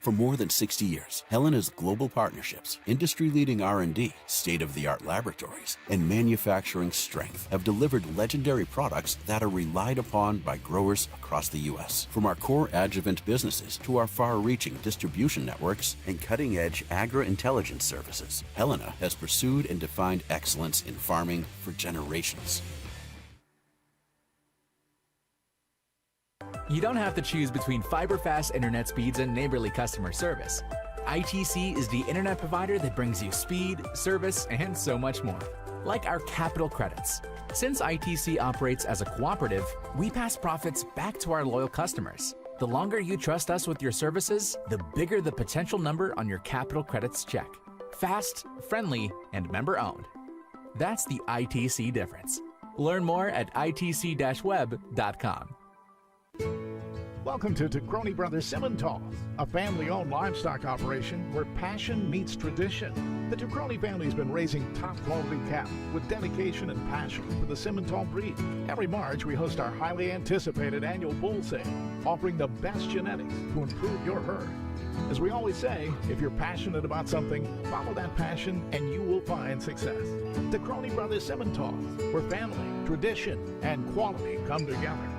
For more than 60 years, Helena's global partnerships, industry-leading R&D, state-of-the-art laboratories, and manufacturing strength have delivered legendary products that are relied upon by growers across the U.S. From our core adjuvant businesses to our far-reaching distribution networks and cutting-edge agri-intelligence services, Helena has pursued and defined excellence in farming for generations. You don't have to choose between fiber-fast internet speeds and neighborly customer service. ITC is the internet provider that brings you speed, service, and so much more. Like our capital credits. Since ITC operates as a cooperative, we pass profits back to our loyal customers. The longer you trust us with your services, the bigger the potential number on your capital credits check. Fast, friendly, and member-owned. That's the ITC difference. Learn more at itc-web.com. Welcome to DeCrony Brothers Simmentals, a family-owned livestock operation where passion meets tradition. The DeCrony family's been raising top-quality cattle with dedication and passion for the Simmental breed. Every March, we host our highly anticipated annual bull sale, offering the best genetics to improve your herd. As we always say, if you're passionate about something, follow that passion and you will find success. DeCrony Brothers Simmentals, where family, tradition, and quality come together.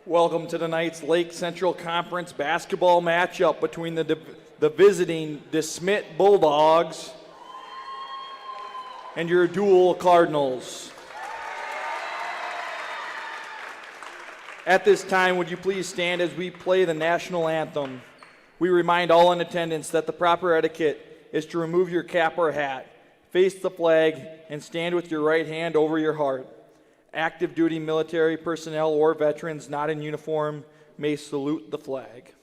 Welcome to tonight's Lake Central Conference basketball matchup between the visiting DeSmet Bulldogs and your Deuel Cardinals. At this time, would you please stand as we play the national anthem? We remind all in attendance that the proper etiquette is to remove your cap or hat, face the flag, and stand with your right hand over your heart. Active duty military personnel or veterans not in uniform may salute the flag.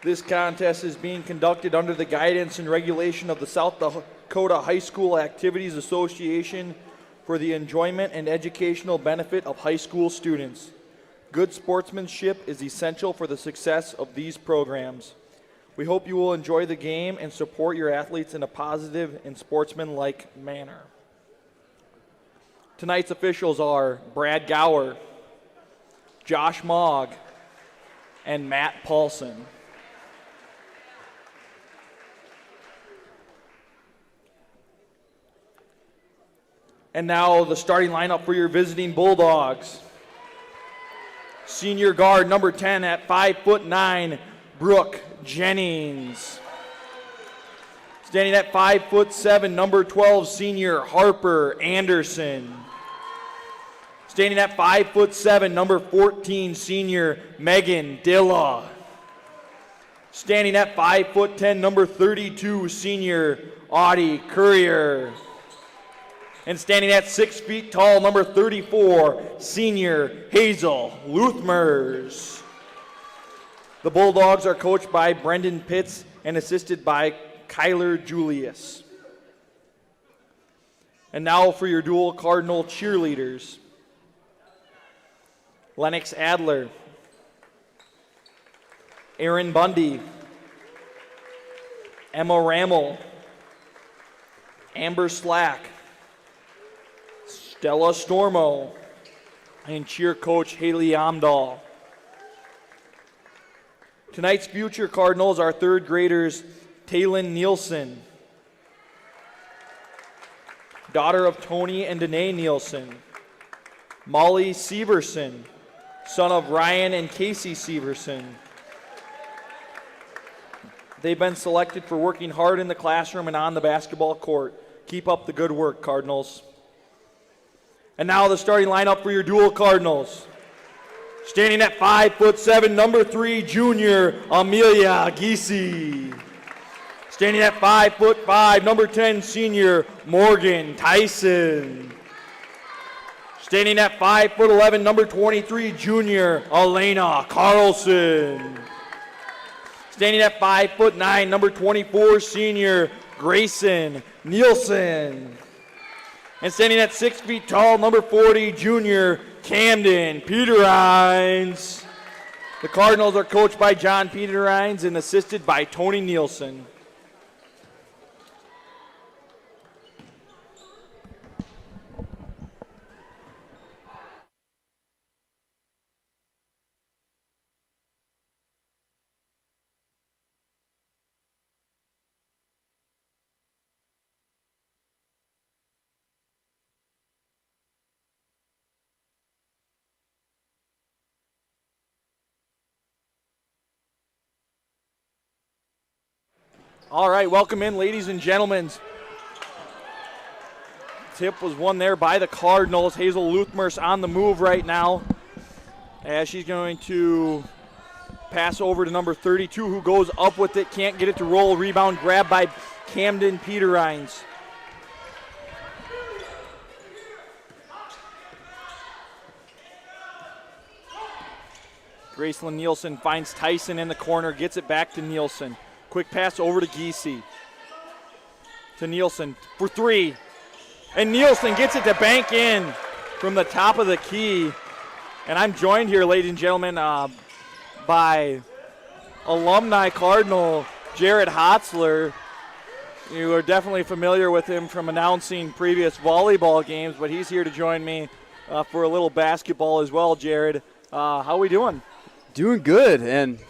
This contest is being conducted under the guidance and regulation of the South Dakota High School Activities Association for the enjoyment and educational benefit of high school students. Good sportsmanship is essential for the success of these programs. We hope you will enjoy the game and support your athletes in a positive and sportsmanlike manner. Tonight's officials are Brad Gower, Josh Mogg, and Matt Paulson. And now the starting lineup for your visiting Bulldogs. Senior guard number 10 at 5'9", Brooke Jennings. Standing at 5'7", number 12, senior Harper Anderson. Standing at 5'7", number 14, senior Megan Dilla. Standing at 5'10", number 32, senior Audie Courier. And standing at 6 feet tall, number 34, senior Hazel Luthmers. The Bulldogs are coached by Brendan Pitts and assisted by Kyler Julius. And now for your Deuel Cardinal cheerleaders. Lennox Adler, Aaron Bundy, Emma Rammel, Amber Slack, Stella Stormo, and cheer coach Haley Amdahl. Tonight's future Cardinals are third graders Taylin Nielsen, daughter of Tony and Danae Nielsen, Molly Severson, son of Ryan and Casey Severson. They've been selected for working hard in the classroom and on the basketball court. Keep up the good work, Cardinals. And now the starting lineup for your Deuel Cardinals. Standing at 5'7", number 3, junior Amelia Giese. Standing at 5'5", number 10, senior Morgan Tyson. Standing at 5'11", number 23, junior Elena Carlson. Standing at 5'9", number 24, senior Grayson Nielsen. And standing at 6 feet tall, number 40, junior Camden Peterines. The Cardinals are coached by John Peterines and assisted by Tony Nielsen. All right, welcome in, ladies and gentlemen. Tip was won there by the Cardinals. Hazel Luthmers on the move right now, as she's going to pass over to number 32, who goes up with it, can't get it to roll. Rebound grabbed by Camden Peterines. Gracelyn Nielsen finds Tyson in the corner, gets it back to Nielsen. Quick pass over to Giese. To Nielsen for three. And Nielsen gets it to bank in from the top of the key. And I'm joined here, ladies and gentlemen, by alumni Cardinal Jared Hotzler. You are definitely familiar with him from announcing previous volleyball games, but he's here to join me for a little basketball as well. Jared, how are we doing? Doing good, and,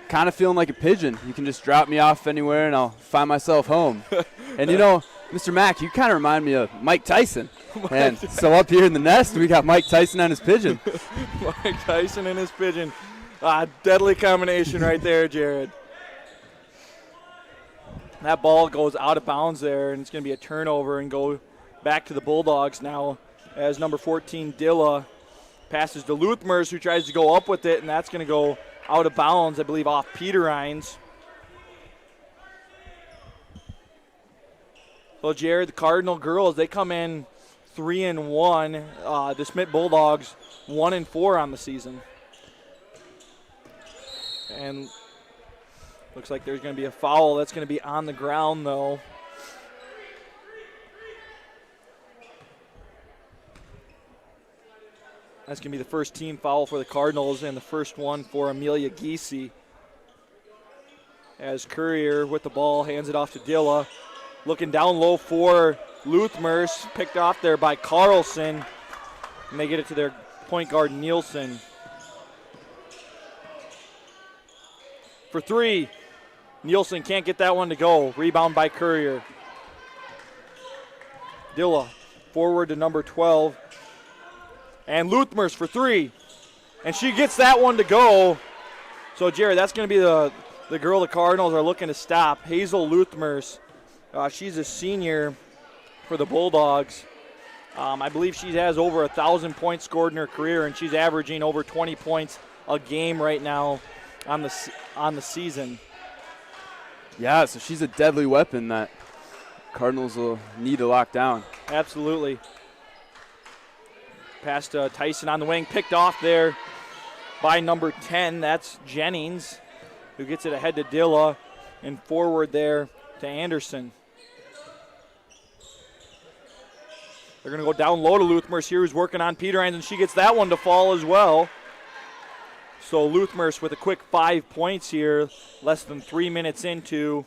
kind of feeling like a pigeon. You can just drop me off anywhere, and I'll find myself home. And, Mr. Mack, you kind of remind me of Mike Tyson. And so up here in the nest, we got Mike Tyson on his pigeon. Mike Tyson and his pigeon. Deadly combination right there, Jared. That ball goes out of bounds there, and it's going to be a turnover and go back to the Bulldogs now as number 14, Dilla, passes to Luthmers, who tries to go up with it, and that's going to go out of bounds, I believe, off Peterines. So, Jared, the Cardinal girls, they come in 3-1. The DeSmet Bulldogs 1-4 on the season. And looks like there's going to be a foul. That's going to be on the ground, though. That's going to be the first team foul for the Cardinals and the first one for Amelia Giese. As Courier with the ball hands it off to Dilla. Looking down low for Luthmers, picked off there by Carlson. And they get it to their point guard, Nielsen. For three, Nielsen can't get that one to go. Rebound by Courier. Dilla forward to number 12. And Luthmers for three. And she gets that one to go. So, Jared, that's going to be the girl the Cardinals are looking to stop. Hazel Luthmers. She's a senior for the Bulldogs. I believe she has over 1,000 points scored in her career, and she's averaging over 20 points a game right now on the season. Yeah, so she's a deadly weapon that Cardinals will need to lock down. Absolutely. Pass to Tyson on the wing, picked off there by number 10. That's Jennings, who gets it ahead to Dilla, and forward there to Anderson. They're going to go down low to Luthmers here, who's working on Peterines, and she gets that one to fall as well. So Luthmers with a quick 5 points here, less than 3 minutes into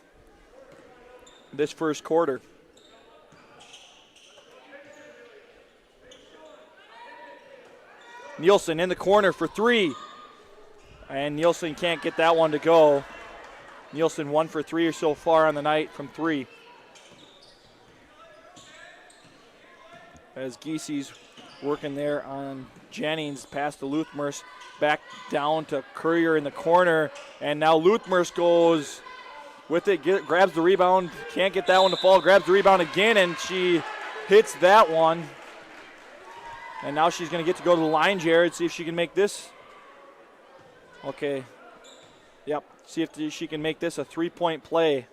this first quarter. Nielsen in the corner for three. And Nielsen can't get that one to go. Nielsen 1 for 3 so far on the night from three. As Giese's working there on Jennings, pass to Luthmers, back down to Courier in the corner. And now Luthmers goes with it, grabs the rebound, can't get that one to fall, grabs the rebound again, and she hits that one. And now she's going to get to go to the line, Jared, see if she can make this. Okay. Yep, see if she can make this a three-point play.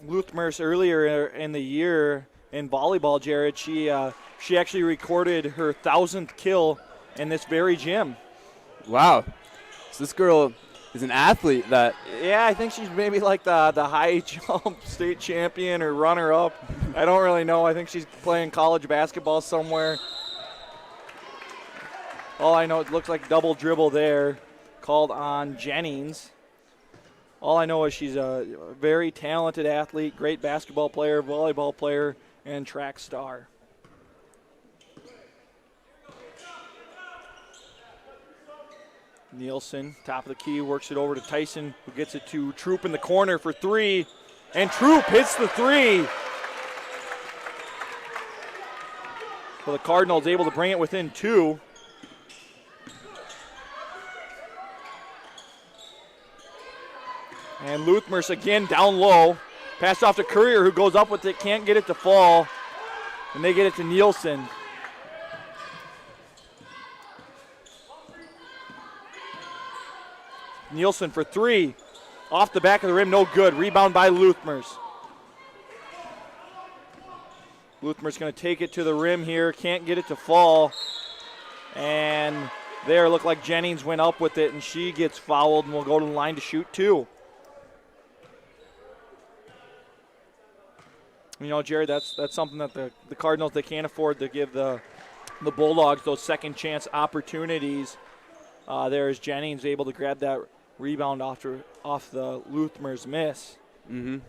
Luthmers earlier in the year in volleyball, Jared, she actually recorded her 1,000th kill in this very gym. Wow. So this girl is an athlete that... Yeah, I think she's maybe like the high jump state champion or runner-up. I don't really know. I think she's playing college basketball somewhere. All I know, it looks like double dribble there called on Jennings. All I know is she's a very talented athlete, great basketball player, volleyball player, and track star. Nielsen, top of the key, works it over to Tyson, who gets it to Troop in the corner for three. And Troop hits the three. So the Cardinals able to bring it within two. And Luthmers again down low. Pass off to Courier, who goes up with it, can't get it to fall. And they get it to Nielsen. Nielsen for three. Off the back of the rim, no good. Rebound by Luthmers. Luthmers going to take it to the rim here. Can't get it to fall. And there, looked like Jennings went up with it, and she gets fouled and will go to the line to shoot two. You know, Jared, that's something that the Cardinals, they can't afford to give the Bulldogs those second chance opportunities. There's Jennings able to grab that rebound off the Luthmers miss. Mm-hmm.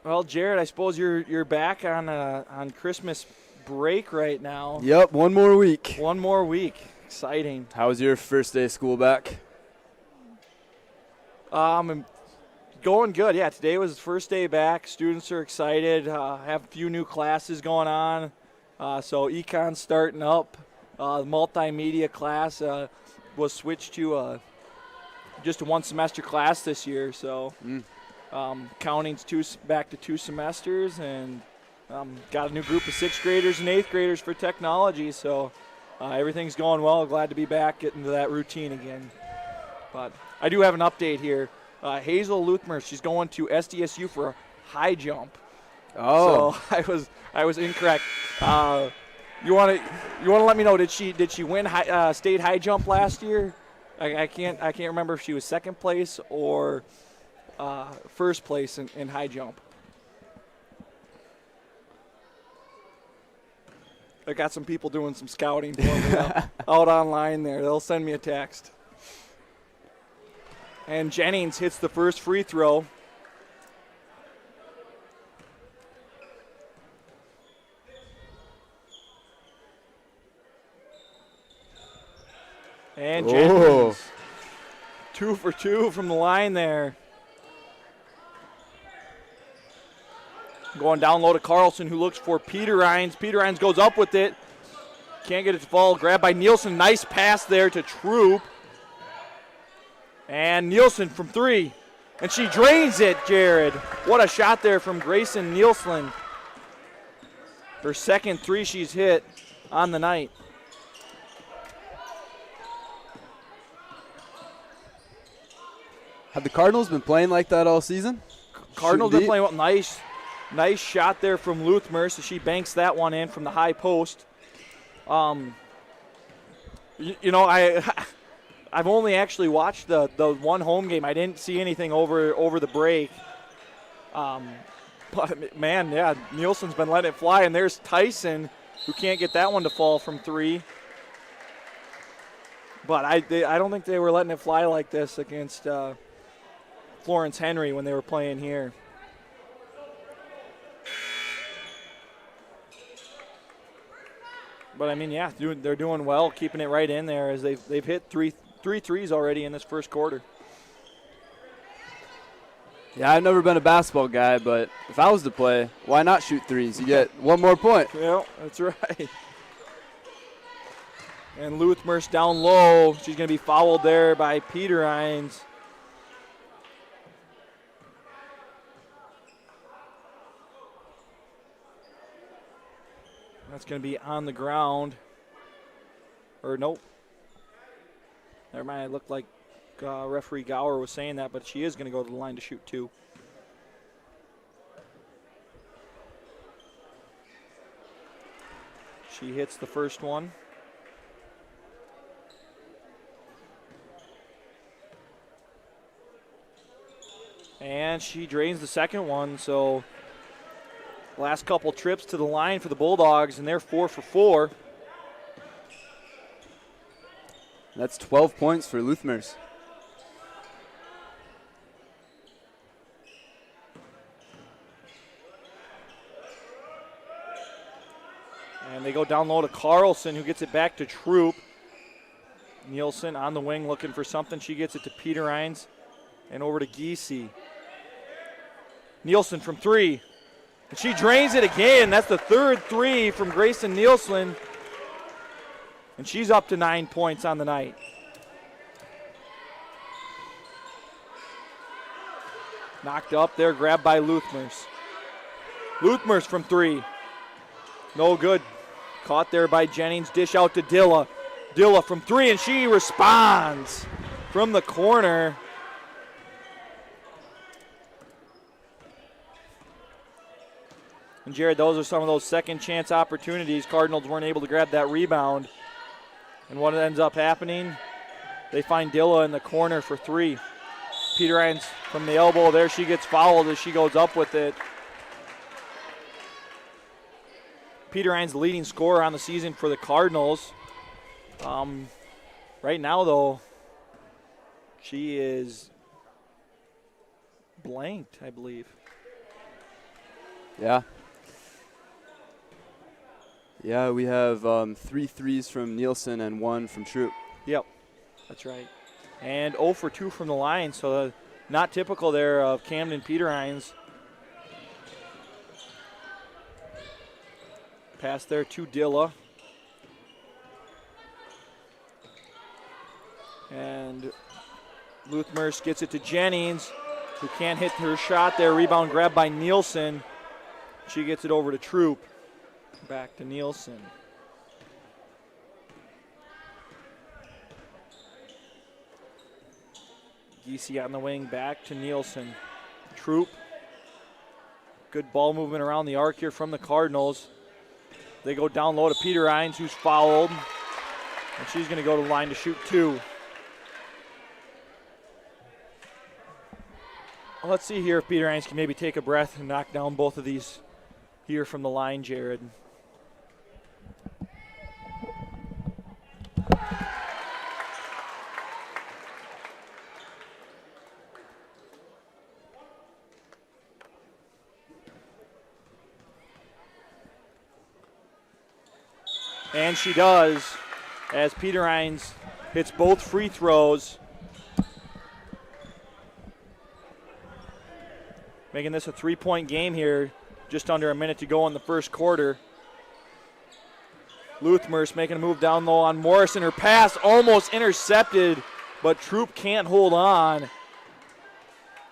Well, Jared, I suppose you're back on Christmas break right now. Yep, one more week. One more week. Exciting. How was your first day of school back? Going good. Yeah, today was the first day back. Students are excited. Have a few new classes going on. So Econ's starting up. The multimedia class was switched to just a one semester class this year. So counting's back to 2 semesters, and got a new group of 6th graders and 8th graders for technology. So everything's going well. Glad to be back, getting to that routine again. But I do have an update here. Hazel Luthmer, she's going to SDSU for a high jump. Oh, so I was incorrect. You want to let me know, did she win state high jump last year? I can't remember if she was second place or first place in high jump. I got some people doing some scouting for me out online there. They'll send me a text. And Jennings hits the first free throw. And Jennings, 2 for 2 from the line there. Going down low to Carlson, who looks for Peter Hines. Peter Hines goes up with it. Can't get it to fall. Grabbed by Nielsen. Nice pass there to Troop. And Nielsen from 3. And she drains it, Jared. What a shot there from Grayson Nielsen. Her second 3 she's hit on the night. Have the Cardinals been playing like that all season? Cardinals been playing well. Nice shot there from Luthmer, so she banks that one in from the high post. I've only actually watched the one home game. I didn't see anything over the break. But, man, yeah, Nielsen's been letting it fly. And there's Tyson, who can't get that one to fall from 3. But I don't think they were letting it fly like this against Florence Henry when they were playing here. But, I mean, yeah, they're doing well, keeping it right in there as they've hit three threes already in this first quarter. Yeah, I've never been a basketball guy, but if I was to play, why not shoot threes? You get one more point. Yeah, that's right. And Luthmer's down low. She's going to be fouled there by Peter Hines. That's going to be on the ground. Or nope. Never mind, it looked like referee Gower was saying that, but she is going to go to the line to shoot 2. She hits the first one. And she drains the second one, so last couple trips to the line for the Bulldogs, and they're 4 for 4. That's 12 points for Luthmers. And they go down low to Carlson, who gets it back to Troop. Nielsen on the wing looking for something. She gets it to Peter Hines and over to Giese. Nielsen from 3. And she drains it again. That's the third three from Grayson Nielsen. And she's up to 9 points on the night. Knocked up there, grabbed by Luthmers. Luthmers from three. No good. Caught there by Jennings. Dish out to Dilla. Dilla from three, and she responds from the corner. And Jared, those are some of those second chance opportunities. Cardinals weren't able to grab that rebound. And what ends up happening, they find Dilla in the corner for three. Peter Ryan's from the elbow there. She gets fouled as she goes up with it. Peter Ryan's the leading scorer on the season for the Cardinals. Right now, though, she is blanked, I believe. Yeah. Yeah, we have 3 threes from Nielsen and 1 from Troop. Yep, that's right. And 0 for 2 from the line, so not typical there of Camden Peter Hines. Pass there to Dilla. And Luthmers gets it to Jennings, who can't hit her shot there. Rebound grabbed by Nielsen. She gets it over to Troop. Back to Nielsen. Giese on the wing, back to Nielsen. Troop. Good ball movement around the arc here from the Cardinals. They go down low to Peter Hines, who's fouled. And she's going to go to the line to shoot 2. Well, let's see here if Peter Hines can maybe take a breath and knock down both of these here from the line, Jared. And she does, as Peter Hines hits both free throws. Making this a 3-point game here, just under a minute to go in the first quarter. Luthmers making a move down low on Morrison. Her pass almost intercepted, but Troop can't hold on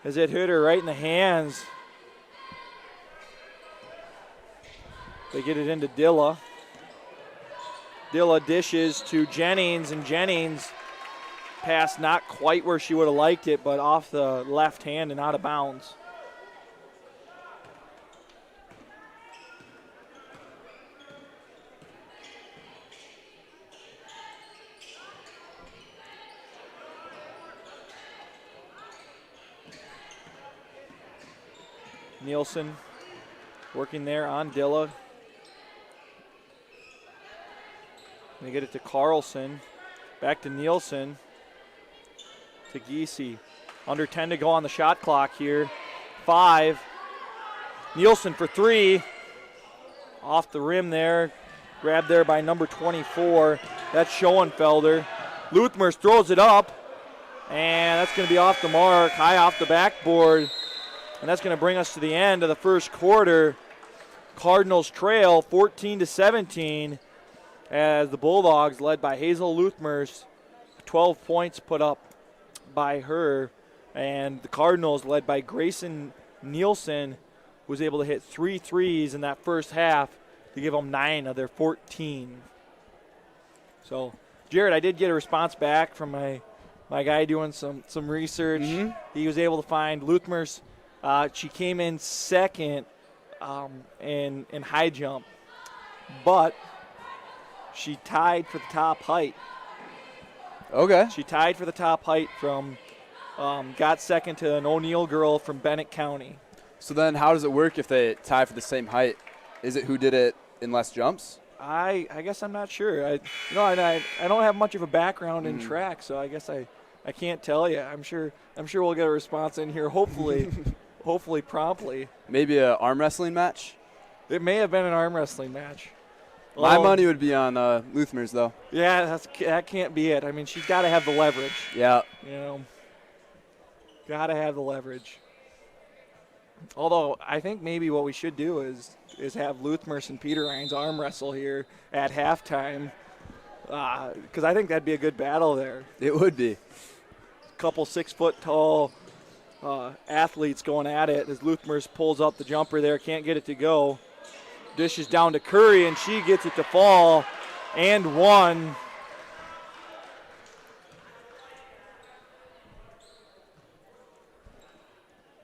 as it hit her right in the hands. They get it into Dilla. Dilla dishes to Jennings, and Jennings pass not quite where she would have liked it, but off the left hand and out of bounds. Nielsen working there on Dilla. They get it to Carlson. Back to Nielsen. To Giese. Under 10 to go on the shot clock here. 5. Nielsen for 3. Off the rim there. Grabbed there by number 24. That's Schoenfelder. Luthmers throws it up. And that's going to be off the mark. High off the backboard. And that's going to bring us to the end of the first quarter. Cardinals trail 14-17. As the Bulldogs, led by Hazel Luthmers, 12 points put up by her. And the Cardinals, led by Grayson Nielsen, was able to hit 3 threes in that first half to give them 9 of their 14. So, Jared, I did get a response back from my guy doing some research. Mm-hmm. He was able to find Luthmers. She came in second in high jump, but she tied for the top height. Okay. She tied for the top height from, got second to an O'Neill girl from Bennett County. So then how does it work if they tie for the same height? Is it who did it in less jumps? I guess I'm not sure. I don't have much of a background in track, so I guess I can't tell you. I'm sure we'll get a response in here, hopefully, hopefully promptly. Maybe an arm wrestling match? It may have been an arm wrestling match. My money would be on Luthmers, though. Yeah, that can't be it. I mean, she's got to have the leverage. Yeah. Got to have the leverage. Although I think maybe what we should do is have Luthmers and Peter Hines arm wrestle here at halftime, because I think that'd be a good battle there. It would be. Couple 6-foot-tall athletes going at it as Luthmers pulls up the jumper there, can't get it to go. Dishes down to Curry, and she gets it to fall, and one.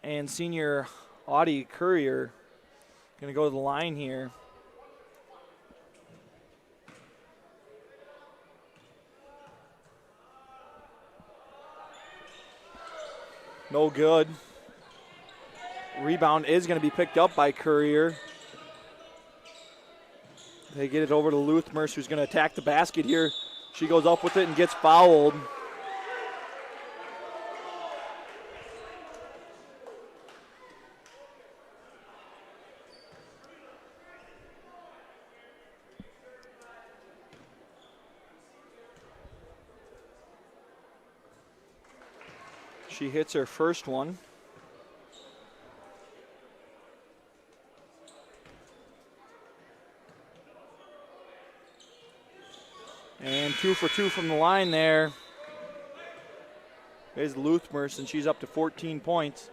And senior Audie Courier going to go to the line here. No good. Rebound is going to be picked up by Courier. They get it over to Luthmers, who's going to attack the basket here. She goes up with it and gets fouled. She hits her first one. And 2 for 2 from the line there is Luthmers, and she's up to 14 points.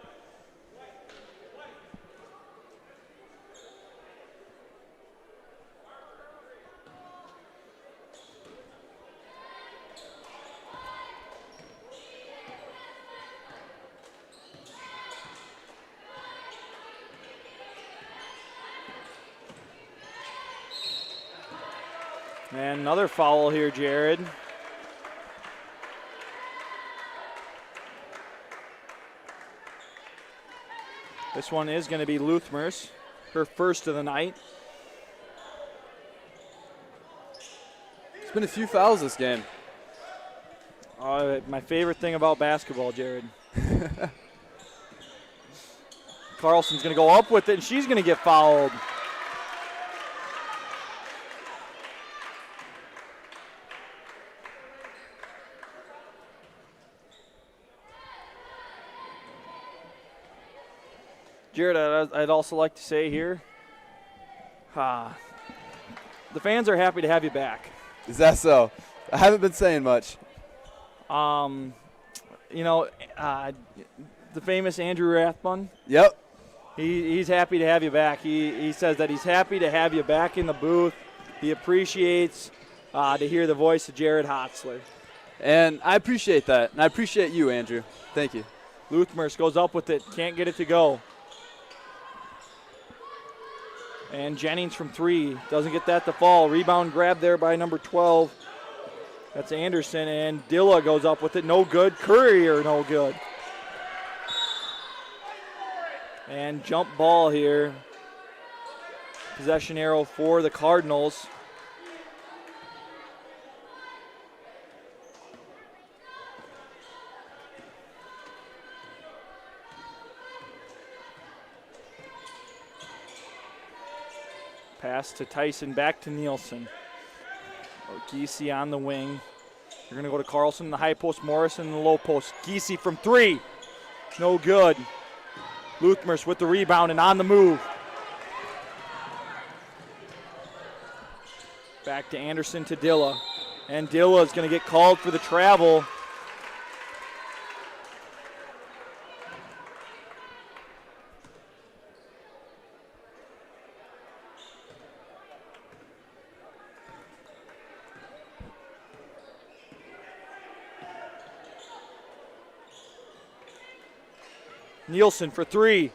And another foul here, Jared. This one is going to be Luthmers, her first of the night. There's been a few fouls this game. My favorite thing about basketball, Jared. Carlson's going to go up with it, and she's going to get fouled. Jared, I'd also like to say here, the fans are happy to have you back. Is that so? I haven't been saying much. The famous Andrew Rathbun. Yep. He's happy to have you back. He says that he's happy to have you back in the booth. He appreciates to hear the voice of Jared Hotzler. And I appreciate that. And I appreciate you, Andrew. Thank you. Luthmers goes up with it. Can't get it to go. And Jennings from 3. Doesn't get that to fall. Rebound grab there by number 12. That's Anderson. And Dilla goes up with it. No good. Courier, no good. And jump ball here. Possession arrow for the Cardinals. Pass to Tyson, back to Nielsen. Giese on the wing. They're going to go to Carlson in the high post, Morrison in the low post. Giese from 3. No good. Luthmers with the rebound and on the move. Back to Anderson to Dilla. And Dilla is going to get called for the travel. Nielsen for 3.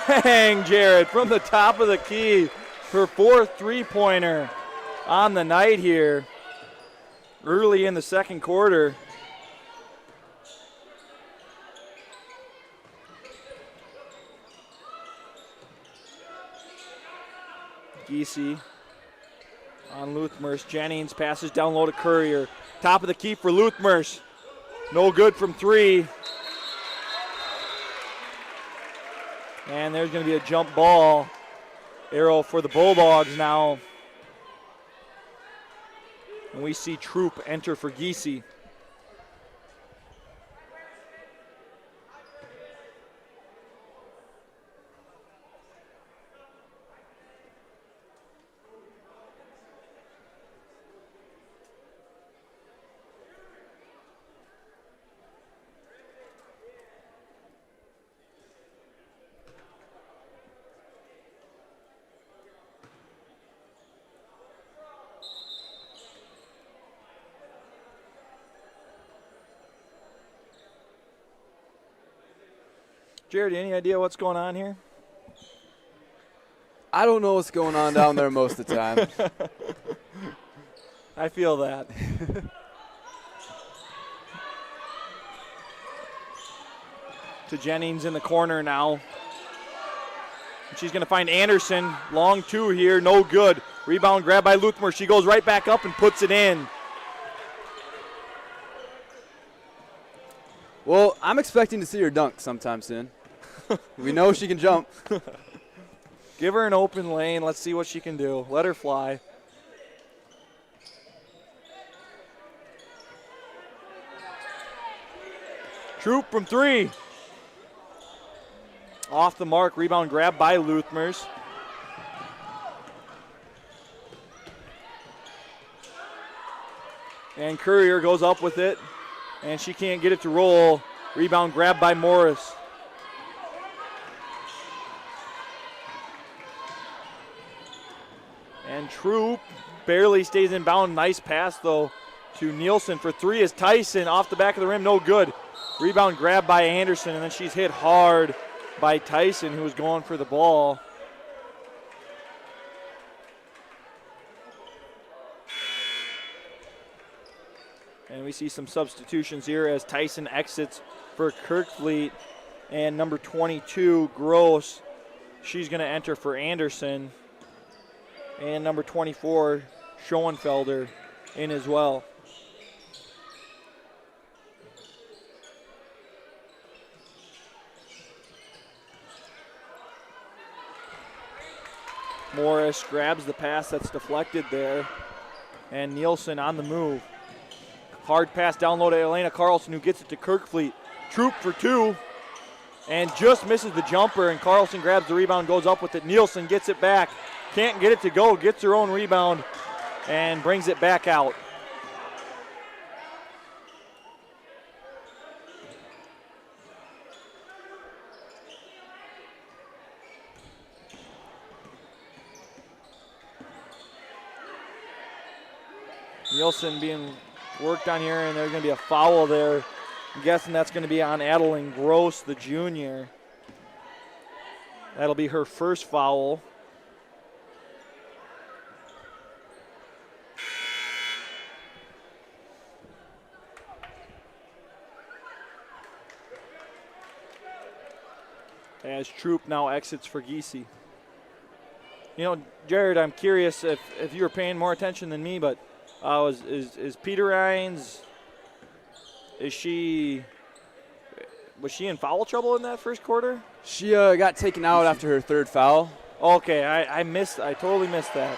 Bang, Jared, from the top of the key. Her 4th three-pointer on the night here. Early in the second quarter. Giese on Luthmers. Jennings passes down low to Courier. Top of the key for Luthmers. No good from 3. And there's going to be a jump ball arrow for the Bulldogs now. And we see Troop enter for Giese. Jared, any idea what's going on here? I don't know what's going on down there most of the time. I feel that. To Jennings in the corner now. She's going to find Anderson. Long two here, no good. Rebound grab by Luthmer. She goes right back up and puts it in. Well, I'm expecting to see her dunk sometime soon. We know she can jump. Give her an open lane. Let's see what she can do. Let her fly. Troop from three. Off the mark. Rebound grab by Luthmers. And Courier goes up with it. And she can't get it to roll. Rebound grab by Morris. And Troop barely stays in bound. Nice pass, though, to Nielsen for three is Tyson. Off the back of the rim, no good. Rebound grab by Anderson, and then she's hit hard by Tyson, who was going for the ball. And we see some substitutions here as Tyson exits for Kirkfleet. And number 22, Gross, she's going to enter for Anderson. And number 24, Schoenfelder, in as well. Morris grabs the pass that's deflected there. And Nielsen on the move. Hard pass down low to Elena Carlson, who gets it to Kirkfleet. Troop for two. And just misses the jumper, and Carlson grabs the rebound, goes up with it. Nielsen gets it back. Can't get it to go, gets her own rebound, and brings it back out. Nielsen being worked on here, and there's going to be a foul there. I'm guessing that's going to be on Adeline Gross, the junior. That'll be her first foul. As Troop now exits for Giese. You know, Jared, I'm curious if you were paying more attention than me, but is Peter Rhines, was she in foul trouble in that first quarter? She got taken out after her third foul. Okay, I totally missed that.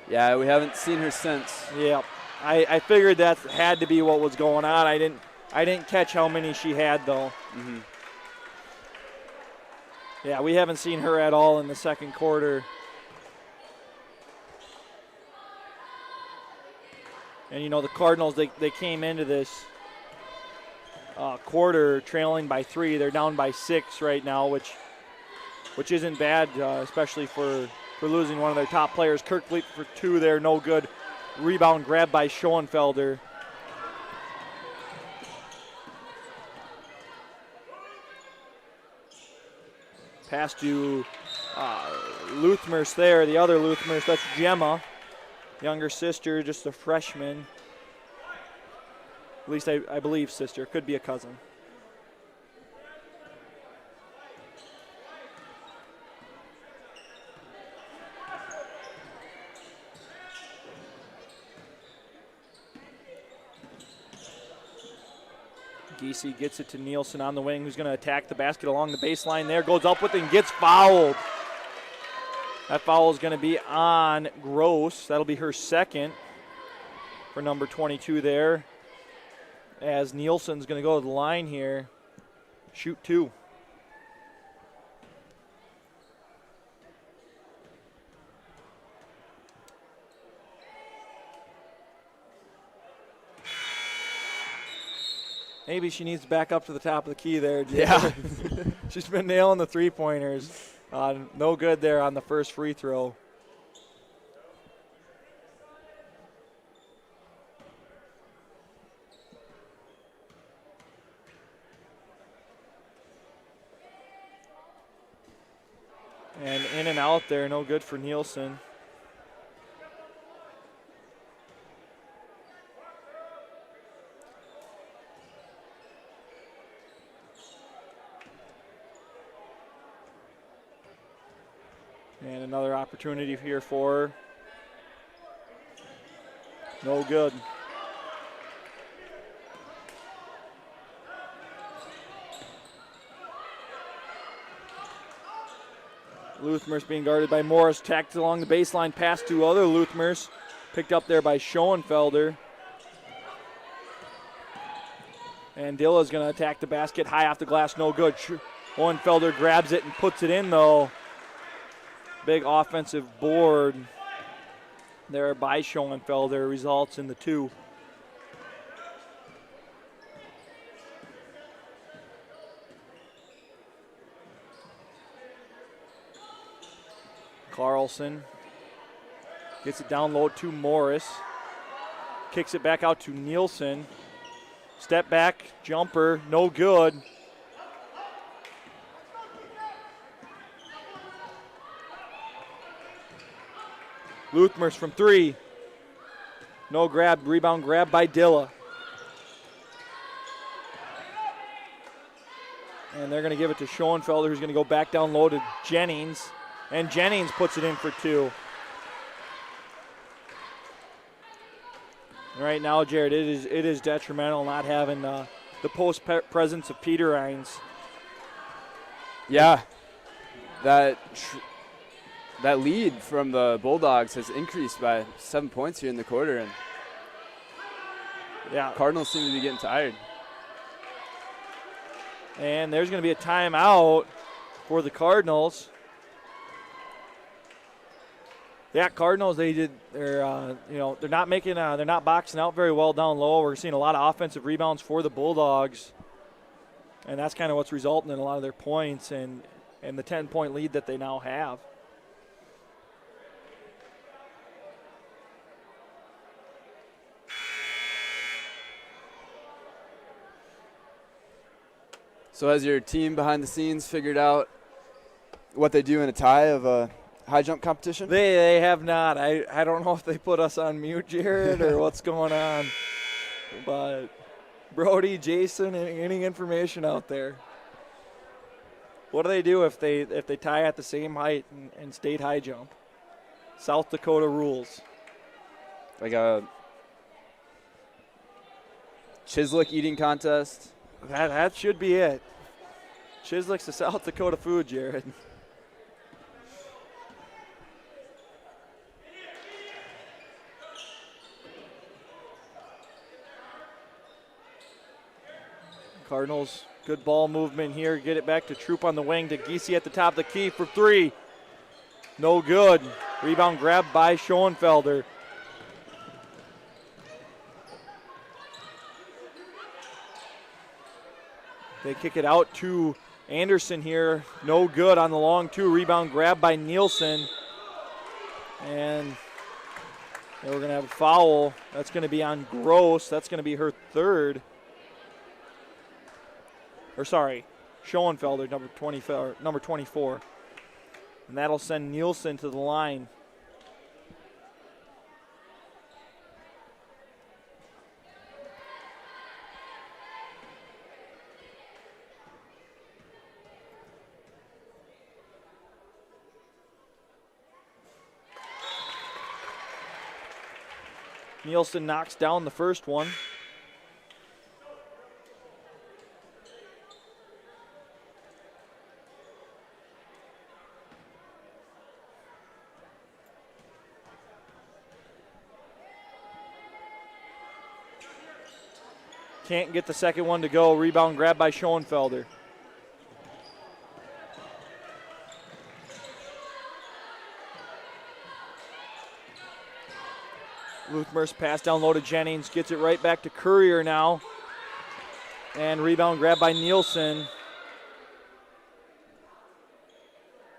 Yeah, we haven't seen her since. Yeah, I figured that had to be what was going on. I didn't catch how many she had though. Mm-hmm. Yeah, we haven't seen her at all in the second quarter. And, you know, the Cardinals, they came into this quarter trailing by 3. They're down by 6 right now, which isn't bad, especially for losing one of their top players. Kirkfleet for 2 there, no good. Rebound grab by Schoenfelder. Pass to Luthmers there, the other Luthmers. That's Gemma, younger sister, just a freshman. At least I believe sister. Could be a cousin. Giese gets it to Nielsen on the wing, who's going to attack the basket along the baseline there. Goes up with it and gets fouled. That foul is going to be on Gross. That'll be her second for number 22 there. As Nielsen's going to go to the line here. Shoot 2. Maybe she needs to back up to the top of the key there. Yeah. She's been nailing the three-pointers. No good there on the first free throw. And in and out there, no good for Nielsen. And another opportunity here for her. No good. Luthmers being guarded by Morris. Tacked along the baseline. Pass to other Luthmers. Picked up there by Schoenfelder. And Dilla's going to attack the basket. High off the glass. No good. Schoenfelder grabs it and puts it in, though. Big offensive board there by Schoenfelder. Results in the 2. Carlson gets it down low to Morris. Kicks it back out to Nielsen. Step back, jumper, no good. Luthmers from 3. No grab, rebound grab by Dilla. And they're going to give it to Schoenfelder, who's going to go back down low to Jennings. And Jennings puts it in for 2. Right now, Jared, it is detrimental not having the post presence of Peter Hines. Yeah, that lead from the Bulldogs has increased by 7 points here in the quarter, and yeah, Cardinals seem to be getting tired. And there's going to be a timeout for the Cardinals. Yeah, Cardinals. They're not making they're not boxing out very well down low. We're seeing a lot of offensive rebounds for the Bulldogs, and that's kind of what's resulting in a lot of their points and the 10-point lead that they now have. So has your team behind the scenes figured out what they do in a tie of a high jump competition? They have not. I don't know if they put us on mute, Jared, or what's going on. But Brody, Jason, any information out there? What do they do if they tie at the same height in state high jump? South Dakota rules. Like a Chislick eating contest? That should be it. Chislick's the South Dakota food, Jared. Cardinals, good ball movement here. Get it back to Troop on the wing to Giese at the top of the key for 3. No good. Rebound grabbed by Schoenfelder. They kick it out to Anderson here. No good on the long 2. Rebound grabbed by Nielsen. And we're going to have a foul. That's going to be on Gross. That's going to be her 3rd. Or sorry, Schoenfelder, number 24. And that'll send Nielsen to the line. Nielsen knocks down the first one. Can't get the second one to go. Rebound grab by Schoenfelder. Luthmers pass down low to Jennings. Gets it right back to Courier now. And rebound grab by Nielsen.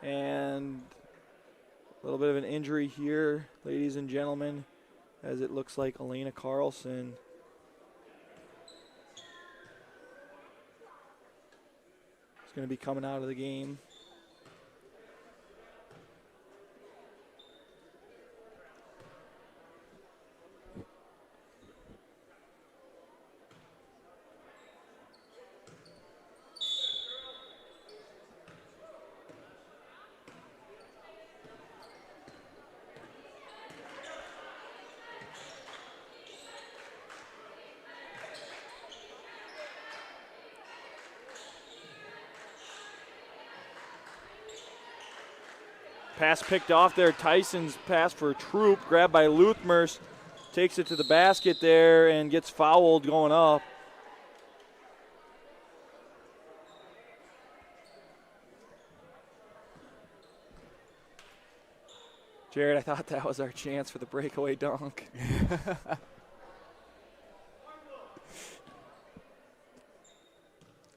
And a little bit of an injury here, ladies and gentlemen, as it looks like Elena Carlson is going to be coming out of the game. Pass picked off there. Tyson's pass for Troop, grabbed by Luthmers. Takes it to the basket there and gets fouled going up. Jared, I thought that was our chance for the breakaway dunk.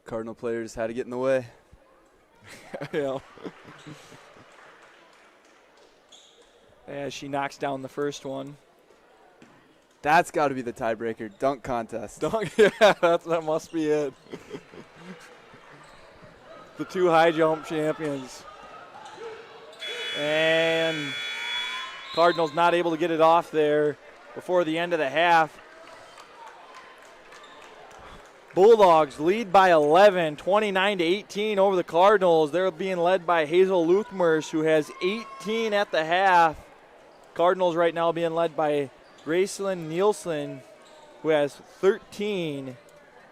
Cardinal players had to get in the way. Yeah. As she knocks down the first one. That's got to be the tiebreaker. Dunk contest. Dunk, yeah, that must be it. The two high jump champions. And Cardinals not able to get it off there before the end of the half. Bulldogs lead by 11, 29-18 over the Cardinals. They're being led by Hazel Luthmers, who has 18 at the half. Cardinals right now being led by Gracelyn Nielsen, who has 13,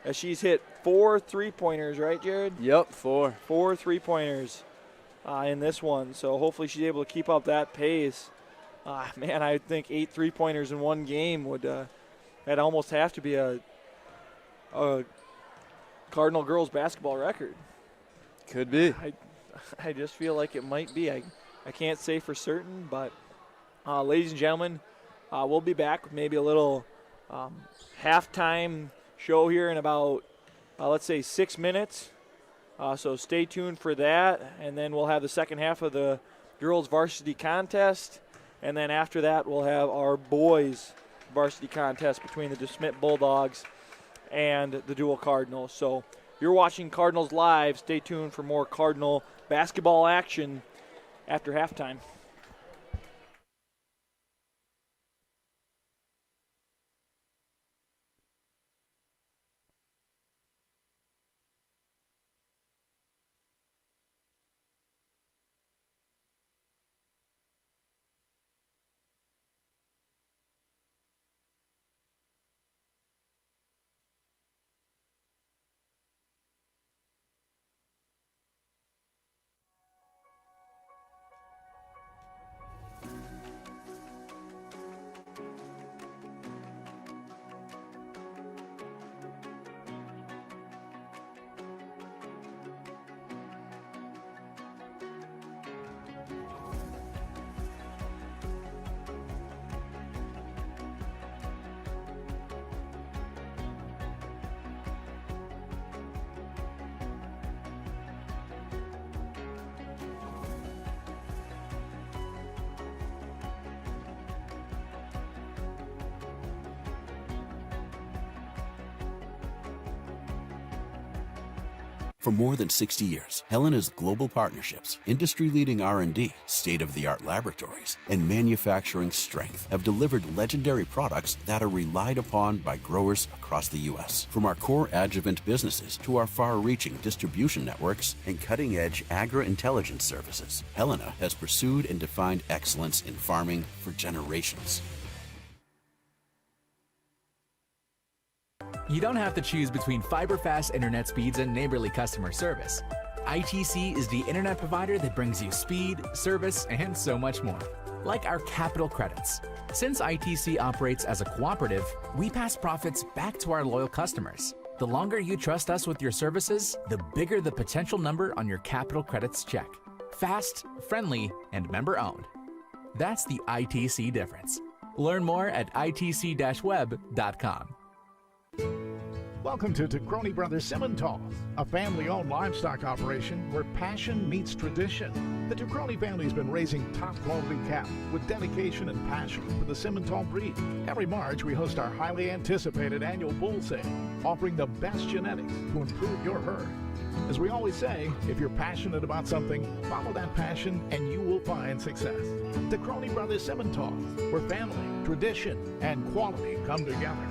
as she's hit 4 3-pointers, right, Jared? Yep, 4. 4 3-pointers in this one, so hopefully she's able to keep up that pace. Man, I think 8 3-pointers in one game would that almost have to be a Cardinal girls basketball record. Could be. I just feel like it might be. I can't say for certain, but ladies and gentlemen, we'll be back with maybe a little halftime show here in about, let's say, 6 minutes. So stay tuned for that, and then we'll have the second half of the girls varsity contest, and then after that we'll have our boys varsity contest between the DeSmet Bulldogs and the Deuel Cardinals. So you're watching Cardinals Live. Stay tuned for more Cardinal basketball action after halftime. For more than 60 years, Helena's global partnerships, industry-leading R&D, state-of-the-art laboratories, and manufacturing strength have delivered legendary products that are relied upon by growers across the U.S. From our core adjuvant businesses to our far-reaching distribution networks and cutting-edge agri-intelligence services, Helena has pursued and defined excellence in farming for generations. You don't have to choose between fiber-fast internet speeds and neighborly customer service. ITC is the internet provider that brings you speed, service, and so much more. Like our capital credits. Since ITC operates as a cooperative, we pass profits back to our loyal customers. The longer you trust us with your services, the bigger the potential number on your capital credits check. Fast, friendly, and member-owned. That's the ITC difference. Learn more at itc-web.com. Welcome to Crony Brothers Simmentals, a family-owned livestock operation where passion meets tradition. The Crony family's been raising top-quality cattle with dedication and passion for the Simmental breed. Every March, we host our highly anticipated annual bull sale, offering the best genetics to improve your herd. As we always say, if you're passionate about something, follow that passion and you will find success. The Crony Brothers Simmentals, where family, tradition, and quality come together.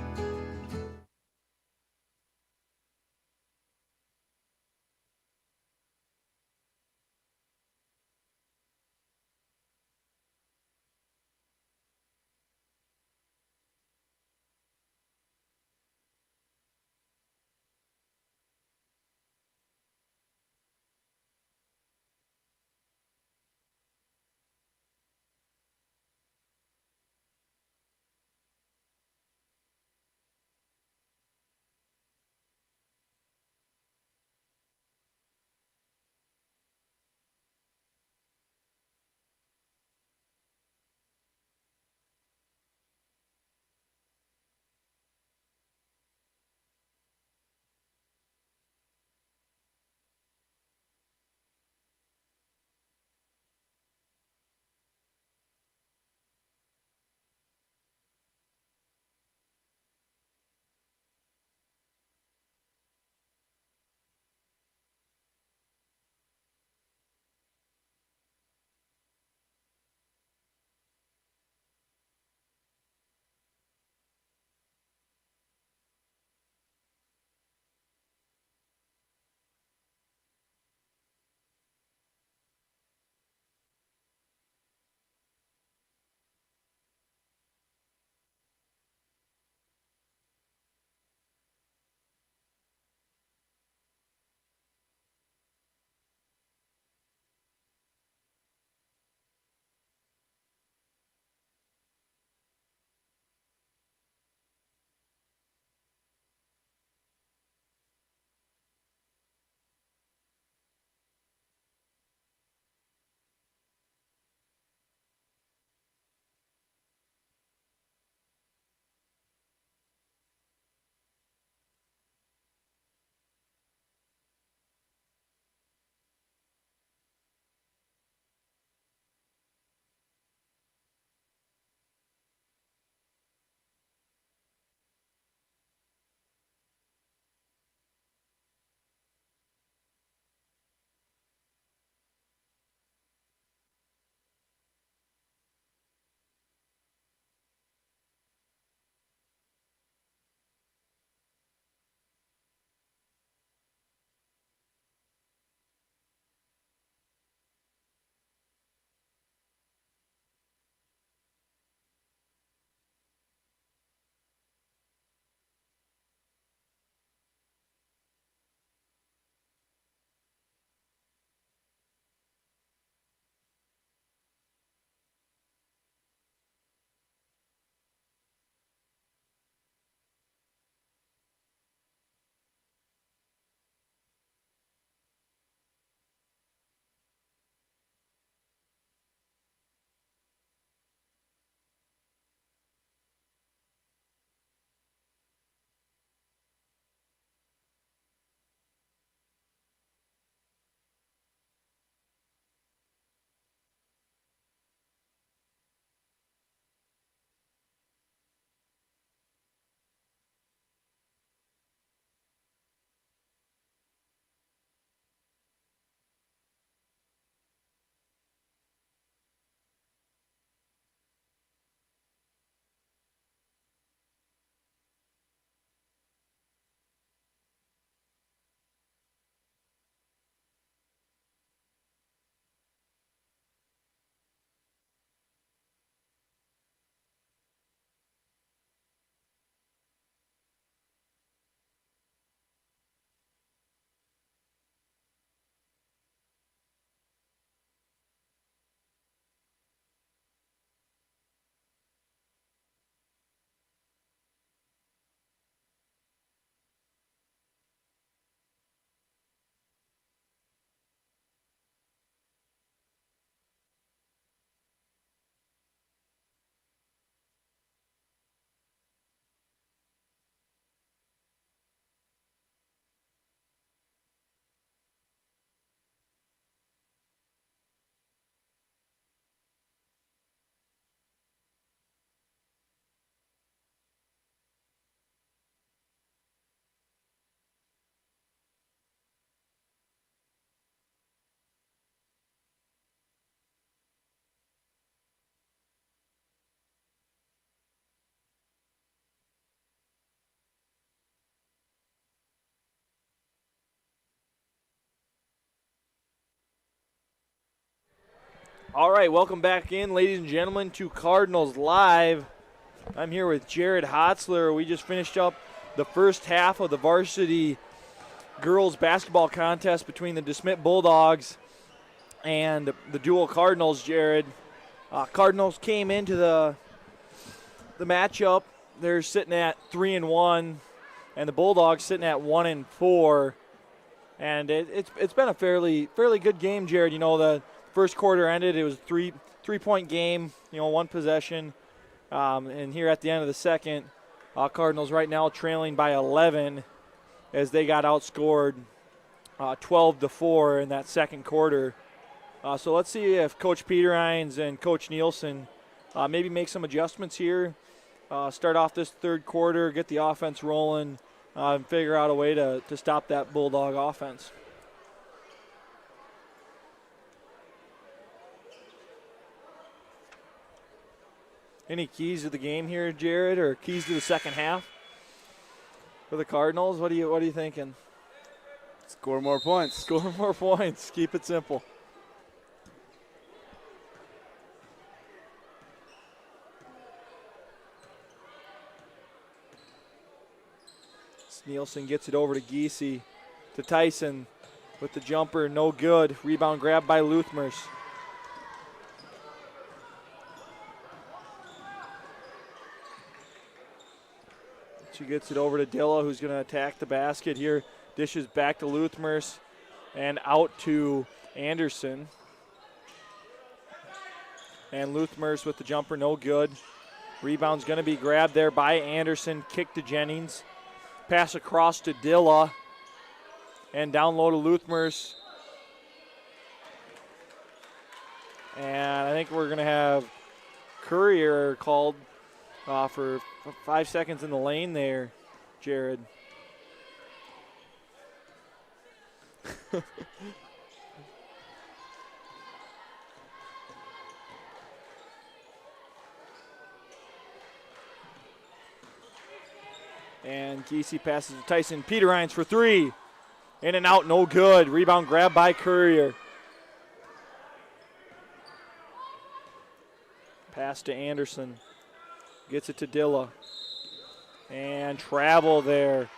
All right, welcome back in, ladies and gentlemen, to Cardinals Live. I'm here with Jared Hotzler. We just finished up the first half of the varsity girls basketball contest between the DeSmet Bulldogs and the Deuel Cardinals, Jared. Cardinals came into the matchup. They're sitting at 3-1, and the Bulldogs sitting at 1-4. And it's been a fairly good game, Jared. You know, the first quarter ended. It was a three-point game, you know, one possession. And here at the end of the second, Cardinals right now trailing by 11 as they got outscored 12-4 in that second quarter. So let's see if Coach Peterhines and Coach Nielsen maybe make some adjustments here, start off this third quarter, get the offense rolling, and figure out a way to stop that Bulldog offense. Any keys to the game here, Jared, or keys to the second half for the Cardinals? What are you thinking? Score more points. Score more points. Keep it simple. Nielsen gets it over to Giese, to Tyson with the jumper, no good. Rebound grab by Luthmers. She gets it over to Dilla, who's going to attack the basket here. Dishes back to Luthmers and out to Anderson. And Luthmers with the jumper, no good. Rebound's going to be grabbed there by Anderson. Kick to Jennings. Pass across to Dilla. And down low to Luthmers. And I think we're going to have Courier called for 5 seconds in the lane there, Jared. And Giese passes to Tyson Peterhines for three. In and out, no good. Rebound grab by Courier. Pass to Anderson. Gets it to Dilla. And travel there.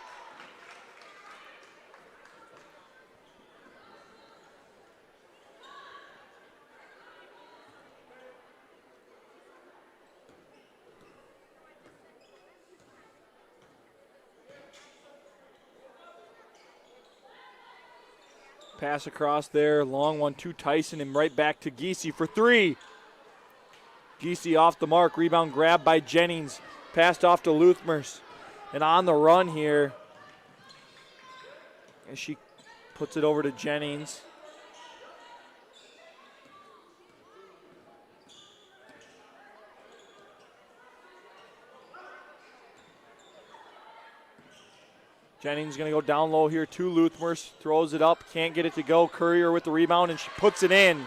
Pass across there, long one to Tyson and right back to Giese for three. Giese off the mark, rebound grab by Jennings. Passed off to Luthmers. And on the run here, as she puts it over to Jennings. Jennings going to go down low here to Luthmers. Throws it up, can't get it to go. Courier with the rebound, and she puts it in.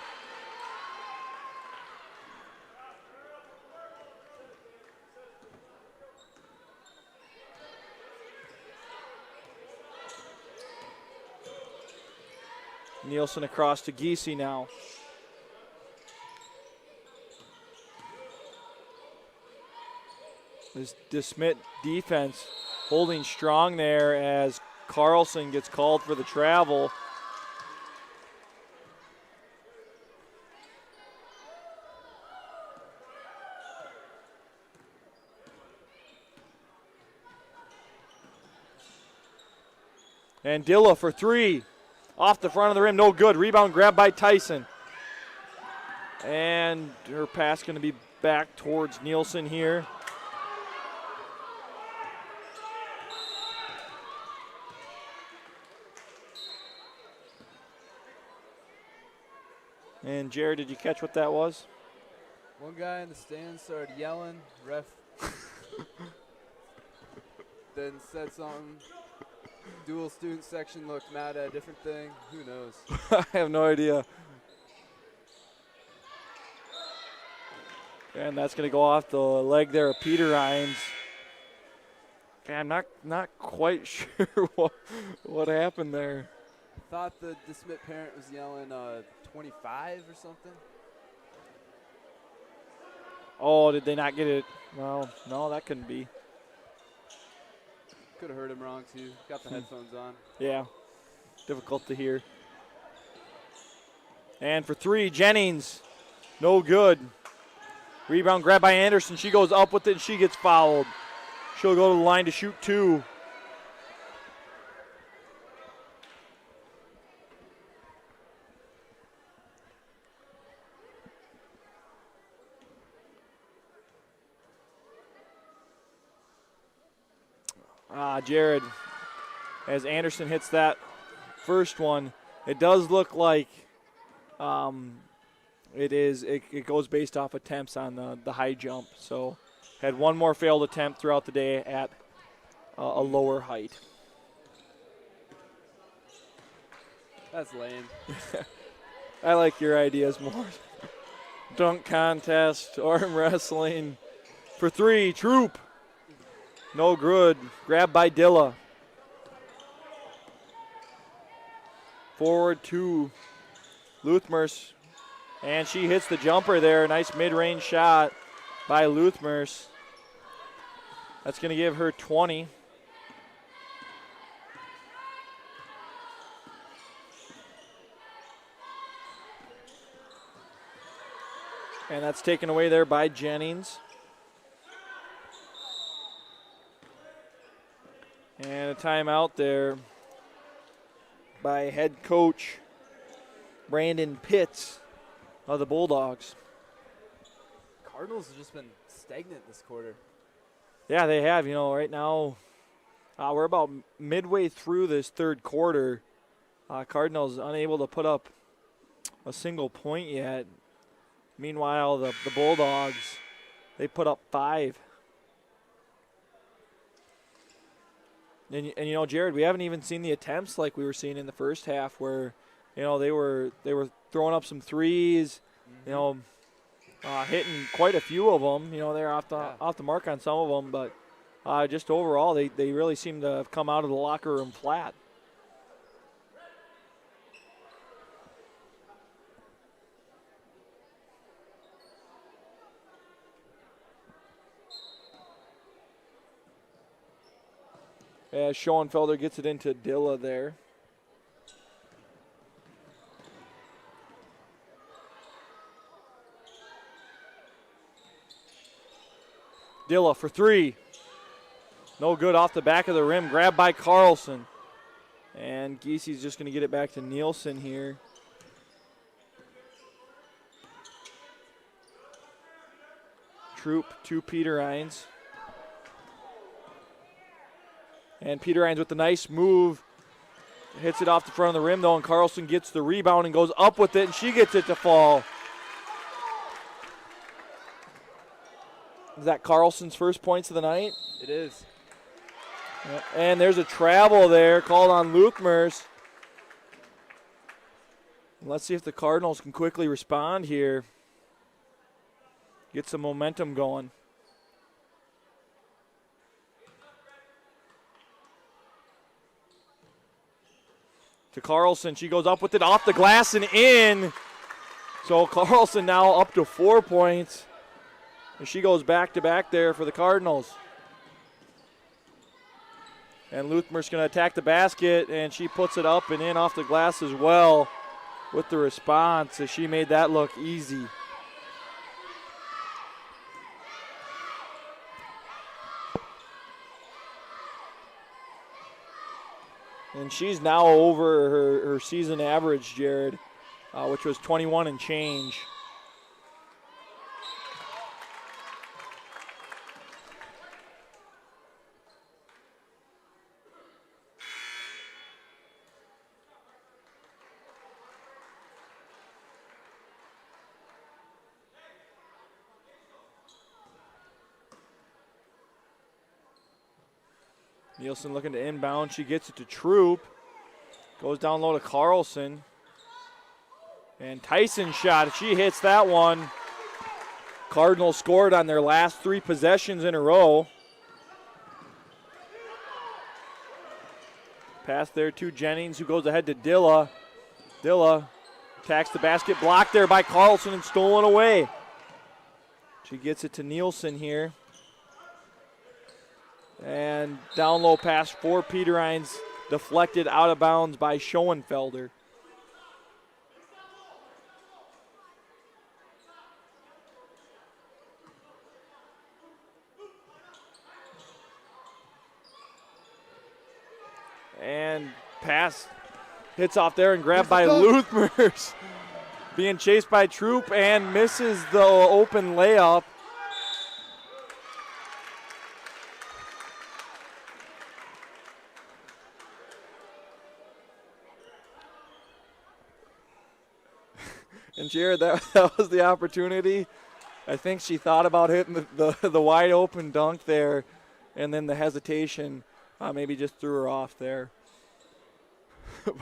Nielsen across to Giese now. This DeSmet defense holding strong there as Carlson gets called for the travel. And Dilla for three. Off the front of the rim, no good. Rebound grab by Tyson. And her pass going to be back towards Nielsen here. And Jared, did you catch what that was? One guy in the stands started yelling, ref then said something. Dual student section looked mad at a different thing. Who knows? I have no idea. And that's going to go off the leg there of Peterhines. Okay, I'm not quite sure what happened there. Thought the DeSmet parent was yelling 25 or something. Oh, did they not get it? Well, no, that couldn't be. Could have heard him wrong, too. Got the headphones on. Yeah, difficult to hear. And for three, Jennings, no good. Rebound grabbed by Anderson. She goes up with it, and she gets fouled. She'll go to the line to shoot two. Jared, as Anderson hits that first one, it does look like it goes based off attempts on the high jump. So had one more failed attempt throughout the day at a lower height. That's lame. I like your ideas more. Dunk contest, arm wrestling. For three, Troop. No good. Grabbed by Dilla. Forward to Luthmers. And she hits the jumper there. Nice mid-range shot by Luthmers. That's going to give her 20. And that's taken away there by Jennings. And a timeout there by head coach Brandon Pitts of the Bulldogs. Cardinals have just been stagnant this quarter. Yeah, they have. Right now we're about midway through this third quarter. Cardinals unable to put up a single point yet. Meanwhile, the Bulldogs, they put up 5. And Jared, we haven't even seen the attempts like we were seeing in the first half, where they were throwing up some threes, hitting quite a few of them. They're off the mark on some of them, but just overall, they really seem to have come out of the locker room flat. As Schoenfelder gets it into Dilla there. Dilla for three. No good off the back of the rim. Grabbed by Carlson. And Giesey's just going to get it back to Nielsen here. Troop to Peter Hines. And Peter Hines with the nice move. Hits it off the front of the rim, though, and Carlson gets the rebound and goes up with it, and she gets it to fall. Is that Carlson's first points of the night? It is. And there's a travel there called on Luthmers. Let's see if the Cardinals can quickly respond here. Get some momentum going. To Carlson. She goes up with it off the glass and in. So Carlson now up to 4 points. And she goes back to back there for the Cardinals. And Luthmer's going to attack the basket, and she puts it up and in off the glass as well with the response, as she made that look easy. And she's now over her season average, Jared, which was 21 and change. Nielsen looking to inbound. She gets it to Troop. Goes down low to Carlson. And Tyson shot. She hits that one. Cardinals scored on their last 3 possessions in a row. Pass there to Jennings, who goes ahead to Dilla. Dilla attacks the basket, blocked there by Carlson and stolen away. She gets it to Nielsen here. And down low pass for Peterines, deflected out of bounds by Schoenfelder. And pass hits off there and grabbed by Luthmers. Being chased by Troop and misses the open layup. And Jared, that was the opportunity. I think she thought about hitting the wide open dunk there, and then the hesitation maybe just threw her off there.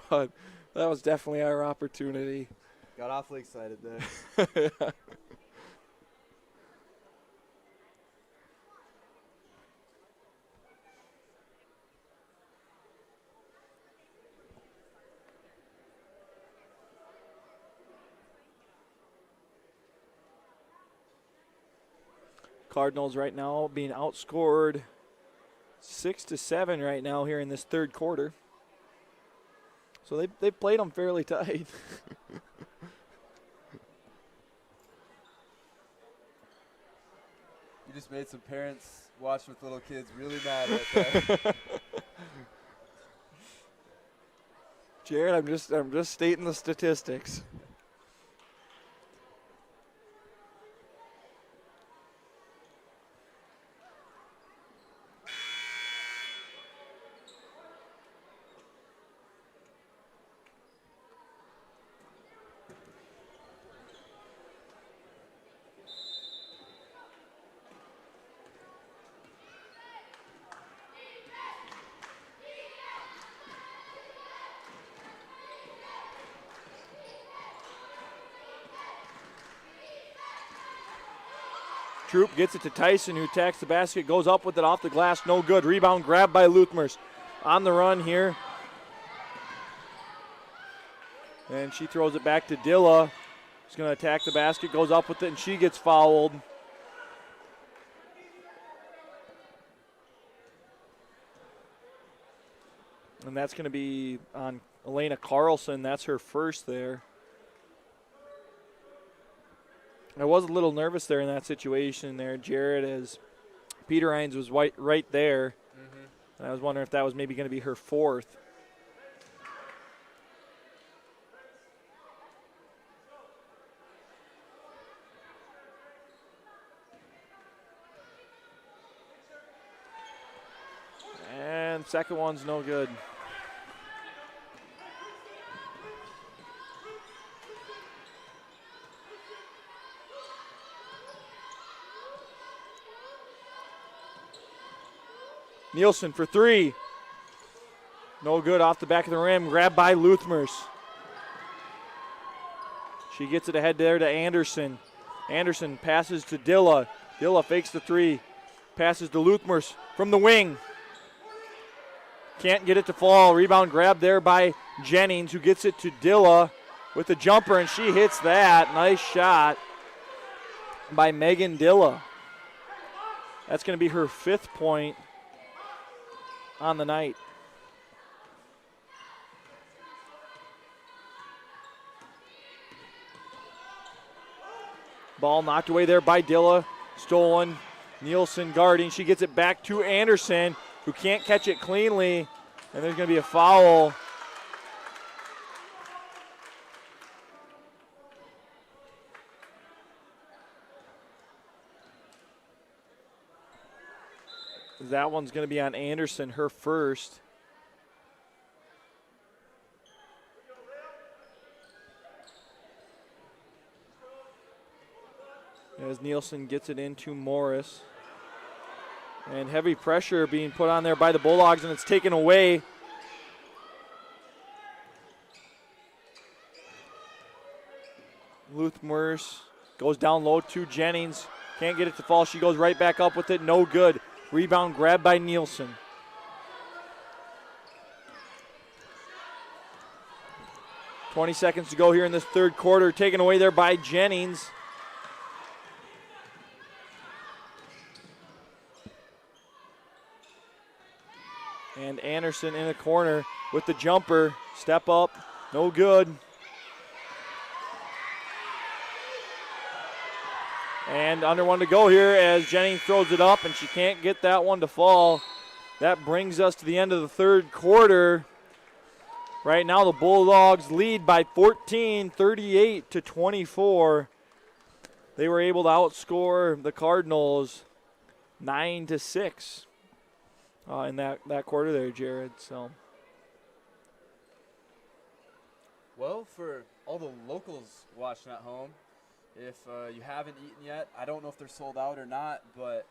But that was definitely our opportunity. Got awfully excited there. Yeah. Cardinals right now being outscored 6-7 right now here in this third quarter. So they played them fairly tight. You just made some parents watch with little kids really mad right there. Jared, I'm just stating the statistics. Troop gets it to Tyson, who attacks the basket, goes up with it off the glass, no good. Rebound grabbed by Luthmers. On the run here. And she throws it back to Dilla. She's going to attack the basket, goes up with it, and she gets fouled. And that's going to be on Elena Carlson. That's her first there. I was a little nervous there in that situation there, Jared, as Peter Hines was right there. Mm-hmm. And I was wondering if that was maybe going to be her fourth. And second one's no good. Nielsen for three. No good, off the back of the rim. Grabbed by Luthmers. She gets it ahead there to Anderson. Anderson passes to Dilla. Dilla fakes the three. Passes to Luthmers from the wing. Can't get it to fall. Rebound grab there by Jennings, who gets it to Dilla with the jumper, and she hits that. Nice shot by Megan Dilla. That's going to be her 5th point on the night. Ball knocked away there by Dilla. Stolen. Nielsen guarding. She gets it back to Anderson, who can't catch it cleanly. And there's going to be a foul. That one's going to be on Anderson, her first. As Nielsen gets it into Morris. And heavy pressure being put on there by the Bulldogs, and it's taken away. Luthmers goes down low to Jennings. Can't get it to fall. She goes right back up with it. No good. Rebound grabbed by Nielsen. .20 seconds to go here in this third quarter. Taken away there by Jennings. Anderson in the corner with the jumper. Step up, no good. And under one to go here as Jennings throws it up, and she can't get that one to fall. That brings us to the end of the third quarter. Right now the Bulldogs lead by 14, 38-24. They were able to outscore the Cardinals 9-6 in that quarter there, Jared. So, well, for all the locals watching at home, if you haven't eaten yet, I don't know if they're sold out or not, but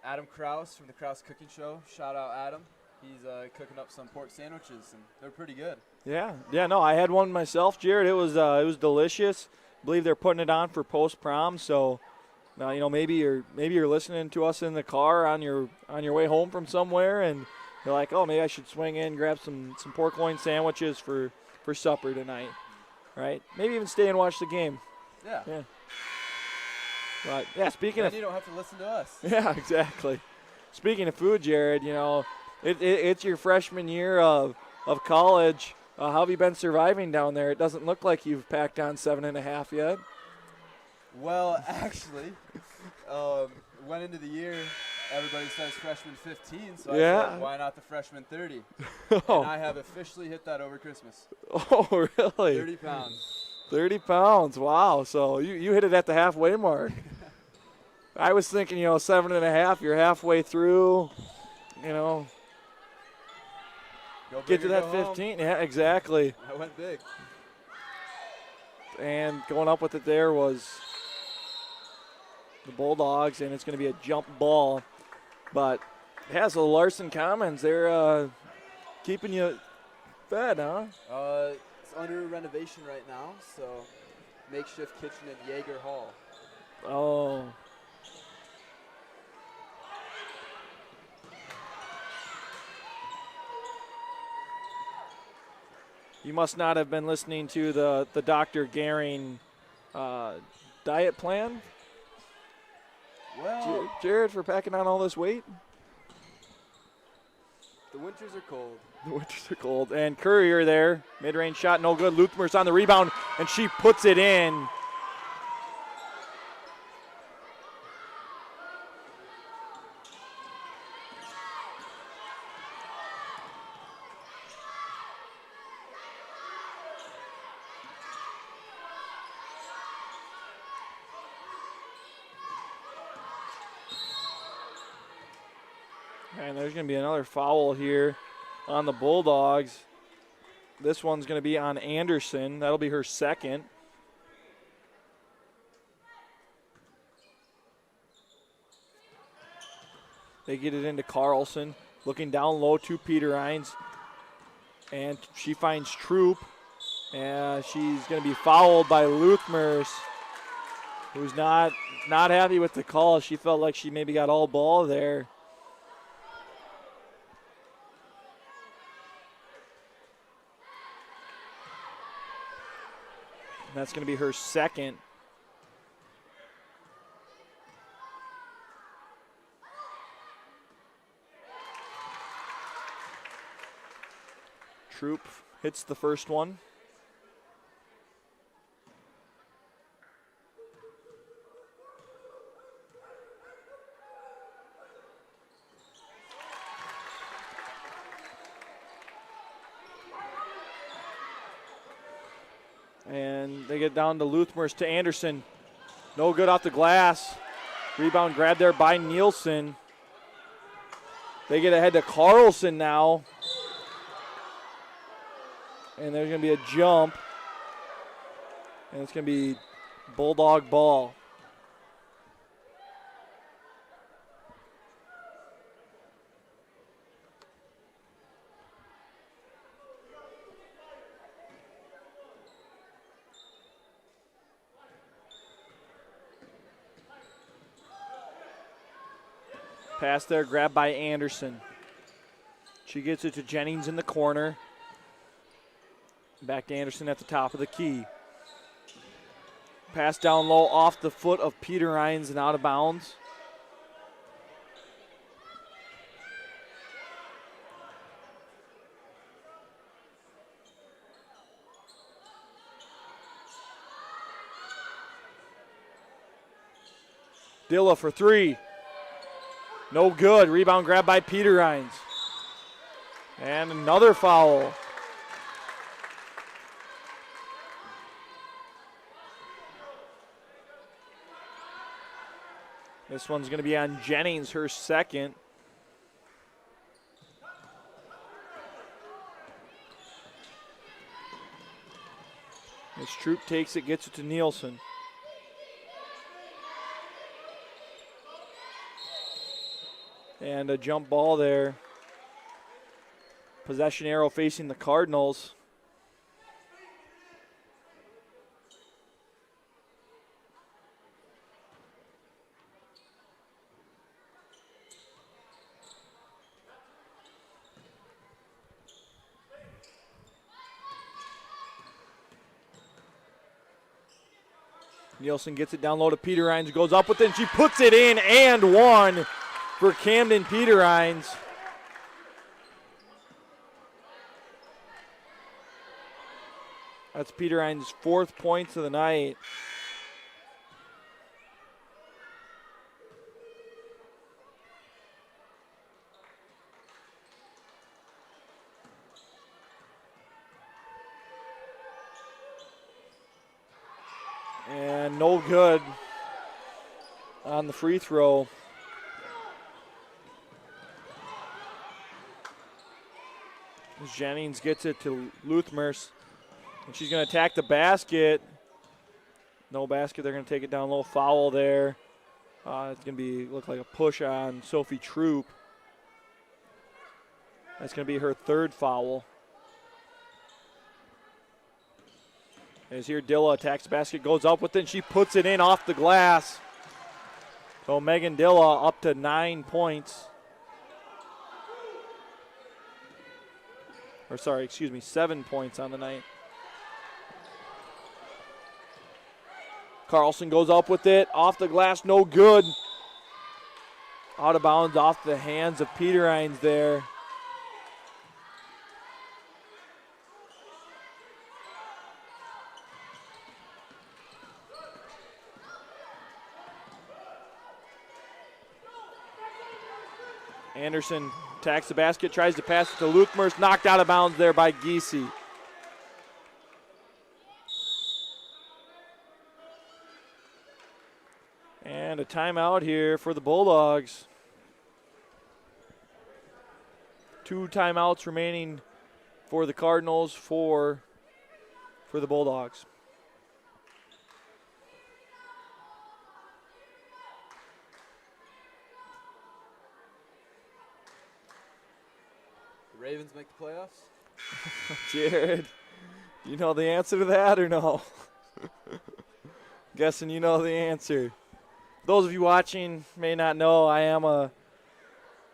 Adam Krause from the Krause Cooking Show, shout out Adam. He's cooking up some pork sandwiches, and they're pretty good. Yeah, no, I had one myself, Jared. It was delicious. I believe they're putting it on for post prom, so maybe you're listening to us in the car on your way home from somewhere, and you're like, oh, maybe I should swing in, grab some pork loin sandwiches for supper tonight, right? Maybe even stay and watch the game. Yeah. But yeah, speaking of, you don't have to listen to us. Yeah, exactly. Speaking of food, Jared, it's your freshman year of college. How have you been surviving down there? It doesn't look like you've packed on 7.5 yet. Well, actually, went into the year, everybody says freshman 15, so I said, why not the freshman 30? Oh. And I have officially hit that over Christmas. Oh, really? 30 pounds. 30 pounds, wow. So you hit it at the halfway mark. I was thinking, 7.5, you're halfway through, get to that 15. Yeah, exactly. I went big. And going up with it there was the Bulldogs, and it's going to be a jump ball. But it has the Larson Commons. They're keeping you fed, huh? It's under renovation right now, so makeshift kitchen at Jaeger Hall. Oh. You must not have been listening to the Dr. Gehring diet plan? Well, Jared, for packing on all this weight? the winters are cold. The winters are cold. And Courier there, mid-range shot, no good. Luthmer's on the rebound, and she puts it in. And there's going to be another foul here on the Bulldogs. This one's going to be on Anderson. That'll be her second. They get it into Carlson. Looking down low to Peter Hines. And she finds Troop. And she's going to be fouled by Luthmers, who's not happy with the call. She felt like she maybe got all ball there. That's going to be her second. Troop hits the first one. And they get down to Luthmers to Anderson. No good off the glass. Rebound grabbed there by Nielsen. They get ahead to Carlson now. And there's going to be a jump. And it's going to be Bulldog ball. Pass there, grabbed by Anderson. She gets it to Jennings in the corner. Back to Anderson at the top of the key. Pass down low off the foot of Peter Hines and out of bounds. Dilla for three. No good. Rebound grab by Peter Hines. And another foul. This one's going to be on Jennings, her second. As Troop takes it, gets it to Nielsen. And a jump ball there. Possession arrow facing the Cardinals. Nielsen gets it down low to Peter Hines, goes up with it, and she puts it in and one for Camden Peter Hines. That's Peter Hines' 4th points of the night. And no good on the free throw. As Jennings gets it to Luthmers. And she's going to attack the basket. No basket. They're going to take it down low. Foul there. It's going to look like a push on Sophie Troop. That's going to be her 3rd foul. As here Dilla attacks the basket, goes up with it, and she puts it in off the glass. So Megan Dilla up to 9 points. 7 points on the night. Carlson goes up with it, off the glass, no good. Out of bounds off the hands of Peter Hines there. Anderson attacks the basket, tries to pass it to Luthmers, knocked out of bounds there by Giese. And a timeout here for the Bulldogs. 2 timeouts remaining for the Cardinals, 4 for the Bulldogs. The Ravens make the playoffs? Jared, you know the answer to that or no? Guessing you know the answer. Those of you watching may not know, I am a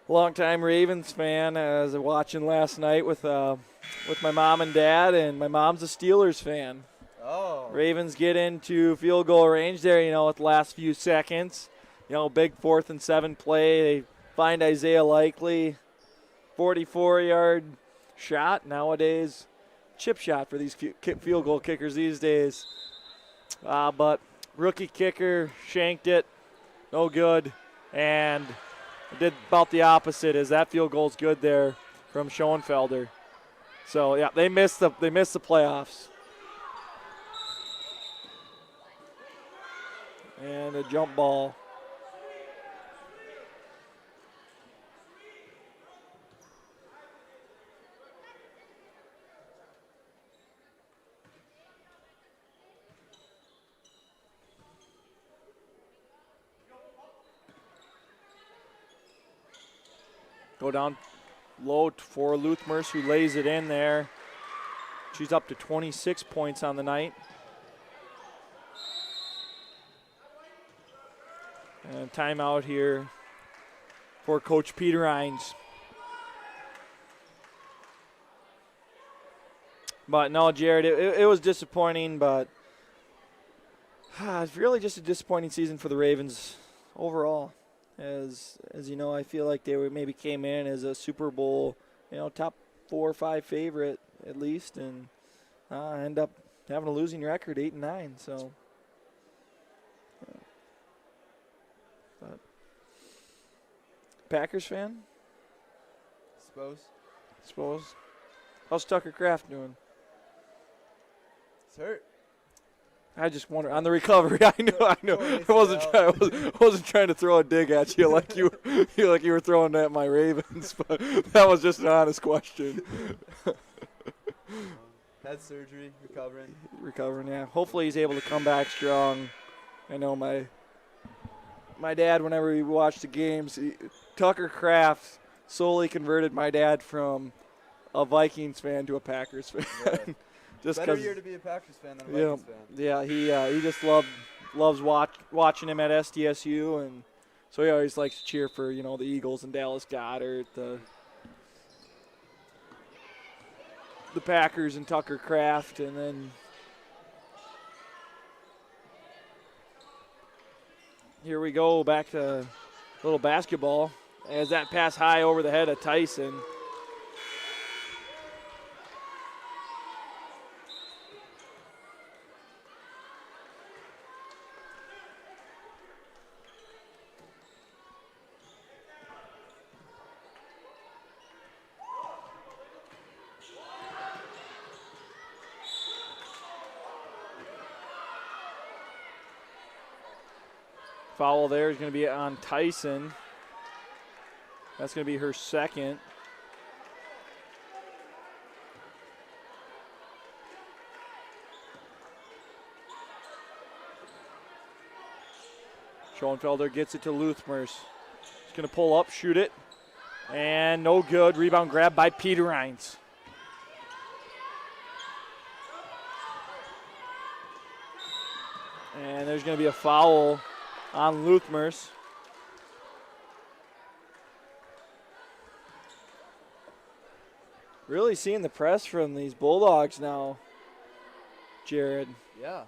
longtime Ravens fan. I was watching last night with my mom and dad, and my mom's a Steelers fan. Oh. Ravens get into field goal range there, with the last few seconds. Big 4th and 7 play. They find Isaiah Likely, 44-yard shot. Nowadays, chip shot for these field goal kickers these days. But rookie kicker shanked it. No good, and did about the opposite as that field goal's good there from Schoenfelder. So yeah, they missed the playoffs. And a jump ball. Go down low for Luthmers, who lays it in there. She's up to 26 points on the night. And timeout here for Coach Peter Hines. But no, Jared, it was disappointing, but it's really just a disappointing season for the Ravens overall. As you know, I feel like they maybe came in as a Super Bowl, top 4 or 5 favorite at least, and end up having a losing record, 8-9. So Packers fan? Suppose. How's Tucker Kraft doing? It's hurt. I just wonder on the recovery. I know. I wasn't trying to throw a dig at you like you were throwing at my Ravens, but that was just an honest question. Had surgery, recovering. Recovering, yeah. Hopefully he's able to come back strong. I know my dad, whenever he watched the games, Tucker Kraft solely converted my dad from a Vikings fan to a Packers fan. Yeah. Just Better 'cause- year to be a Packers fan than a Vikings fan. Yeah, he just loves watching him at SDSU, and so he always likes to cheer for the Eagles and Dallas Goedert, the Packers and Tucker Kraft, and then here we go back to a little basketball as that pass high over the head of Tyson. Foul there is going to be on Tyson. That's going to be her second. Schoenfelder gets it to Luthmers. He's going to pull up, shoot it, and no good. Rebound grab by Peterines. And there's going to be a foul on Luthmers. Really seeing the press from these Bulldogs now, Jared. Yeah.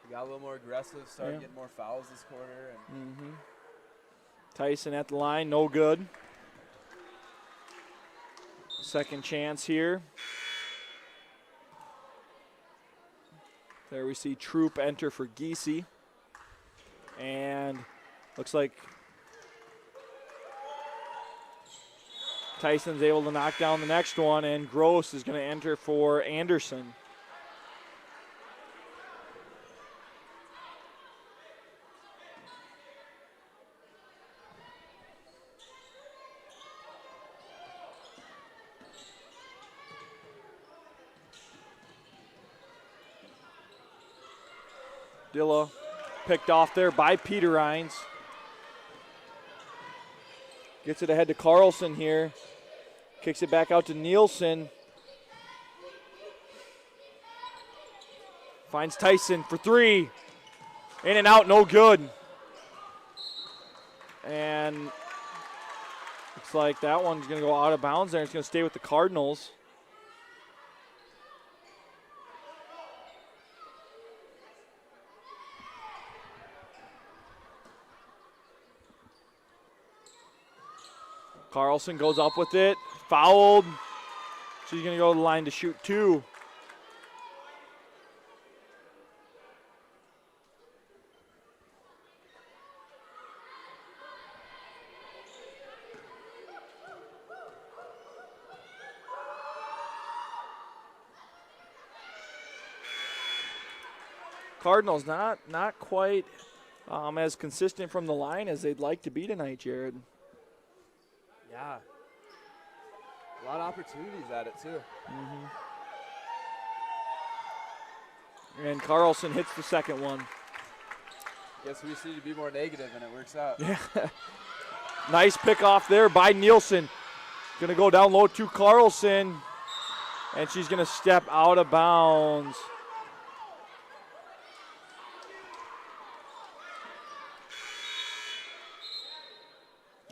We got a little more aggressive, started getting more fouls this quarter. And Tyson at the line, no good. Second chance here. There we see Troop enter for Giese. And looks like Tyson's able to knock down the next one, and Gross is going to enter for Anderson. Dilla picked off there by Peterines. Gets it ahead to Carlson here. Kicks it back out to Nielsen. Finds Tyson for three. In and out, no good. And looks like that one's going to go out of bounds there. It's going to stay with the Cardinals. Carlson goes up with it, fouled. She's going to go to the line to shoot two. Cardinals not quite as consistent from the line as they'd like to be tonight, Jared. yeah, a lot of opportunities at it too. And Carlson hits the second one. Guess we just need to be more negative and it works out. Yeah. Nice pick off there by Nielsen. Going to go down low to Carlson, and she's going to step out of bounds.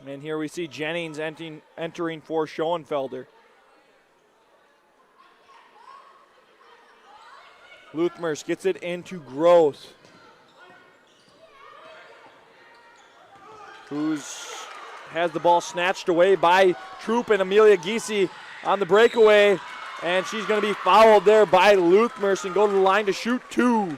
And here we see Jennings entering for Schoenfelder. Luthmers gets it into Gross, has the ball snatched away by Troop and Amelia Giese on the breakaway, and she's going to be fouled there by Luthmers and go to the line to shoot two.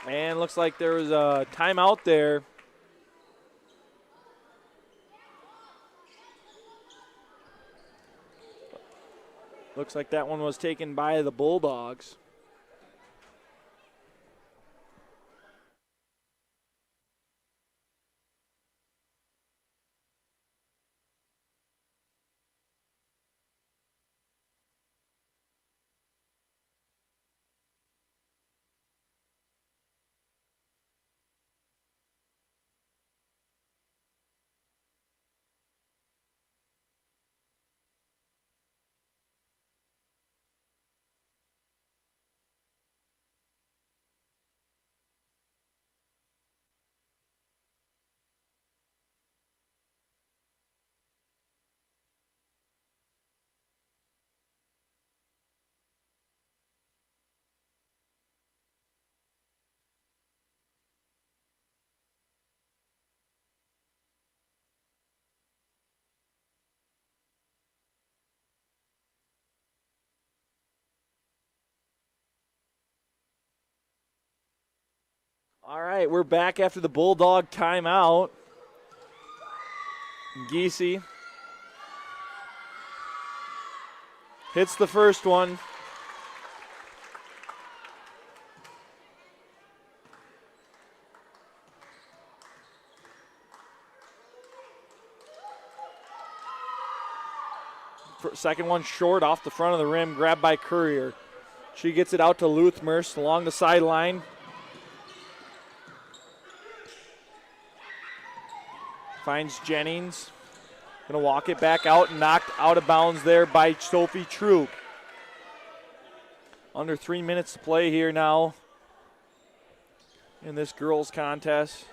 And looks like there was a timeout there. Looks like that one was taken by the Bulldogs. All right, we're back after the Bulldog timeout. Giese hits the first one. Second one short off the front of the rim, grabbed by Courier. She gets it out to Luthmers along the sideline. Finds Jennings. Gonna walk it back out and knocked out of bounds there by Sophie Troop. Under 3 minutes to play here now in this girls contest.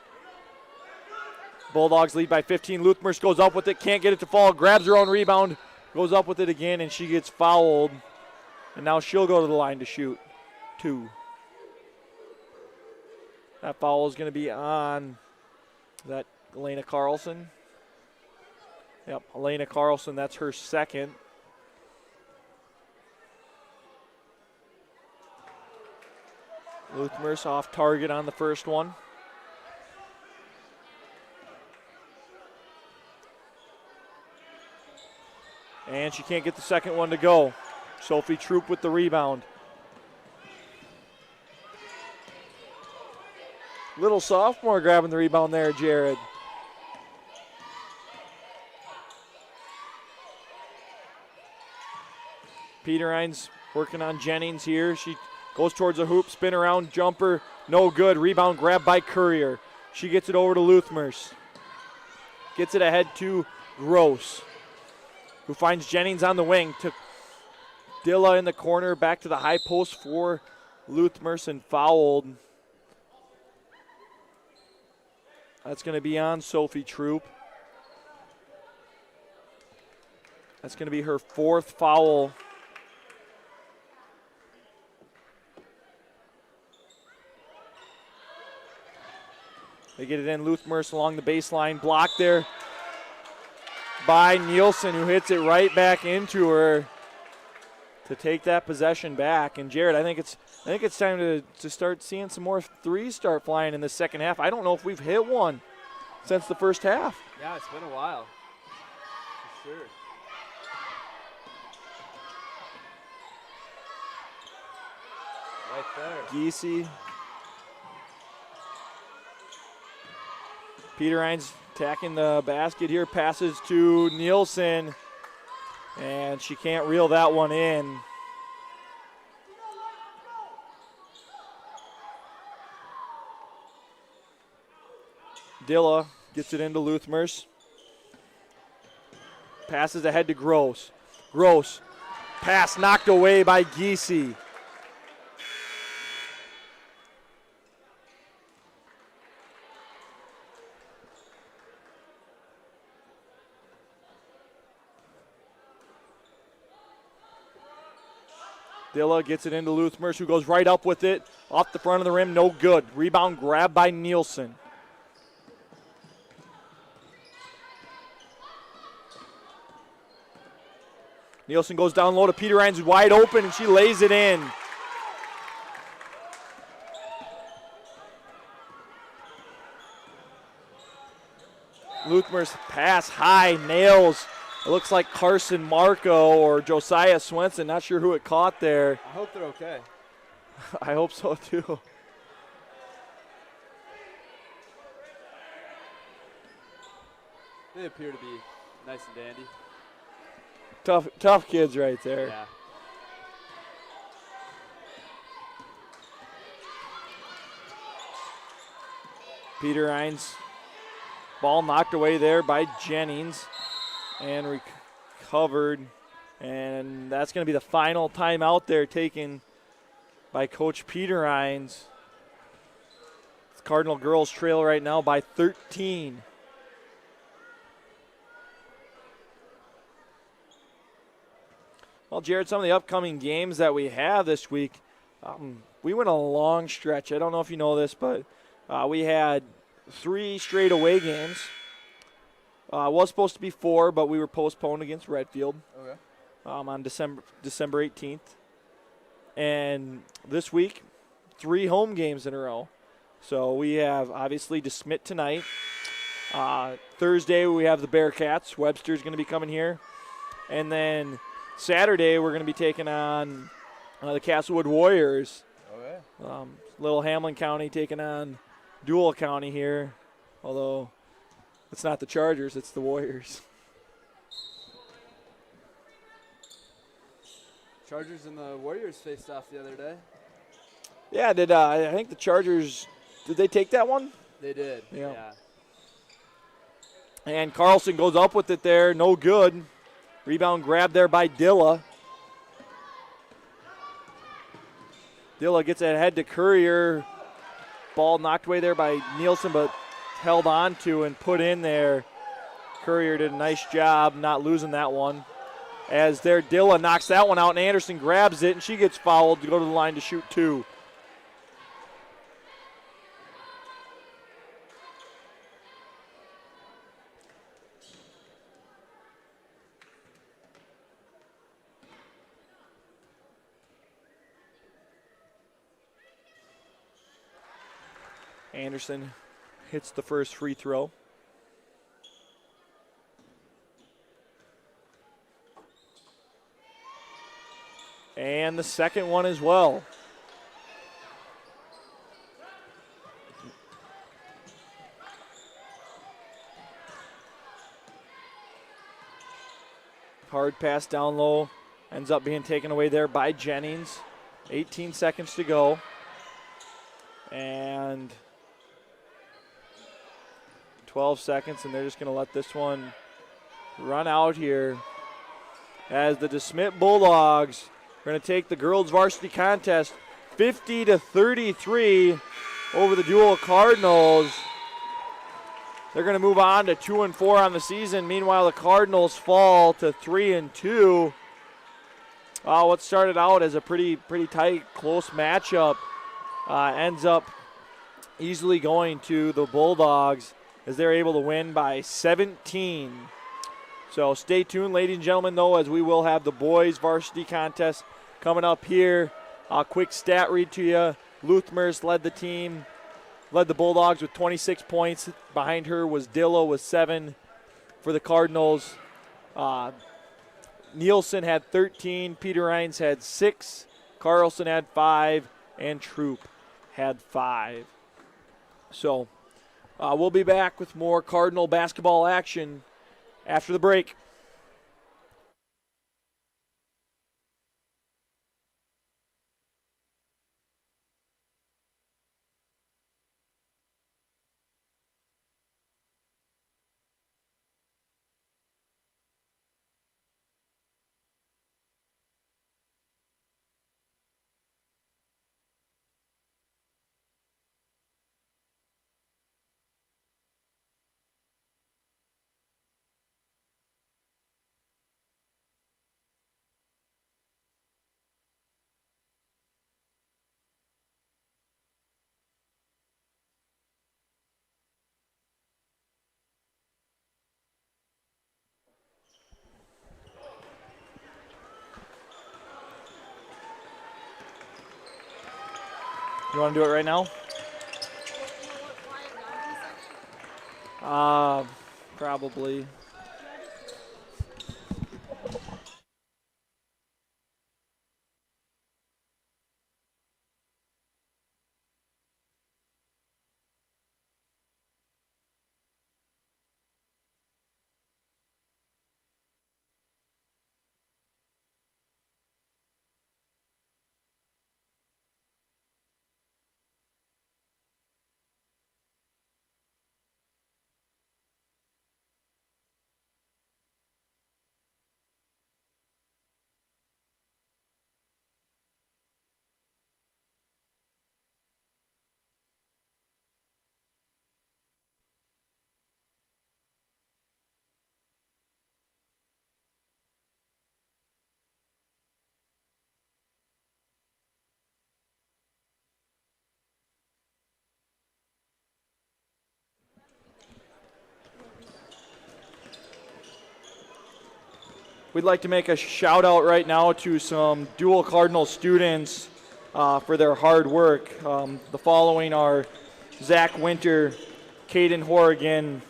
Bulldogs lead by 15. Luthmers goes up with it, can't get it to fall, grabs her own rebound, goes up with it again, and she gets fouled. And now she'll go to the line to shoot 2. That foul is going to be on that Elena Carlson. Yep, Elena Carlson, that's her second. Luthmers off target on the first one. And she can't get the second one to go. Sophie Troop with the rebound. Little sophomore grabbing the rebound there, Jared. Peter Hines working on Jennings here. She goes towards a hoop, spin around, jumper, no good. Rebound grabbed by Courier. She gets it over to Luthmers. Gets it ahead to Gross, who finds Jennings on the wing. To Dilla in the corner, back to the high post for Luthmers and fouled. That's going to be on Sophie Troop. That's going to be her 4th foul. They get it in. Luthmers along the baseline. Blocked there by Nielsen, who hits it right back into her to take that possession back. And Jared, I think it's time to start seeing some more threes start flying in the second half. I don't know if we've hit one since the first half. Yeah, it's been a while. For sure. Right there. Giese. Peter Hines attacking the basket here, passes to Nielsen, and she can't reel that one in. Dilla gets it into Luthmers. Passes ahead to Gross. Gross, pass knocked away by Giese. Dilla gets it into Luthmers, who goes right up with it. Off the front of the rim, no good. Rebound grabbed by Nielsen. Nielsen goes down low to Peter Hines, wide open, and she lays it in. Luthmer's pass high, nails. It looks like Carson Marco or Josiah Swenson. Not sure who it caught there. I hope they're okay. I hope so too. They appear to be nice and dandy. Tough kids right there. Yeah. Peter Hines, ball knocked away there by Jennings and recovered. And that's going to be the final timeout there taken by Coach Peter Hines. Cardinal girls trail right now by 13. Well, Jared, some of the upcoming games that we have this week, we went a long stretch. I don't know if you know this, but we had 3 straight away games. Was supposed to be 4, but we were postponed against Redfield on December 18th. And this week, 3 home games in a row. So we have, obviously, DeSmet tonight. Thursday, we have the Bearcats. Webster's going to be coming here. And then Saturday, we're going to be taking on the Castlewood Warriors. Little Hamlin County taking on Deuel County here. Although it's not the Chargers, it's the Warriors. Chargers and the Warriors faced off the other day. Yeah, I think the Chargers, did they take that one? They did, yeah. And Carlson goes up with it there, no good. Rebound grab there by Dilla. Dilla gets it ahead to Courier. Ball knocked away there by Nielsen, but held on to and put in there. Courier did a nice job not losing that one. As there, Dilla knocks that one out, and Anderson grabs it, and she gets fouled to go to the line to shoot 2. Anderson hits the first free throw. And the second one as well. Hard pass down low. Ends up being taken away there by Jennings. 18 seconds to go. And 12 seconds, and they're just going to let this one run out here as the DeSmet Bulldogs are going to take the girls varsity contest 50-33 over the Deuel Cardinals. They're going to move on to 2-4 on the season. Meanwhile, the Cardinals fall to 3-2. What started out as a pretty tight, close matchup ends up easily going to the Bulldogs as they're able to win by 17. So stay tuned, ladies and gentlemen, though, as we will have the boys varsity contest coming up here. A quick stat read to you. Luthmers led the Bulldogs with 26 points. Behind her was Dilla with 7 for the Cardinals. Nielsen had 13. Peter Hines had 6. Carlson had 5. And Troop had 5. So we'll be back with more Cardinal basketball action after the break. You want to do it right now? probably. We'd like to make a shout out right now to some Deuel Cardinals students for their hard work. The following are Zach Winter, Caden Horrigan,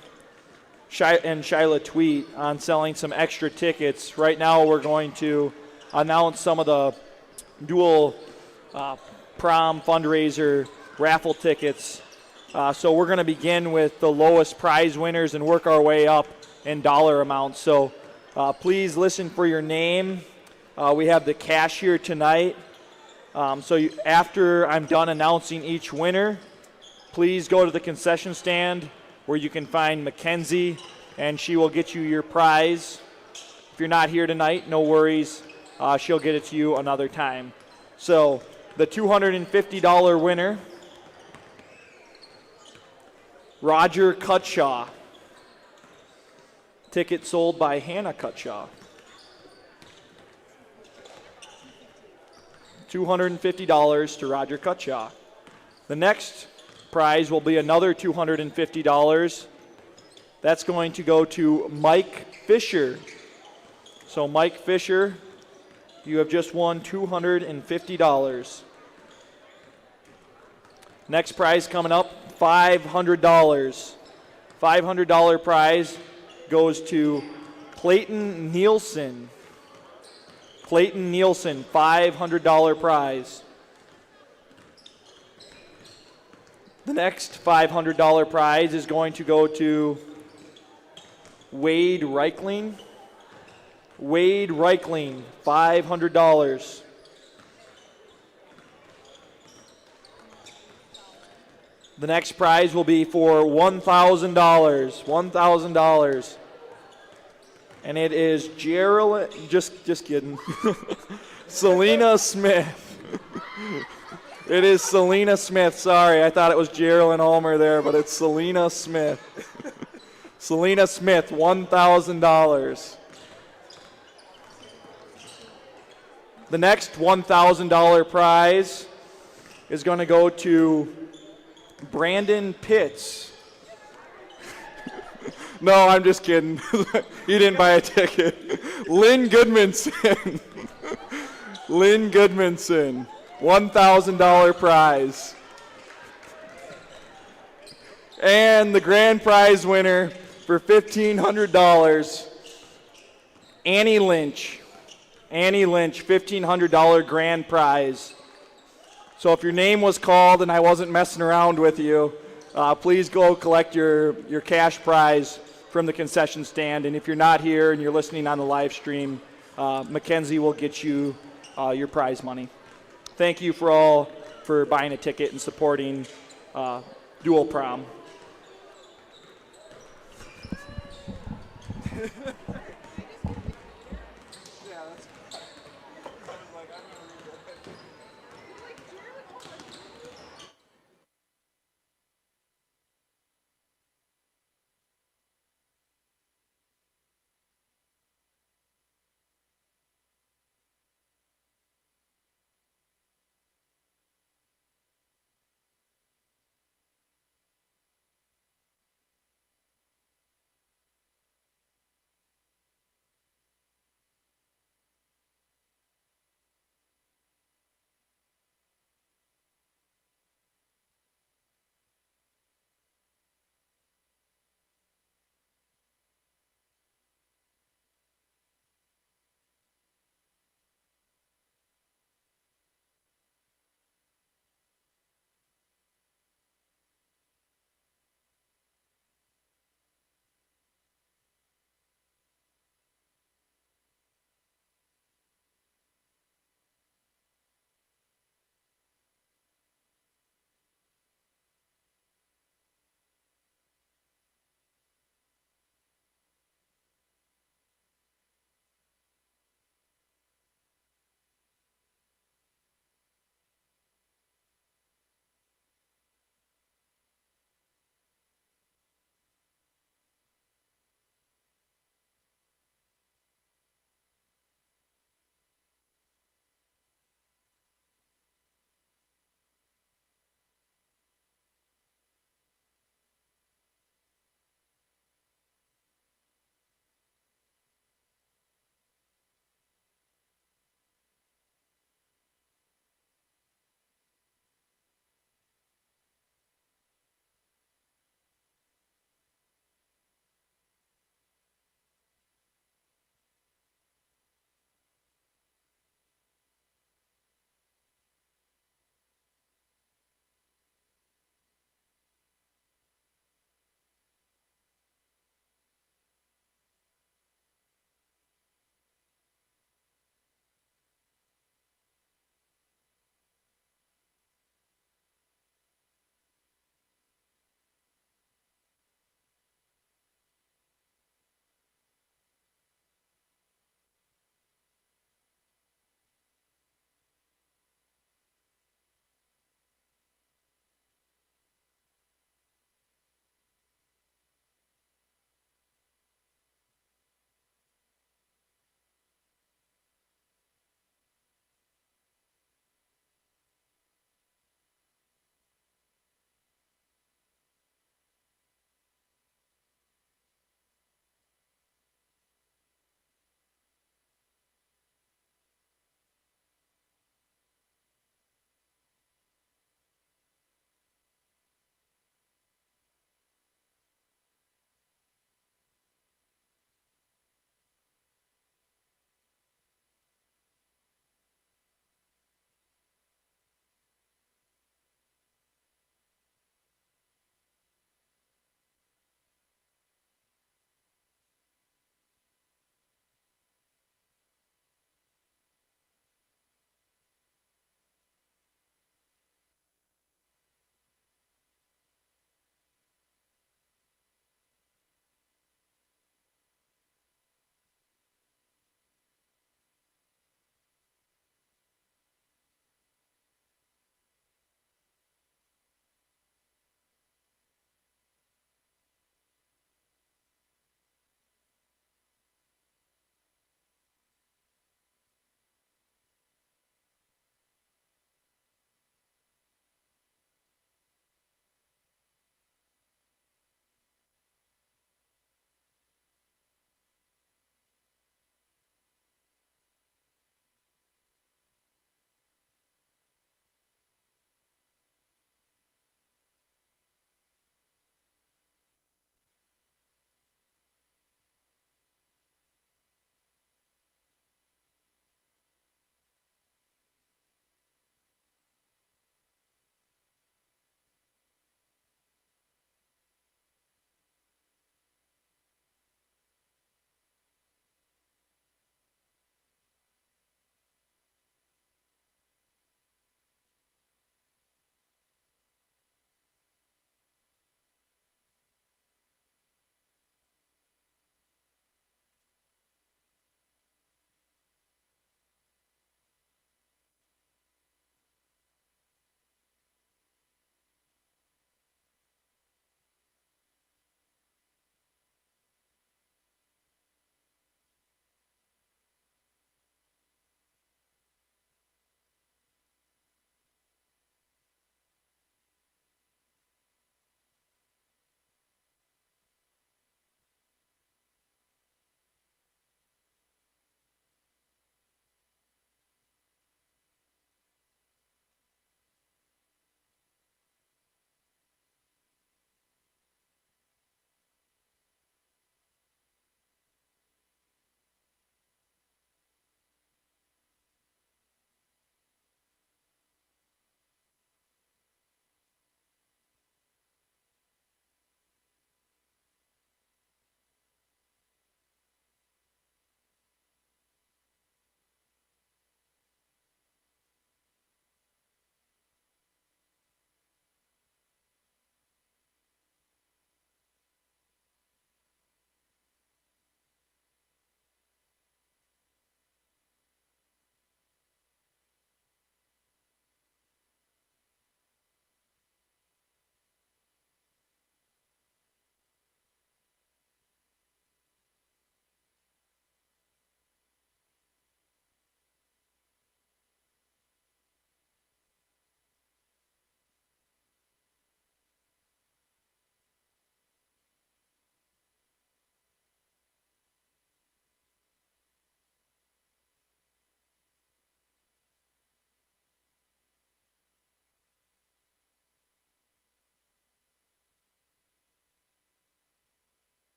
and Shyla Tweet on selling some extra tickets. Right now we're going to announce some of the Deuel prom fundraiser raffle tickets. So we're going to begin with the lowest prize winners and work our way up in dollar amounts. So please listen for your name. We have the cashier tonight. After I'm done announcing each winner, please go to the concession stand where you can find Mackenzie, and she will get you your prize. If you're not here tonight, no worries. She'll get it to you another time. So the $250 winner, Roger Cutshaw. Ticket sold by Hannah Cutshaw. $250 to Roger Cutshaw. The next prize will be another $250. That's going to go to Mike Fisher. So Mike Fisher, you have just won $250. Next prize coming up, $500. $500 prize goes to Clayton Nielsen. Clayton Nielsen, $500 prize. The next $500 prize is going to go to Wade Reichling. Wade Reichling, $500. The next prize will be for $1,000. $1,000. And it is Gerald, just kidding. Selena Smith. It is Selena Smith. Sorry, I thought it was Geraldine Ulmer there, but it's Selena Smith. Selena Smith, $1,000. The next $1,000 prize is going to go to Brandon Pitts. No, I'm just kidding. He didn't buy a ticket. Lynn Goodmanson. Lynn Goodmanson, $1,000 prize. And the grand prize winner for $1,500, Annie Lynch. Annie Lynch, $1,500 grand prize. So if your name was called and I wasn't messing around with you, please go collect your cash prize from the concession stand. And if you're not here and you're listening on the live stream, Mackenzie will get you your prize money. Thank you for buying a ticket and supporting Deuel Prom.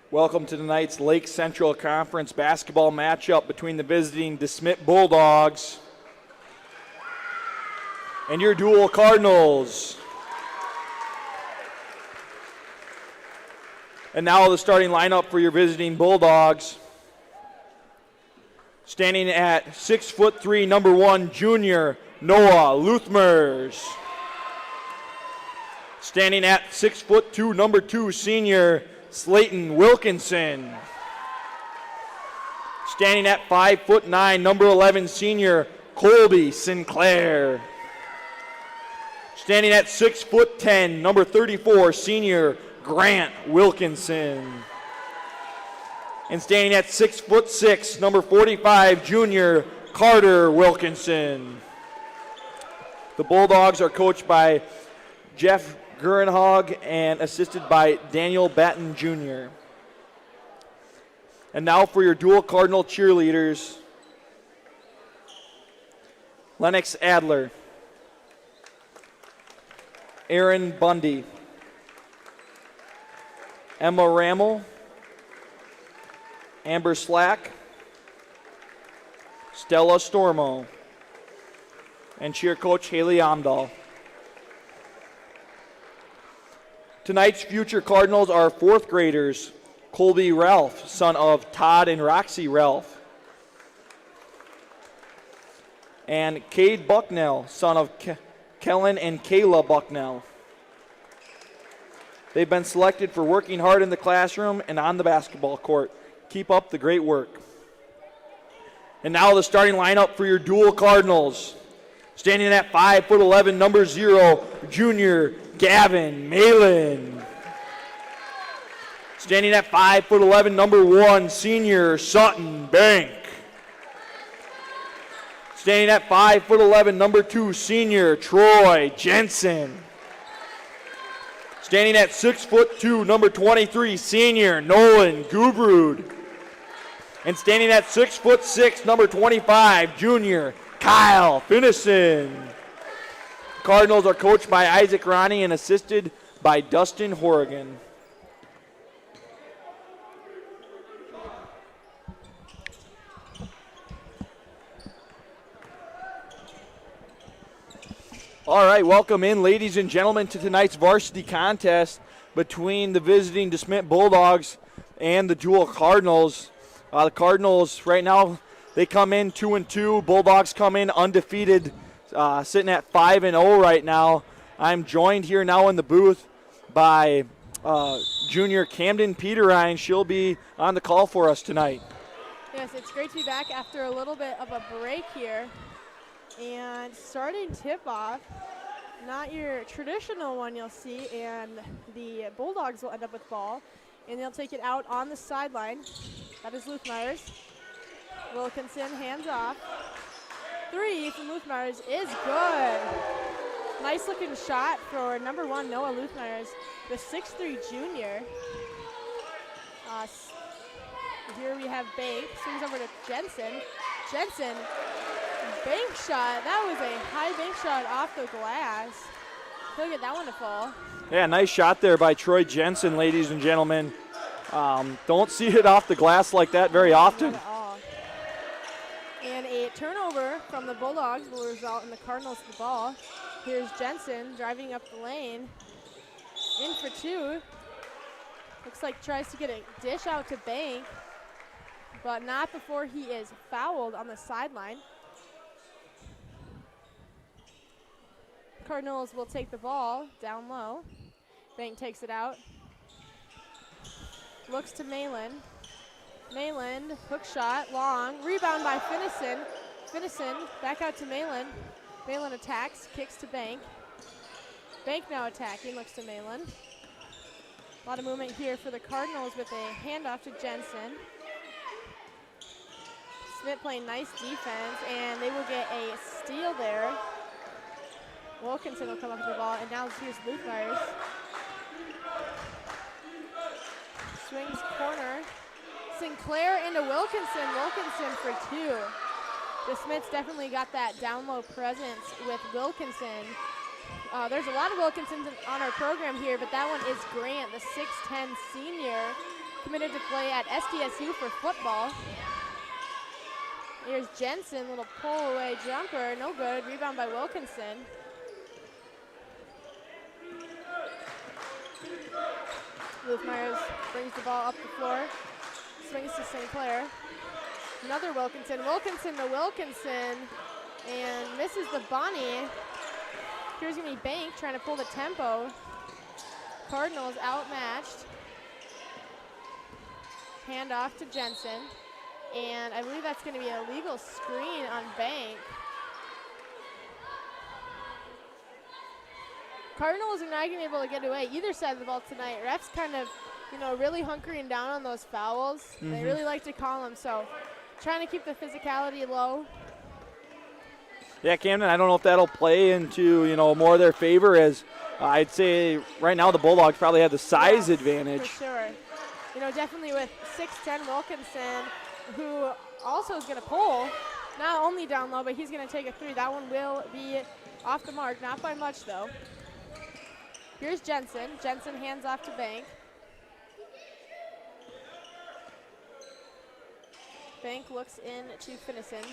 Welcome to tonight's Lake Central Conference basketball matchup between the visiting DeSmet Bulldogs and your Deuel Cardinals. And now the starting lineup for your visiting Bulldogs. Standing at 6'3", number 1, junior Noah Luthmers. Standing at 6'2", number 2, senior Slayton Wilkinson. Standing at 5'9", number 11, senior Colby Sinclair. Standing at 6'10", number 34, senior Grant Wilkinson. And standing at 6'6", number 45, junior Carter Wilkinson. The Bulldogs are coached by Jeff Gurenhog and assisted by Daniel Batten Jr. And now for your Deuel Cardinal cheerleaders. Lennox Adler, Aaron Bundy, Emma Rammel, Amber Slack, Stella Stormo, and cheer coach Haley Amdahl. Tonight's future Cardinals are 4th graders, Colby Ralph, son of Todd and Roxy Ralph, and Cade Bucknell, son of Kellen and Kayla Bucknell. They've been selected for working hard in the classroom and on the basketball court. Keep up the great work. And now the starting lineup for your Deuel Cardinals. Standing at 5'11", number 0, junior Gavin Malin. Standing at 5'11", number 1, senior Sutton Bank. Standing at 5'11", number 2, senior Troy Jensen. Standing at 6'2", number 23, senior Nolan Gubrud. And standing at 6'6", number 25, junior Kyle Finnison. Cardinals are coached by Isaac Ronnie and assisted by Dustin Horrigan. All right, welcome in, ladies and gentlemen, to tonight's varsity contest between the visiting DeSmet Bulldogs and the Deuel Cardinals. The Cardinals right now, they come in 2-2. Bulldogs come in undefeated, sitting at 5-0 right now. I'm joined here now in the booth by junior Camden Peterine. She'll be on the call for us tonight. Yes, it's great to be back after a little bit of a break here. And starting tip-off, not your traditional one you'll see, and the Bulldogs will end up with ball, and they'll take it out on the sideline. That is Luthmyers. Wilkinson, hands off. 3 from Luthmyers is good. Nice looking shot for number 1, Noah Luthmyers, the 6'3" junior. Here we have Bank, swings over to Jensen. Jensen, bank shot. That was a high bank shot off the glass. He'll get that one to fall. Yeah, nice shot there by Troy Jensen, ladies and gentlemen. Don't see it off the glass like that very often. Not at all. And a turnover from the Bulldogs will result in the Cardinals the ball. Here's Jensen driving up the lane. In for 2. Looks like tries to get a dish out to Bank, but not before he is fouled on the sideline. Cardinals will take the ball down low. Bank takes it out. Looks to Malin. Malin, hook shot, long. Rebound by Finnison. Finnison back out to Malin. Malin attacks, kicks to Bank. Bank now attacking, looks to Malin. A lot of movement here for the Cardinals with a handoff to Jensen. Smith playing nice defense, and they will get a steal there. Wilkinson will come up with the ball, and now here's Luthmyers. Swings corner. Sinclair into Wilkinson. Wilkinson for 2. The Smiths definitely got that down low presence with Wilkinson. There's a lot of Wilkinsons on our program here, but that one is Grant, the 6'10" senior committed to play at SDSU for football. Here's Jensen, little pull away jumper, no good. Rebound by Wilkinson. Luthmeyers brings the ball up the floor, swings to St. Clair. Another Wilkinson, Wilkinson to Wilkinson, and misses the bunny. Here's gonna be Bank trying to pull the tempo. Cardinals outmatched. Hand off to Jensen. And I believe that's gonna be a legal screen on Bank. Cardinals are not gonna be able to get away either side of the ball tonight. Refs kind of, really hunkering down on those fouls. They really like to call them, so trying to keep the physicality low. Yeah, Camden, I don't know if that'll play into, more of their favor, as I'd say right now the Bulldogs probably have the size advantage. For sure. Definitely with 6'10" Wilkinson, who also is going to pull, not only down low, but he's going to take a three. That one will be off the mark, not by much though. Here's Jensen. Jensen hands off to Bank. Bank looks in to Finnison.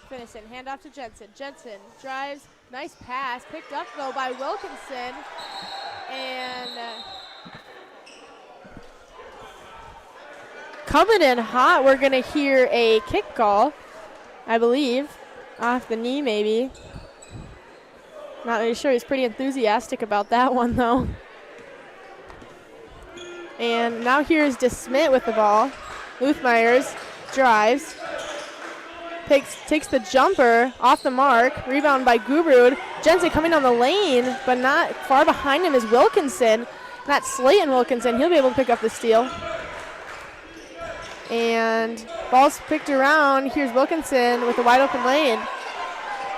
Finnison, hand off to Jensen. Jensen drives, nice pass, picked up though by Wilkinson. And coming in hot, we're gonna hear a kick call, I believe, off the knee maybe. Not really sure, he's pretty enthusiastic about that one though. And now here's DeSmet with the ball. Luthmeyers drives, takes the jumper off the mark, rebound by Gubrud. Jensen coming down the lane, but not far behind him is Wilkinson. That's Slayton Wilkinson, he'll be able to pick up the steal. And ball's picked around, here's Wilkinson with a wide open lane.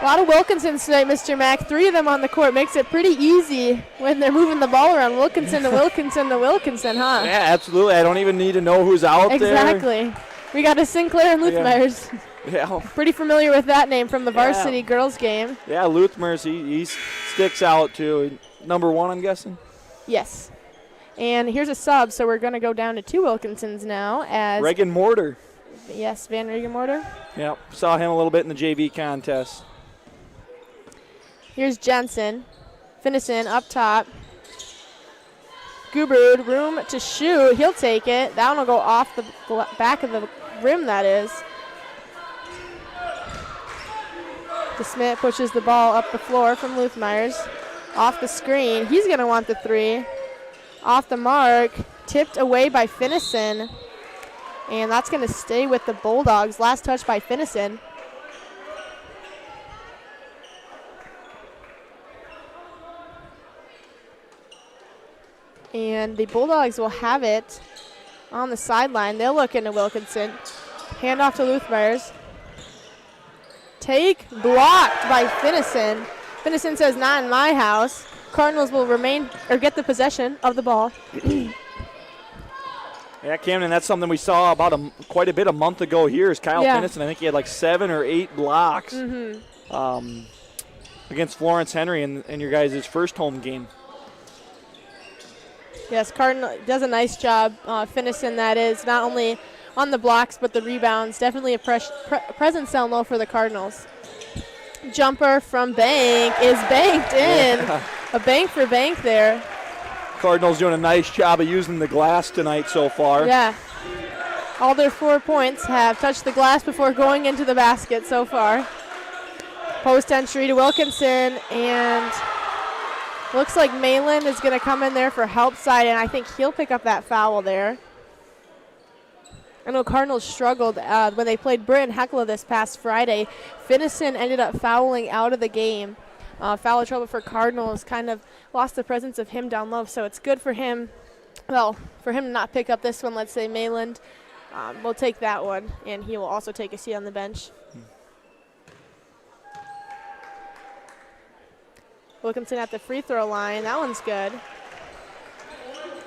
A lot of Wilkinsons tonight, Mr. Mack. 3 of them on the court makes it pretty easy when they're moving the ball around. Wilkinson to Wilkinson to Wilkinson, huh? Yeah, absolutely. I don't even need to know who's out there. Exactly. We got a Sinclair and Luthmeyers. Yeah. Pretty familiar with that name from the varsity girls game. Yeah, Luthmeyers, he sticks out too. Number 1, I'm guessing? Yes. And here's a sub, so we're going to go down to 2 Wilkinsons now. As Reagan Mortar. Yes, Van Regan Mortar. Yep, saw him a little bit in the JV contest. Here's Jensen. Finnison up top. Gubrud, room to shoot. He'll take it. That one will go off the back of the rim, that is. DeSmet pushes the ball up the floor from Luthmeyers. Off the screen. He's going to want the 3. Off the mark. Tipped away by Finnison. And that's going to stay with the Bulldogs. Last touch by Finnison. And the Bulldogs will have it on the sideline. They'll look into Wilkinson. Hand off to Luthmeyers. Take blocked by Finnison. Finnison says, not in my house. Cardinals will remain or get the possession of the ball. Yeah, Camden, that's something we saw about quite a bit a month ago here is Kyle Finnison. I think he had like 7 or 8 blocks against Florence Henry in your guys' first home game. Yes, Cardinal does a nice job. Finnison, that is, not only on the blocks but the rebounds. Definitely a presence down low for the Cardinals. Jumper from Bank is banked in. A bank for Bank there. Cardinals doing a nice job of using the glass tonight so far. Yeah. All their 4 points have touched the glass before going into the basket so far. Post entry to Wilkinson, and looks like Malin is going to come in there for help side, and I think he'll pick up that foul there. I know Cardinals struggled when they played Britain Hecla this past Friday. Finnison ended up fouling out of the game. Foul trouble for Cardinals, kind of lost the presence of him down low, so it's good for him. Well, for him to not pick up this one, let's say Mayland will take that one, and he will also take a seat on the bench. Wilkinson at the free throw line. That one's good.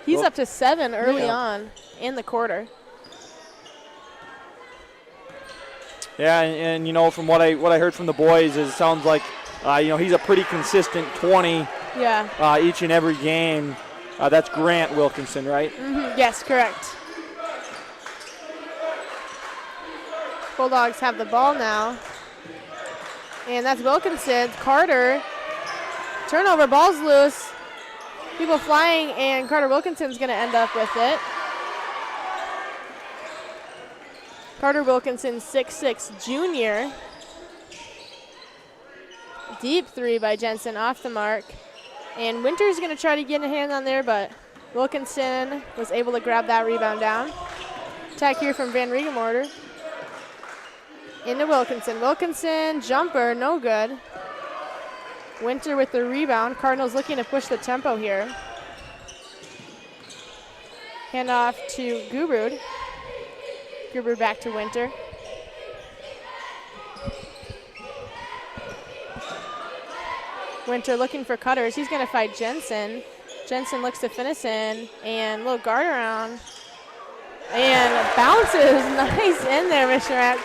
He's up to 7 early on in the quarter. Yeah, and you know, from what I heard from the boys, is it sounds like he's a pretty consistent 20 each and every game. That's Grant Wilkinson, right? Yes, correct. Bulldogs have the ball now. And that's Wilkinson. Carter. Turnover, ball's loose. People flying, and Carter Wilkinson's going to end up with it. Carter Wilkinson, 6'6", junior. Deep three by Jensen, off the mark. And Winter's going to try to get a hand on there, but Wilkinson was able to grab that rebound down. Attack here from Van Riegemorter. Into Wilkinson. Wilkinson, jumper, no good. Winter with the rebound. Cardinals looking to push the tempo here. Hand off to Gubrud. Gubrud back to Winter. Winter looking for cutters. He's going to fight Jensen. Jensen looks to Finnison, and a little guard around. And bounces nice in there, Mr. Mack.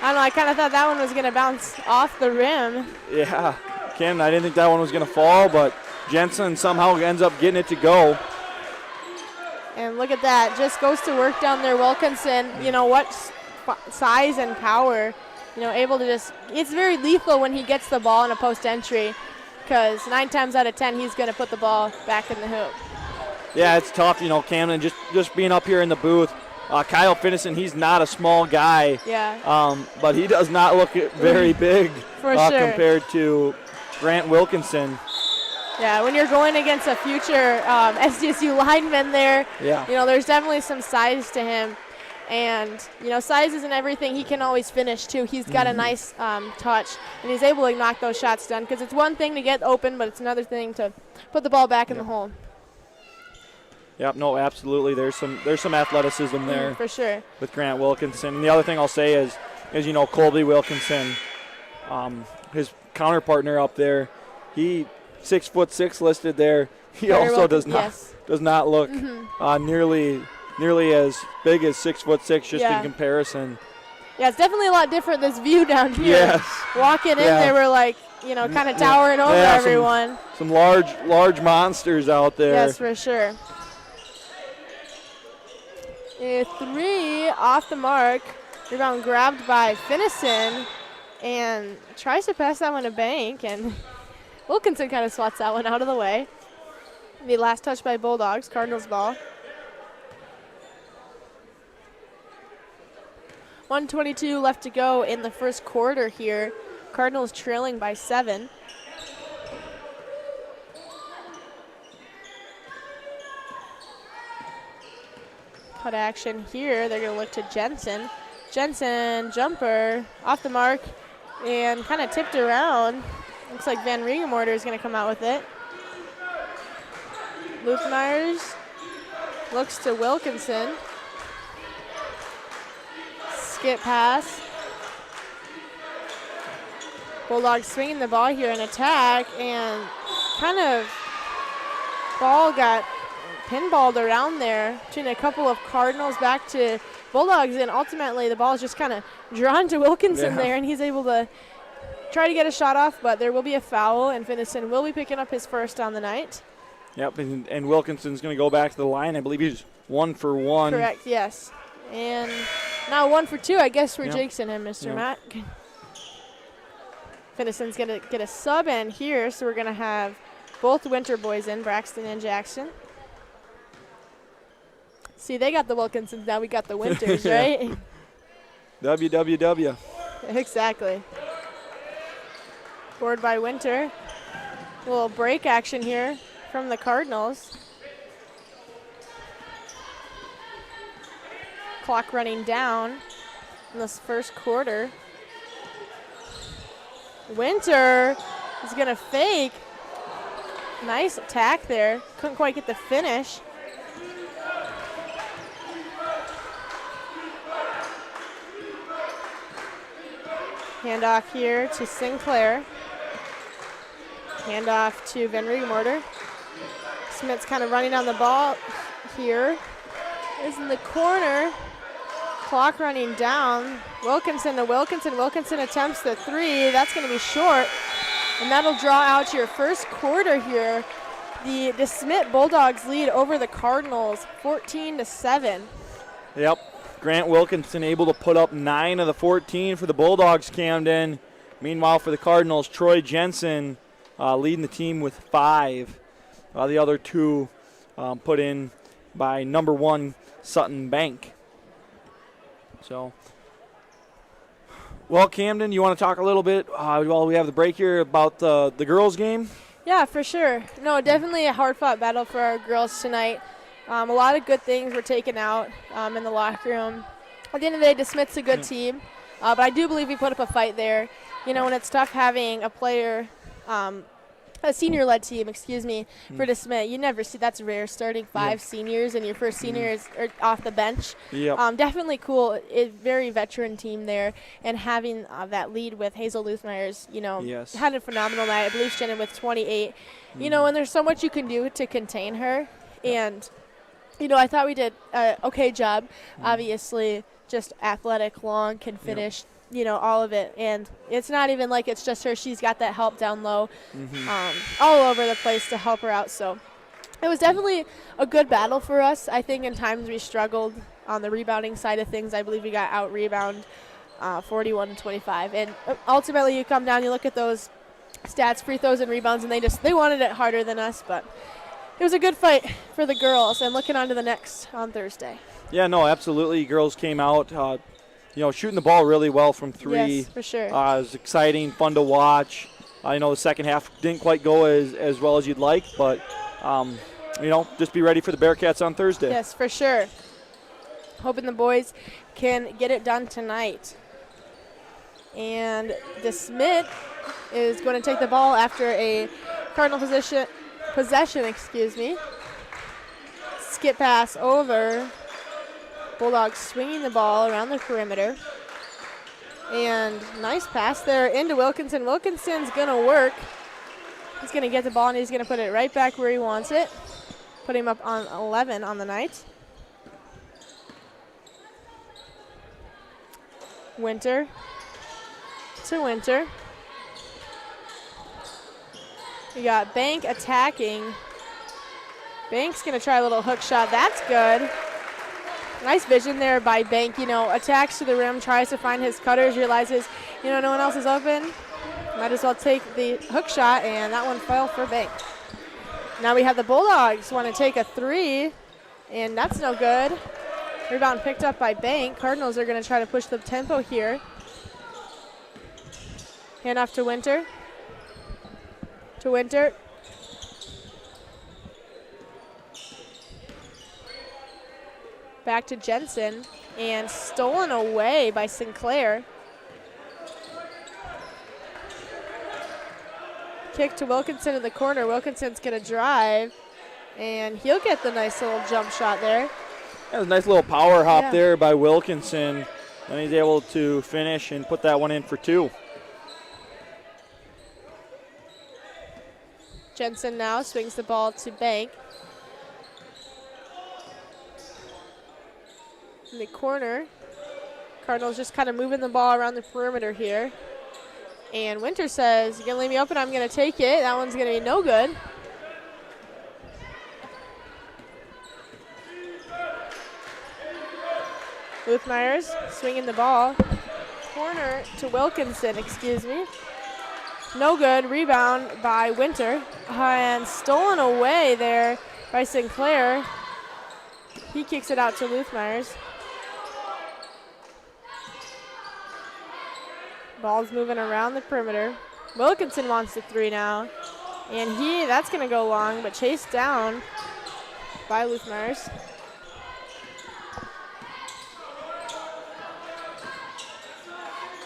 I don't know, I kind of thought that one was going to bounce off the rim. Yeah, Ken, I didn't think that one was going to fall, but Jensen somehow ends up getting it to go. And look at that, just goes to work down there. Wilkinson, you know what, size and power, you know, able to just, it's very lethal when he gets the ball in a post entry, because 9 times out of 10, he's going to put the ball back in the hoop. Yeah, it's tough, you know, Camden, just being up here in the booth. Kyle Finnison, he's not a small guy. Yeah. But he does not look very big For sure. compared to Grant Wilkinson. Yeah, when you're going against a future SDSU lineman there, yeah, you know, there's definitely some size to him. And, you know, size isn't everything. He can always finish, too. He's got a nice touch, and he's able to knock those shots down, because it's one thing to get open, but it's another thing to put the ball back in the hole. Yep, no, absolutely. There's some athleticism there. For sure. With Grant Wilkinson. And the other thing I'll say is you know, Colby Wilkinson, his counterpartner up there, he 6'6" listed there. He also does not look nearly as big as 6'6" just in comparison. Yeah, it's definitely a lot different, this view down here. Yes. Walking in there, we're like, you know, kind of towering over everyone. Some large monsters out there. Yes, for sure. A 3 off the mark. Rebound grabbed by Finnison and tries to pass that one to Bank, and Wilkinson kind of swats that one out of the way. The last touch by Bulldogs, Cardinals ball. 1:22 left to go in the first quarter here. Cardinals trailing by 7. Cut action here. They're going to look to Jensen. Jensen, jumper, off the mark, and kind of tipped around. Looks like Van Riegemorter is going to come out with it. Luthmeyers looks to Wilkinson. Skip pass. Bulldogs swinging the ball here in attack, and kind of ball got pinballed around there between a couple of Cardinals back to Bulldogs, and ultimately the ball is just kind of drawn to Wilkinson there, and he's able to try to get a shot off, but there will be a foul, and Finnison will be picking up his first on the night. Yep, and Wilkinson's going to go back to the line. I believe he's 1 for 1. Correct, yes. And now 1 for 2, I guess, for Jakes and him, Mr. Matt. Finnison's going to get a sub in here, so we're going to have both Winter boys in, Braxton and Jackson. See, they got the Wilkinsons, now we got the Winters, right? WWW. Exactly. Board by Winter. A little break action here from the Cardinals. Clock running down in this first quarter. Winter is going to fake. Nice attack there. Couldn't quite get the finish. Handoff here to Sinclair. Handoff to Van Riegemorter. Smith's kind of running on the ball here. Is in the corner. Clock running down. Wilkinson to Wilkinson. Wilkinson attempts the 3. That's going to be short. And that'll draw out your first quarter here. The DeSmet Bulldogs lead over the Cardinals 14-7. Yep. Grant Wilkinson able to put up 9 of the 14 for the Bulldogs, Camden. Meanwhile, for the Cardinals, Troy Jensen leading the team with 5. The other 2 put in by number 1, Sutton Bank. So, well, Camden, you want to talk a little bit while we have the break here about the girls' game? Yeah, for sure. No, definitely a hard-fought battle for our girls tonight. A lot of good things were taken out in the locker room. At the end of the day, DeSmet's a good team, but I do believe we put up a fight there. You know, when it's tough having a player, a senior-led team, for DeSmet, you never see, that's rare, starting 5 seniors and your first senior is off the bench. Yep. Definitely cool, very veteran team there, and having that lead with Hazel Luthmeyers, had a phenomenal night. I believe she ended with 28. You know, and there's so much you can do to contain her, and I thought we did an okay job. Obviously, just athletic, long, can finish, all of it. And it's not even like it's just her. She's got that help down low all over the place to help her out. So it was definitely a good battle for us. I think in times we struggled on the rebounding side of things. I believe we got out-rebound 41-25. And ultimately you come down, you look at those stats, free throws and rebounds, and they wanted it harder than us. But it was a good fight for the girls, and looking on to the next on Thursday. Yeah, no, absolutely. Girls came out, shooting the ball really well from 3. Yes, for sure. It was exciting, fun to watch. I know the second half didn't quite go as well as you'd like, but, just be ready for the Bearcats on Thursday. Yes, for sure. Hoping the boys can get it done tonight. And DeSmet is going to take the ball after a Cardinal possession, skip pass over. Bulldogs swinging the ball around the perimeter. And nice pass there into Wilkinson. Wilkinson's going to work. He's going to get the ball, and he's going to put it right back where he wants it. Put him up on 11 on the night. Winter to Winter. We got Bank attacking. Bank's going to try a little hook shot. That's good. Nice vision there by Bank. Attacks to the rim, tries to find his cutters, realizes, no one else is open. Might as well take the hook shot, and that one fell for Bank. Now we have the Bulldogs want to take a 3, and that's no good. Rebound picked up by Bank. Cardinals are going to try to push the tempo here. Hand off to Winter. Back to Jensen, and stolen away by Sinclair. Kick to Wilkinson in the corner. Wilkinson's going to drive, and he'll get the nice little jump shot there. That was a nice little power hop there by Wilkinson, and he's able to finish and put that one in for 2. Jensen now swings the ball to Bank. In the corner, Cardinals just kind of moving the ball around the perimeter here. And Winter says, "You're going to leave me open, I'm going to take it." That one's going to be no good. Luthmeyers swinging the ball. Corner to Wilkinson, No good. Rebound by Winter. And stolen away there by Sinclair. He kicks it out to Luthmeyers. Ball's moving around the perimeter. Wilkinson wants the 3 now. And that's going to go long, but chased down by Luthmeyers.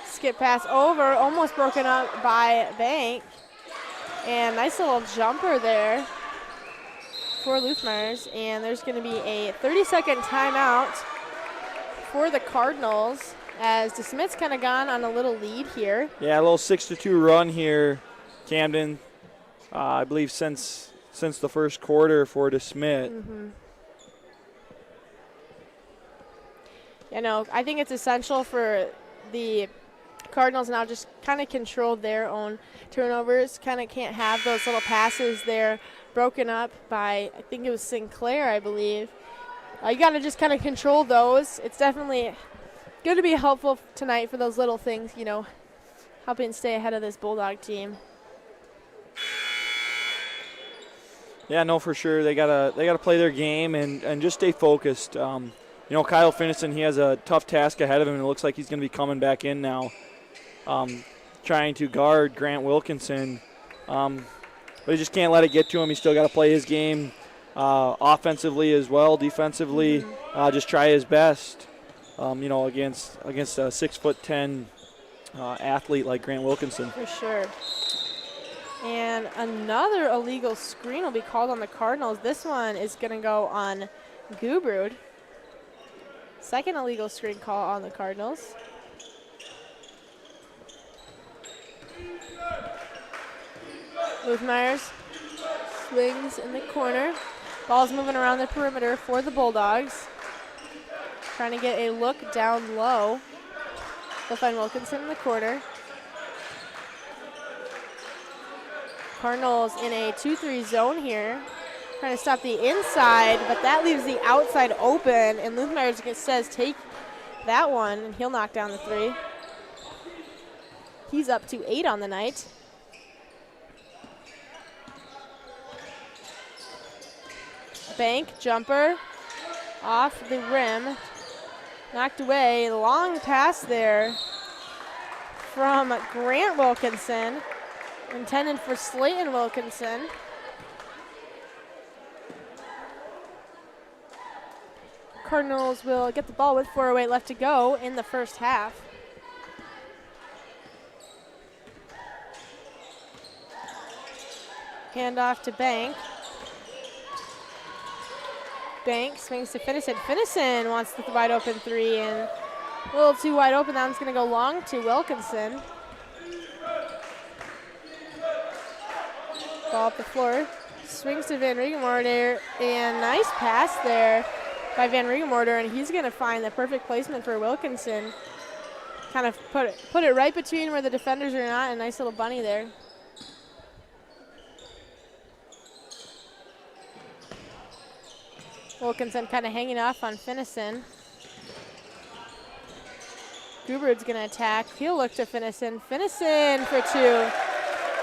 Skip pass over, almost broken up by Bank. And nice little jumper there for Luthmeyers. And there's going to be a 30-second timeout for the Cardinals, as DeSmet's kind of gone on a little lead here. Yeah, a little 6-2 run here, Camden. I believe since the first quarter for DeSmet. I think it's essential for the Cardinals now just kind of control their own turnovers. Kind of can't have those little passes there broken up by, I think it was Sinclair, I believe. You got to just kind of control those. It's definitely going to be helpful tonight for those little things, you know, helping stay ahead of this Bulldog team. Yeah, no, for sure. They gotta play their game and just stay focused. You know, Kyle Finnison, he has a tough task ahead of him, and it looks like he's going to be coming back in now, trying to guard Grant Wilkinson. But he just can't let it get to him. He's still got to play his game offensively as well, defensively. Just try his best, you know, against a 6'10" athlete like Grant Wilkinson. For sure. And another illegal screen will be called on the Cardinals. This one is going to go on Gubrud. Second illegal screen call on the Cardinals. Myers swings in the corner. Ball's moving around the perimeter for the Bulldogs. Trying to get a look down low. They'll find Wilkinson in the corner. Cardinals in a 2-3 zone here. Trying to stop the inside, but that leaves the outside open, and Myers says take that one, and he'll knock down the 3. He's up to 8 on the night. Bank jumper off the rim. Knocked away. Long pass there from Grant Wilkinson. Intended for Slayton Wilkinson. Cardinals will get the ball with 4:08 left to go in the first half. Handoff to Bank. Bank swings to Finnison. Finnison wants the wide open 3, and a little too wide open. That one's going to go long to Wilkinson. Ball up the floor. Swings to Van Regenmorter, and nice pass there by Van Regenmorter, and he's going to find the perfect placement for Wilkinson. Kind of put it right between where the defenders are not. A nice little bunny there. Wilkinson kind of hanging off on Finnison. Gubrud's going to attack. He'll look to Finnison. Finnison for 2.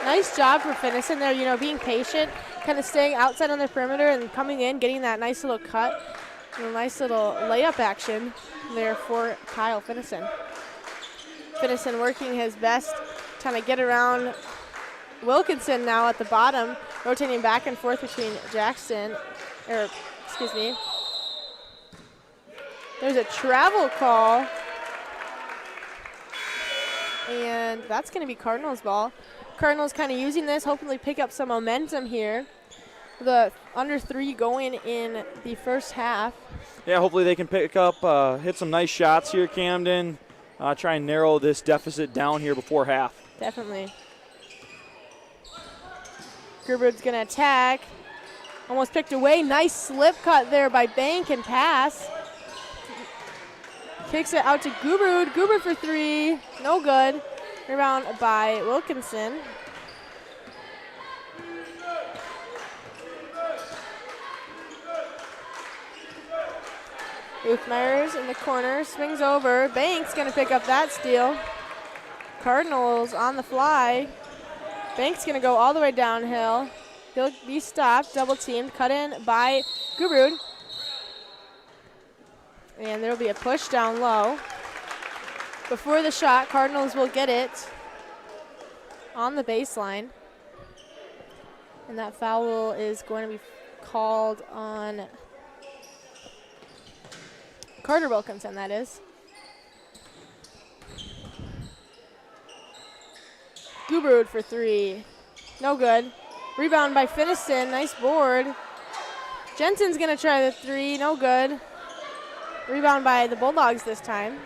Nice job for Finnison there, you know, being patient, kind of staying outside on the perimeter and coming in, getting that nice little cut. And a nice little layup action there for Kyle Finnison. Finnison working his best, trying to get around Wilkinson now at the bottom, rotating back and forth between Jackson, excuse me. There's a travel call, and that's going to be Cardinals ball. Cardinals kind of using this, hopefully pick up some momentum here. The under 3 going in the first half. Yeah, hopefully they can pick up, hit some nice shots here, Camden. Try and narrow this deficit down here before half. Definitely. Gubrud's going to attack. Almost picked away. Nice slip cut there by Bank and pass. Kicks it out to Gubrud. Gubrud for 3. No good. Rebound by Wilkinson. Myers in the corner, swings over. Banks going to pick up that steal. Cardinals on the fly. Banks going to go all the way downhill. He'll be stopped, double teamed, cut in by Gubrud. And there'll be a push down low. Before the shot, Cardinals will get it on the baseline. And that foul is going to be called on Carter Wilkinson, that is. Gubrud for 3. No good. Rebound by Finnison. Nice board. Jensen's going to try the 3. No good. Rebound by the Bulldogs this time.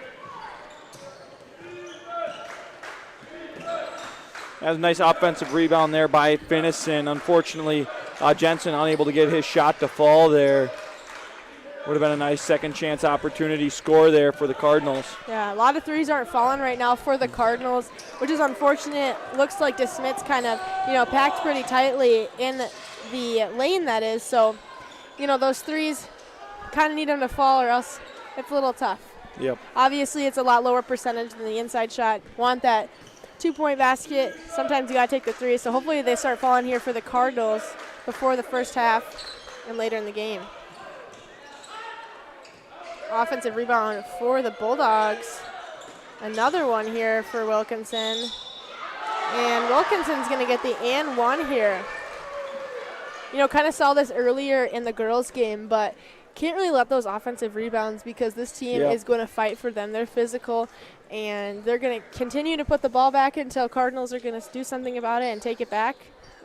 That's a nice offensive rebound there by Finnison. Unfortunately, Jensen unable to get his shot to fall there. Would have been a nice second chance opportunity score there for the Cardinals. Yeah, a lot of 3s aren't falling right now for the Cardinals, which is unfortunate. Looks like DeSmet's kind of, you know, packed pretty tightly in the lane, that is. So, you know, those 3s kind of need them to fall or else it's a little tough. Yep. Obviously, it's a lot lower percentage than the inside shot. Want that 2-point basket. Sometimes you got to take the three. So hopefully they start falling here for the Cardinals before the first half and later in the game. Offensive rebound for the Bulldogs. Another one here for Wilkinson. And Wilkinson's going to get the and one here. You know, kind of saw this earlier in the girls' game, but can't really let those offensive rebounds because this team is going to fight for them. They're physical, and they're going to continue to put the ball back until Cardinals are going to do something about it and take it back.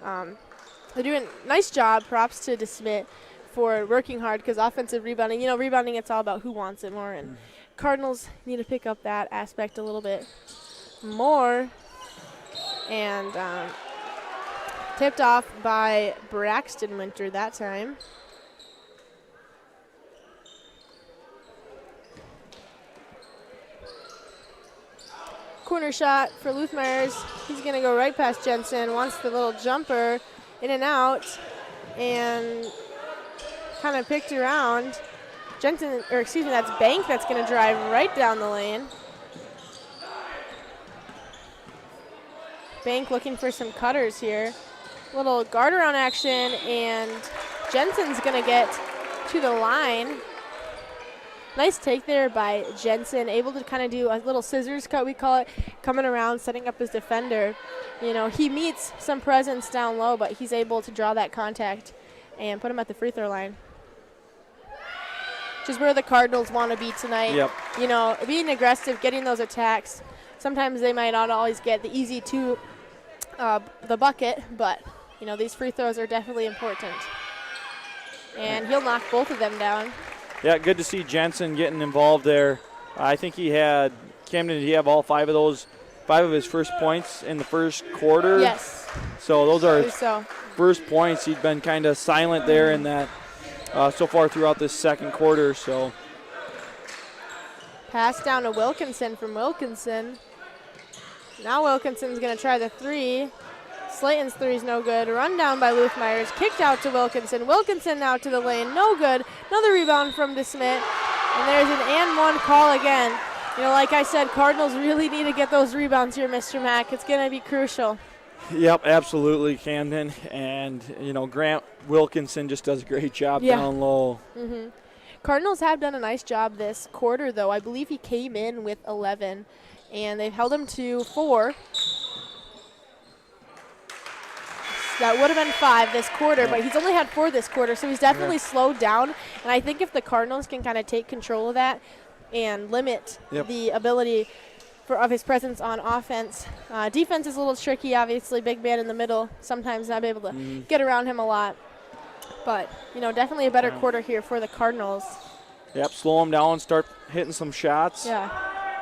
They're doing a nice job. Props to DeSmet for working hard because offensive rebounding, you know, rebounding, it's all about who wants it more, and Cardinals need to pick up that aspect a little bit more. And tipped off by Braxton Winter that time. Corner shot for Luthmeyers. He's going to go right past Jensen. Wants the little jumper in and out. And kind of picked around. Jensen, or excuse me, that's Bank that's going to drive right down the lane. Bank looking for some cutters here. Little guard around action, and Jensen's going to get to the line. Nice take there by Jensen, able to kind of do a little scissors cut, we call it, coming around, setting up his defender. You know, he meets some presence down low, but he's able to draw that contact and put him at the free throw line. Which is where the Cardinals want to be tonight. Yep. You know, being aggressive, getting those attacks. Sometimes they might not always get the easy to the bucket, but, you know, these free throws are definitely important. And he'll knock both of them down. Yeah, good to see Jensen getting involved there. I think he had, Camden, did he have all 5 of his first points in the first quarter? Yes. So those are his so. first points. He'd been kind of silent there in that so far throughout this second quarter. So pass down to Wilkinson from Wilkinson. Now Wilkinson's going to try the three. Slayton's three is no good. Run down by Luthmeyers. Kicked out to Wilkinson. Wilkinson now to the lane. No good. Another rebound from DeSmet. And there's an and one call again. You know, like I said, Cardinals really need to get those rebounds here, Mr. Mack. It's going to be crucial. Yep, absolutely, Camden. And, you know, Grant Wilkinson just does a great job down low. Mm-hmm. Cardinals have done a nice job this quarter, though. I believe he came in with 11, and they've held him to 4. That would have been 5 this quarter, but he's only had 4 this quarter, so he's definitely slowed down. And I think if the Cardinals can kind of take control of that and limit the ability of his presence on offense. Defense is a little tricky, obviously. Big man in the middle, sometimes not be able to get around him a lot. But, you know, definitely a better quarter here for the Cardinals. Yep, slow him down, start hitting some shots. Yeah.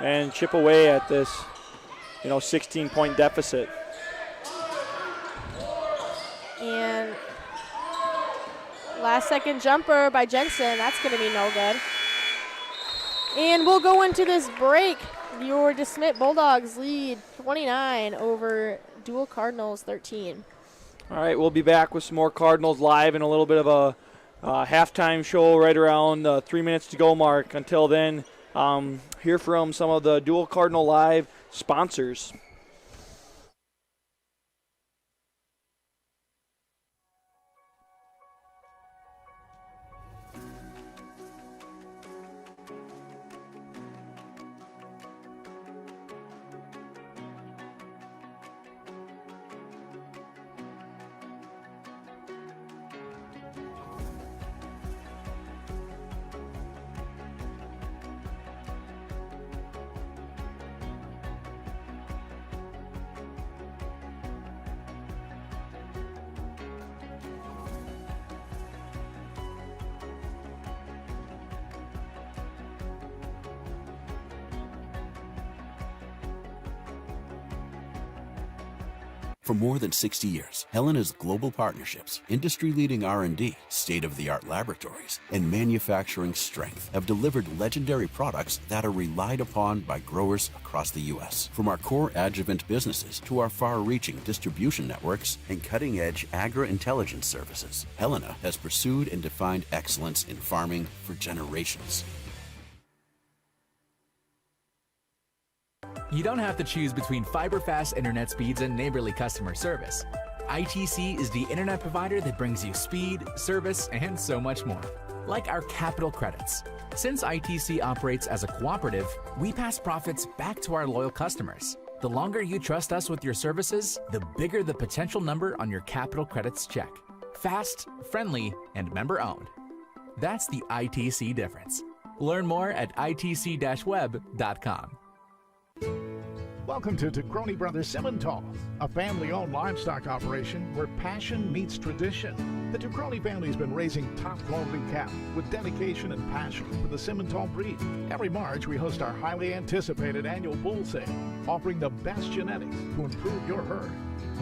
And chip away at this, you know, 16-point deficit. And last second jumper by Jensen. That's going to be no good. And we'll go into this break. Your DeSmet Bulldogs lead 29 over Deuel Cardinals 13. All right, we'll be back with some more Cardinals live and a little bit of a halftime show right around 3 minutes to go mark. Until then, hear from some of the Deuel Cardinal Live sponsors. For more than 60 years, Helena's global partnerships, industry-leading R&D, state-of-the-art laboratories, and manufacturing strength have delivered legendary products that are relied upon by growers across the U.S. From our core adjuvant businesses to our far-reaching distribution networks and cutting-edge agri-intelligence services, Helena has pursued and defined excellence in farming for generations. You don't have to choose between fiber-fast internet speeds and neighborly customer service. ITC is the internet provider that brings you speed, service, and so much more. Like our capital credits. Since ITC operates as a cooperative, we pass profits back to our loyal customers. The longer you trust us with your services, the bigger the potential number on your capital credits check. Fast, friendly, and member-owned. That's the ITC difference. Learn more at itc-web.com. Welcome to Crony Brothers Simmental, a family-owned livestock operation where passion meets tradition. The Crony family's been raising top-quality cattle with dedication and passion for the Simmental breed. Every March, we host our highly anticipated annual bull sale, offering the best genetics to improve your herd.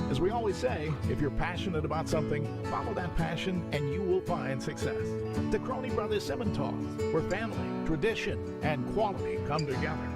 As we always say, if you're passionate about something, follow that passion and you will find success. The Crony Brothers Simmental, where family, tradition, and quality come together.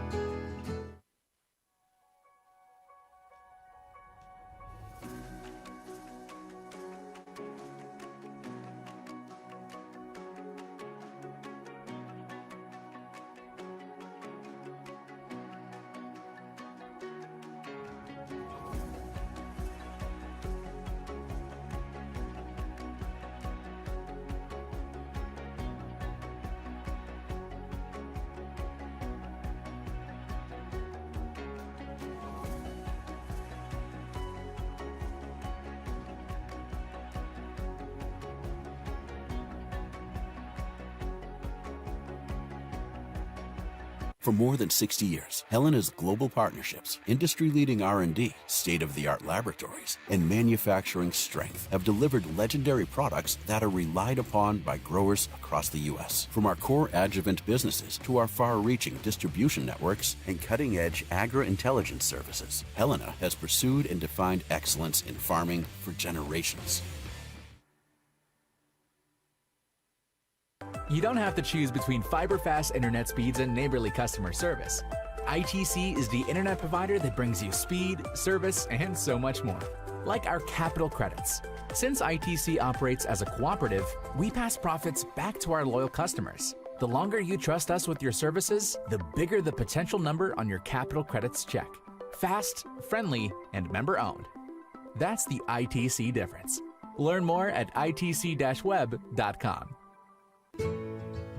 For more than 60 years, Helena's global partnerships, industry-leading R&D, state-of-the-art laboratories, and manufacturing strength have delivered legendary products that are relied upon by growers across the U.S. From our core adjuvant businesses to our far-reaching distribution networks and cutting-edge agri-intelligence services, Helena has pursued and defined excellence in farming for generations. You don't have to choose between fiber-fast internet speeds and neighborly customer service. ITC is the internet provider that brings you speed, service, and so much more. Like our capital credits. Since ITC operates as a cooperative, we pass profits back to our loyal customers. The longer you trust us with your services, the bigger the potential number on your capital credits check. Fast, friendly, and member-owned. That's the ITC difference. Learn more at itc-web.com.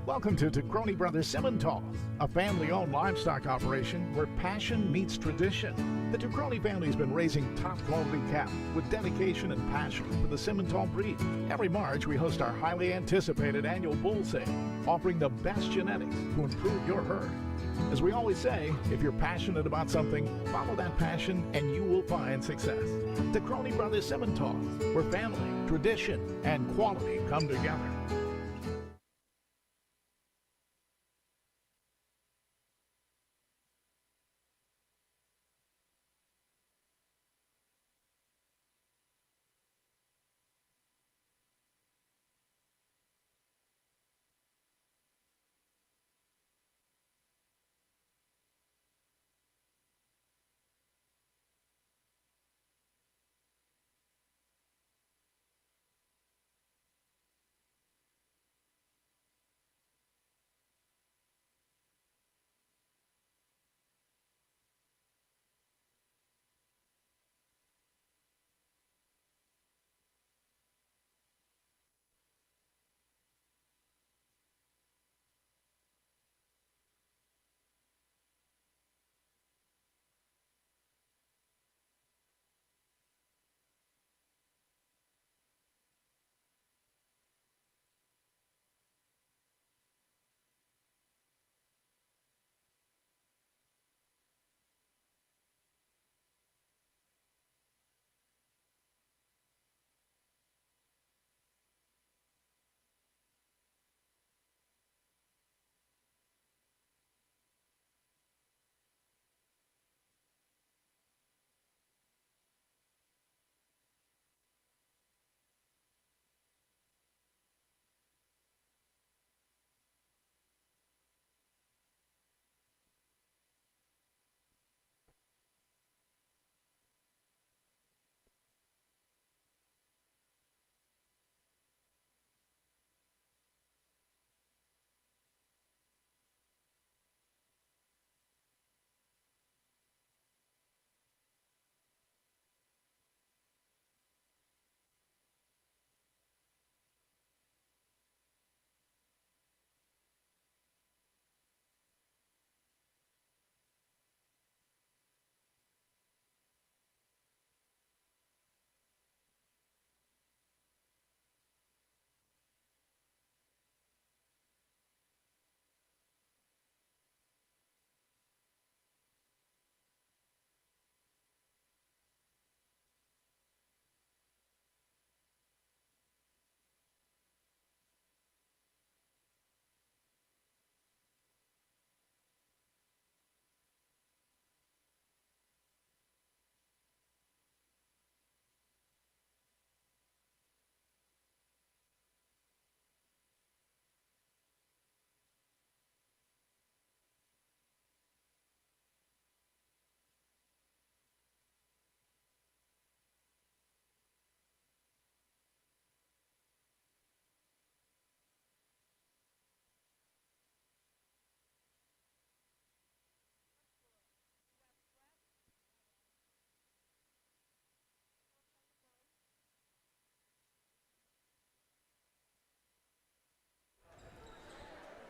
Welcome to Crony Brothers Simmental, a family-owned livestock operation where passion meets tradition. The Crony family's been raising top-quality cattle with dedication and passion for the Simmental breed. Every March, we host our highly anticipated annual bull sale, offering the best genetics to improve your herd. As we always say, if you're passionate about something, follow that passion and you will find success. The Crony Brothers Simmental, where family, tradition, and quality come together.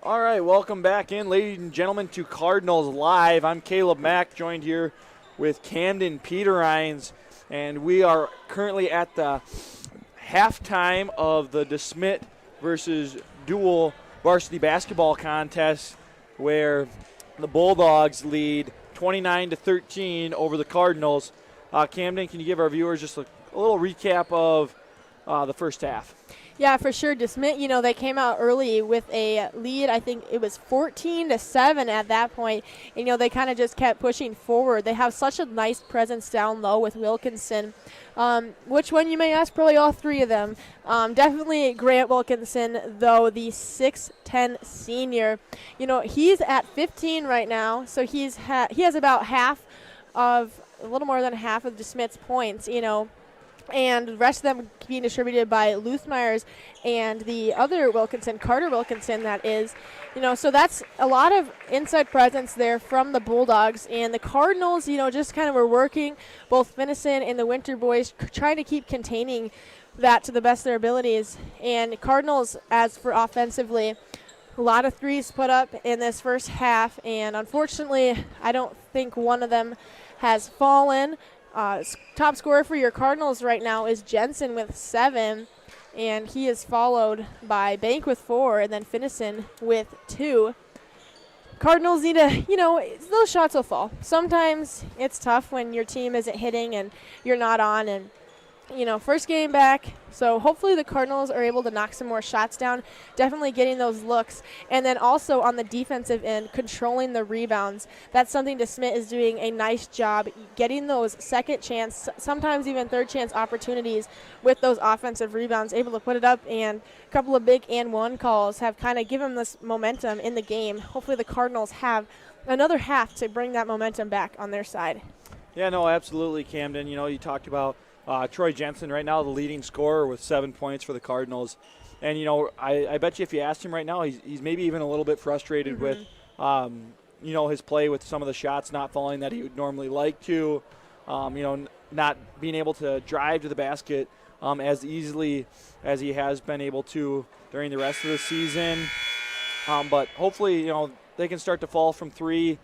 All right, welcome back in, ladies and gentlemen, to Cardinals Live. I'm Caleb Mack, joined here with Camden Peterines, and we are currently at the halftime of the DeSmet versus Deuel varsity basketball contest, where the Bulldogs lead 29-13 over the Cardinals. Camden, can you give our viewers just a little recap of the first half? Yeah, for sure. DeSmet, they came out early with a lead. I think it was 14-7 at that point. And, they kind of just kept pushing forward. They have such a nice presence down low with Wilkinson. Which one, you may ask? Probably all three of them. Definitely Grant Wilkinson, though, the 6'10 senior. He's at 15 right now, so he has about a little more than half of DeSmet's points, and the rest of them being distributed by Luthmeyers and the other Wilkinson, Carter Wilkinson, that is. So that's a lot of inside presence there from the Bulldogs. And the Cardinals, just kind of were working, both Finnison and the Winter boys, trying to keep containing that to the best of their abilities. And Cardinals, as for offensively, a lot of threes put up in this first half. And unfortunately, I don't think one of them has fallen. Top scorer for your Cardinals right now is Jensen with 7, and he is followed by Bank with 4, and then Finnison with 2. Cardinals need to, those shots will fall. Sometimes it's tough when your team isn't hitting and you're not on, and, first game back. So hopefully the Cardinals are able to knock some more shots down, definitely getting those looks. And then also on the defensive end, controlling the rebounds. That's something DeSmet is doing a nice job, getting those second chance, sometimes even third chance opportunities with those offensive rebounds, able to put it up. And a couple of big and one calls have kind of given this momentum in the game. Hopefully the Cardinals have another half to bring that momentum back on their side. Yeah, no, absolutely, Camden. You talked about Troy Jensen right now, the leading scorer with 7 points for the Cardinals. And, I bet you if you asked him right now, he's maybe even a little bit frustrated with, his play with some of the shots not falling that he would normally like to, not being able to drive to the basket as easily as he has been able to during the rest of the season. But hopefully, they can start to fall from three.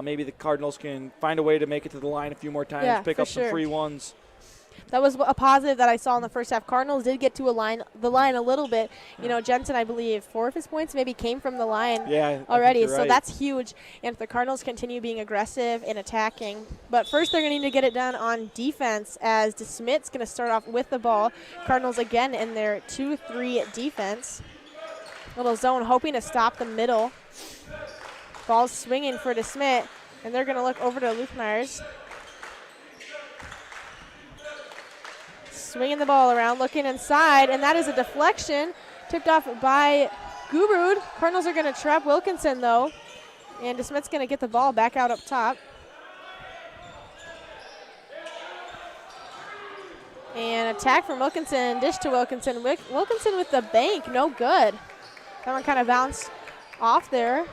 Maybe the Cardinals can find a way to make it to the line a few more times, pick up some free ones. That was a positive that I saw in the first half. Cardinals did get to the line a little bit. Jensen, I believe, 4 of his points maybe came from the line already. So that's huge. And if the Cardinals continue being aggressive and attacking. But first they're going to need to get it done on defense, as DeSmet's going to start off with the ball. Cardinals again in their 2-3 defense. Little zone hoping to stop the middle. Ball's swinging for DeSmet, and they're going to look over to Luthmeyers. Swinging the ball around, looking inside, and that is a deflection tipped off by Gubrud. Cardinals are going to trap Wilkinson, though, and DeSmet's going to get the ball back out up top. And attack from Wilkinson, dish to Wilkinson. Wilkinson with the bank, no good. That one kind of bounced off there.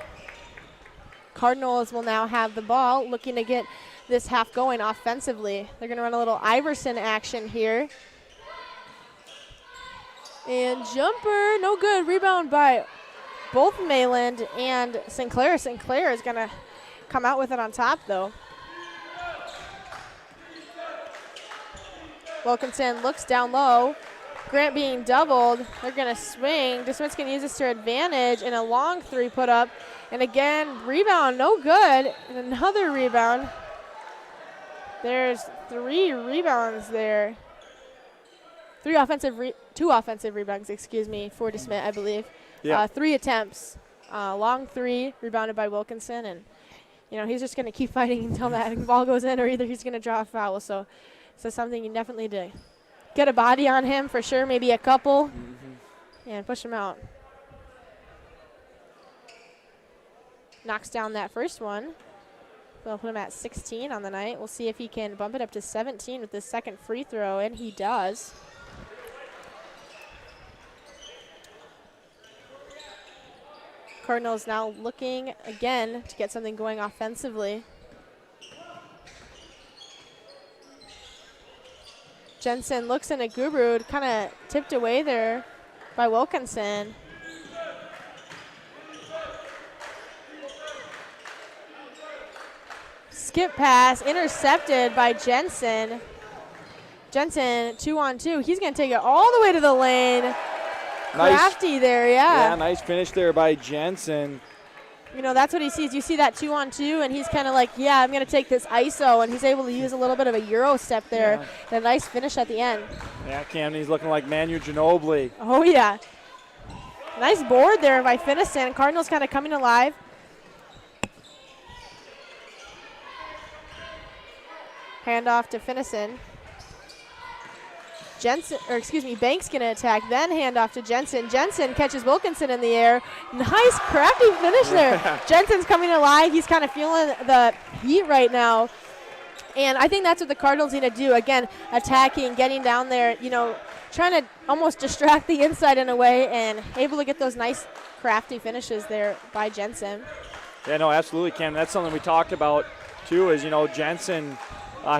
Cardinals will now have the ball, looking to get this half going offensively. They're going to run a little Iverson action here. And jumper, no good. Rebound by both Mayland and Sinclair. Sinclair is going to come out with it on top, though. Wilkinson looks down low. Grant being doubled. They're going to swing. DeSmet's going to use this to their advantage, and a long three put up. And again, rebound, no good. And another rebound. There's 3 rebounds there. 2 offensive rebounds, for DeSmet, I believe. Yeah. 3 attempts. Long 3 rebounded by Wilkinson, and he's just going to keep fighting until that ball goes in, or either he's going to draw a foul. So something you definitely need to get a body on him for sure, maybe a couple, and push him out. Knocks down that first one. We'll put him at 16 on the night. We'll see if he can bump it up to 17 with this second free throw, and he does. Cardinals now looking again to get something going offensively. Jensen looks in a Gubrud, kind of tipped away there by Wilkinson. skip pass intercepted by Jensen. Jensen 2-on-2. He's going to take it all the way to the lane. Nice. Crafty there, yeah. Yeah, nice finish there by Jensen. You know, that's what he sees. You see that 2-on-2, and he's kind of like, yeah, I'm going to take this ISO, and he's able to use a little bit of a Euro step there. Yeah. And a nice finish at the end. Yeah, Camden's looking like Manu Ginobili. Oh, yeah. Nice board there by Finnison. Cardinals kind of coming alive. Handoff to Finnison. Banks going to attack, then handoff to Jensen. Jensen catches Wilkinson in the air. Nice, crafty finish there. Jensen's coming alive. He's kind of feeling the heat right now. And I think that's what the Cardinals need to do. Again, attacking, getting down there, you know, trying to almost distract the inside in a way and able to get those nice, crafty finishes there by Jensen. Yeah, no, absolutely, Cam. That's something we talked about, too, is, you know, Jensen,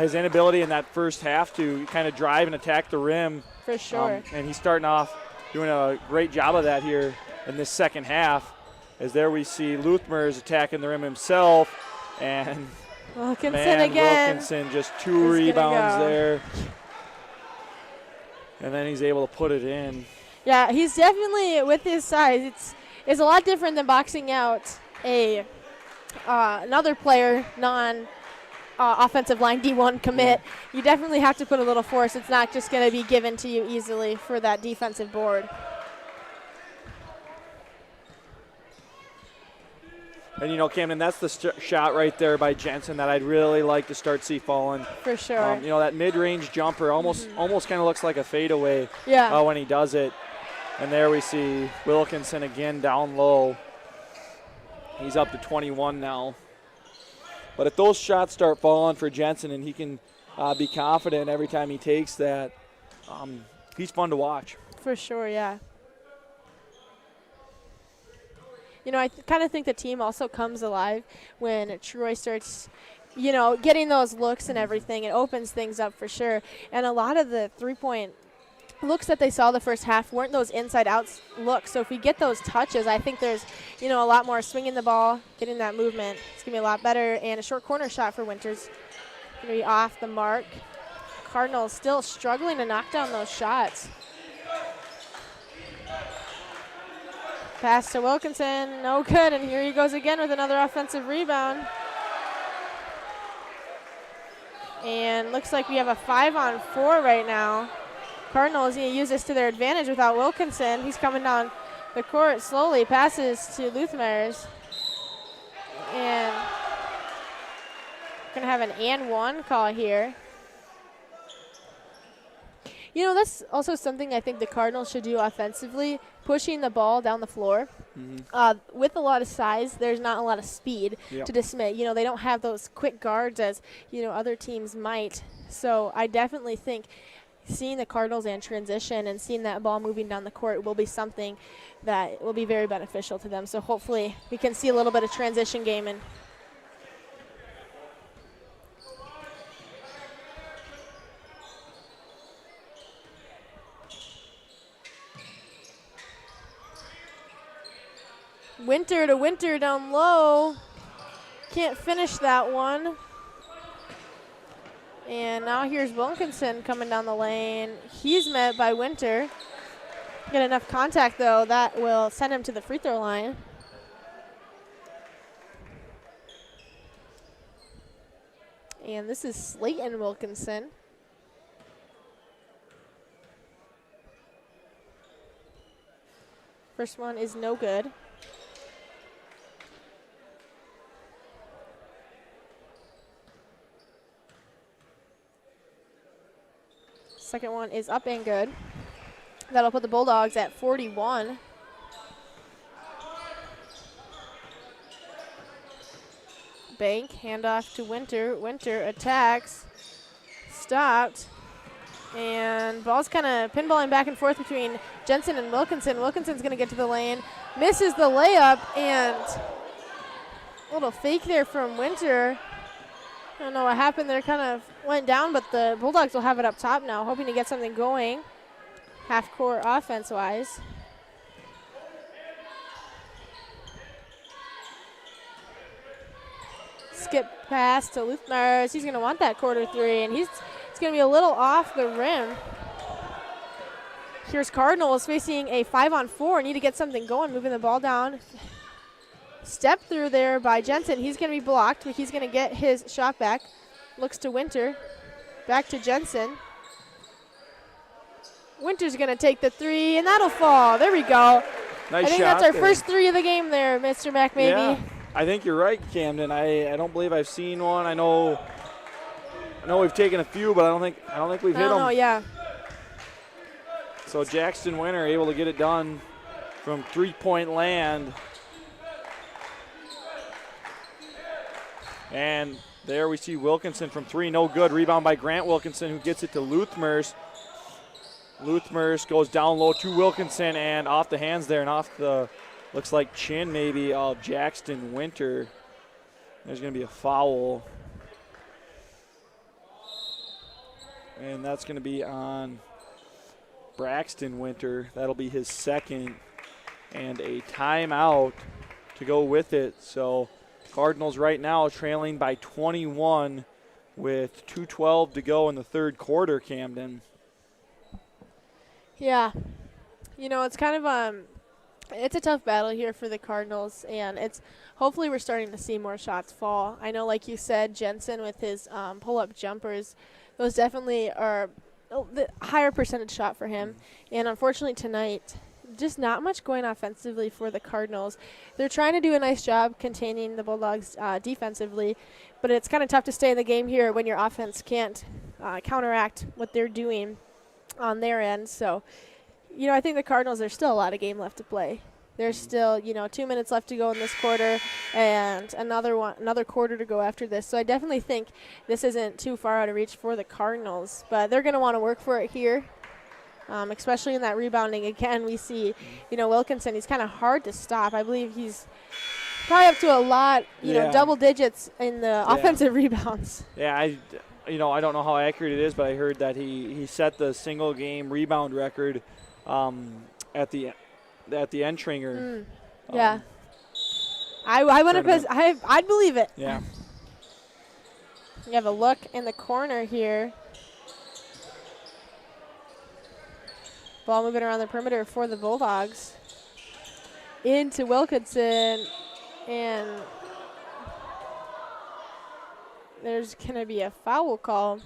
his inability in that first half to kind of drive and attack the rim. For sure. And he's starting off doing a great job of that here in this second half. As there we see Luthmer is attacking the rim himself. And Wilkinson again. Wilkinson just 2 rebounds there. And then he's able to put it in. Yeah, he's definitely, with his size, it's a lot different than boxing out another player, offensive line D1 commit. You definitely have to put a little force. It's not just going to be given to you easily for that defensive board. And, you know, Camden, that's the shot right there by Jensen that I'd really like to start see falling. For sure. You know, that mid-range jumper almost kind of looks like a fadeaway yeah. When he does it. And there we see Wilkinson again down low. He's up to 21 now. But if those shots start falling for Jensen and he can be confident every time he takes that, he's fun to watch. For sure, yeah. You know, I kind of think the team also comes alive when Troy starts, you know, getting those looks and everything. It opens things up for sure. And a lot of the three-point looks that they saw the first half weren't those inside-out looks. So if we get those touches, I think there's, you know, a lot more swinging the ball, getting that movement. It's going to be a lot better. And a short corner shot for Winters. Going to be off the mark. Cardinals still struggling to knock down those shots. Pass to Wilkinson, no good, and here he goes again with another offensive rebound. And looks like we have a 5-on-4 right now. Cardinals need to use this to their advantage without Wilkinson. He's coming down the court slowly, passes to Luthmers. And we're going to have an and one call here. You know, that's also something I think the Cardinals should do offensively, pushing the ball down the floor. Mm-hmm. With a lot of size, there's not a lot of speed to DeSmet. You know, they don't have those quick guards as, you know, other teams might. So I definitely think seeing the Cardinals in transition and seeing that ball moving down the court will be something that will be very beneficial to them. So hopefully we can see a little bit of transition gaming. Winter to Winter down low. Can't finish that one. And now here's Wilkinson coming down the lane. He's met by Winter. Get enough contact, though. That will send him to the free throw line. And this is Slayton Wilkinson. First one is no good. Second one is up and good. That'll put the Bulldogs at 41. Bank, handoff to Winter. Winter attacks. Stopped. And ball's kind of pinballing back and forth between Jensen and Wilkinson. Wilkinson's going to get to the lane. Misses the layup, and a little fake there from Winter. I don't know what happened there, kind of went down, but the Bulldogs will have it up top now, hoping to get something going half-court offense-wise. skip pass to Luthmars. He's going to want that quarter three, and it's going to be a little off the rim. Here's Cardinals facing a 5-on-4. Need to get something going, moving the ball down. Step through there by Jensen. He's going to be blocked, but he's going to get his shot back. Looks to Winter. Back to Jensen. Winter's going to take the three, and that'll fall. There we go. Nice I think shot that's our there. first three of the game there, Mr. Mack, maybe. Yeah, I think you're right, Camden. I don't believe I've seen one. I know we've taken a few, but I don't think we've hit them. No, yeah. So Jackson Winter able to get it done from three-point land. And there we see Wilkinson from three, no good. Rebound by Grant Wilkinson, who gets it to Luthmers. Luthmers goes down low to Wilkinson and off the hands there and off the, looks like chin maybe, of Jackson Winter. There's going to be a foul. And that's going to be on Braxton Winter. That'll be his second. And a timeout to go with it. So Cardinals right now trailing by 21 with 2:12 to go in the third quarter, Camden. Yeah. You know, it's kind of it's a tough battle here for the Cardinals, and it's hopefully we're starting to see more shots fall. I know, like you said, Jensen with his pull-up jumpers, those definitely are the higher percentage shot for him. And unfortunately tonight, just not much going offensively for the Cardinals. They're trying to do a nice job containing the Bulldogs defensively, but it's kind of tough to stay in the game here when your offense can't counteract what they're doing on their end. So, you know, I think the Cardinals, there's still a lot of game left to play. There's still, 2 minutes left to go in this quarter and another quarter to go after this. So I definitely think this isn't too far out of reach for the Cardinals, but they're going to want to work for it here, especially in that rebounding. Again, we see, Wilkinson, he's kind of hard to stop. I believe he's probably up to a lot, double digits in the offensive rebounds. Yeah, I don't know how accurate it is, but I heard that he set the single game rebound record at the Entringer. Yeah. I want to. I'd believe it. Yeah. You have a look in the corner here. Ball moving around the perimeter for the Bulldogs. Into Wilkinson, and there's going to be a foul call.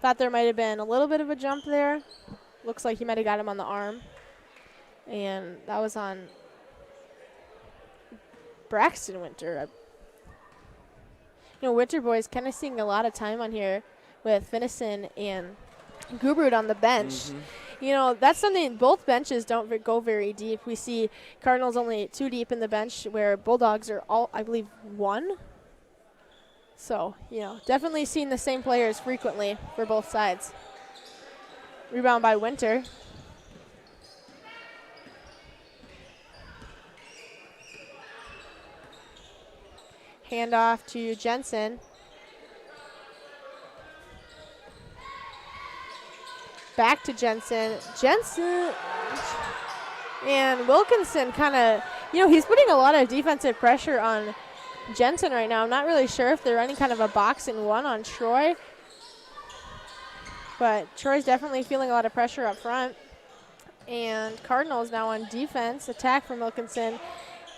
Thought there might have been a little bit of a jump there. Looks like he might have got him on the arm. And that was on Braxton Winter. Winter boys kind of seeing a lot of time on here with Finnison and Gubrud on the bench. Mm-hmm. That's something, both benches don't go very deep. We see Cardinals only 2 deep in the bench, where Bulldogs are all, I believe, 1. So, definitely seeing the same players frequently for both sides. Rebound by Winter. Handoff to Jensen. Back to Jensen. And Wilkinson kind of, he's putting a lot of defensive pressure on Jensen right now. I'm not really sure if they're running kind of a box and one on Troy. But Troy's definitely feeling a lot of pressure up front. And Cardinals now on defense. Attack from Wilkinson.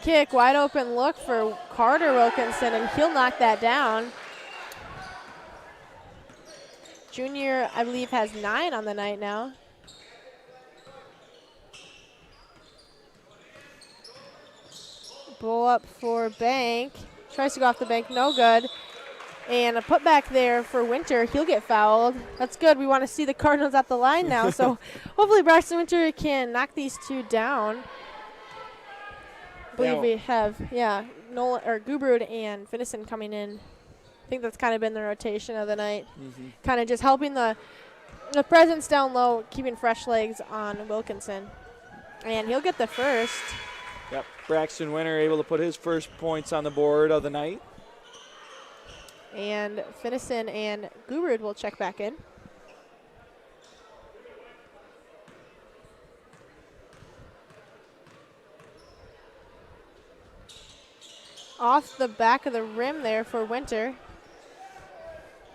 Kick, wide open look for Carter Wilkinson, and he'll knock that down. Junior, I believe, has 9 on the night now. Pull up for Bank. Tries to go off the bank, no good. And a putback there for Winter. He'll get fouled. That's good. We want to see the Cardinals at the line now. So hopefully Braxton Winter can knock these 2 down. I believe we have, Nolan or Gubrud and Finnison coming in. I think that's kind of been the rotation of the night. Kind of just helping the presence down low, keeping fresh legs on Wilkinson. And he'll get the first. Yep, Braxton Winter able to put his first points on the board of the night. And Finnison and Gubrud will check back in. off the back of the rim there for Winter.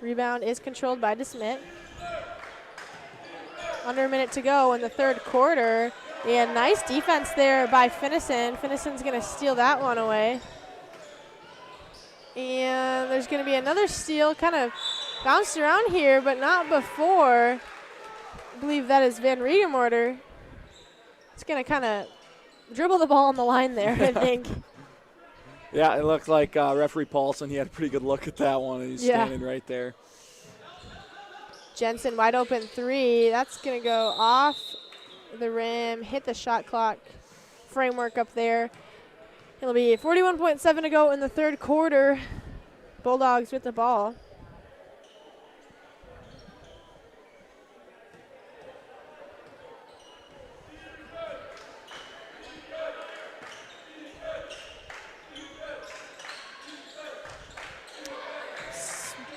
Rebound is controlled by DeSmet. Under a minute to go in the third quarter. And nice defense there by Finnison. Finnison's going to steal that one away. And there's going to be another steal, kind of bounced around here, but not before. I believe that is Van Regenmorter. It's going to kind of dribble the ball on the line there, I think. Yeah, it looked like referee Paulson. He had a pretty good look at that one, and he's standing right there. Jensen wide open three. That's going to go off the rim, hit the shot clock framework up there. It'll be 41.7 to go in the third quarter. Bulldogs with the ball.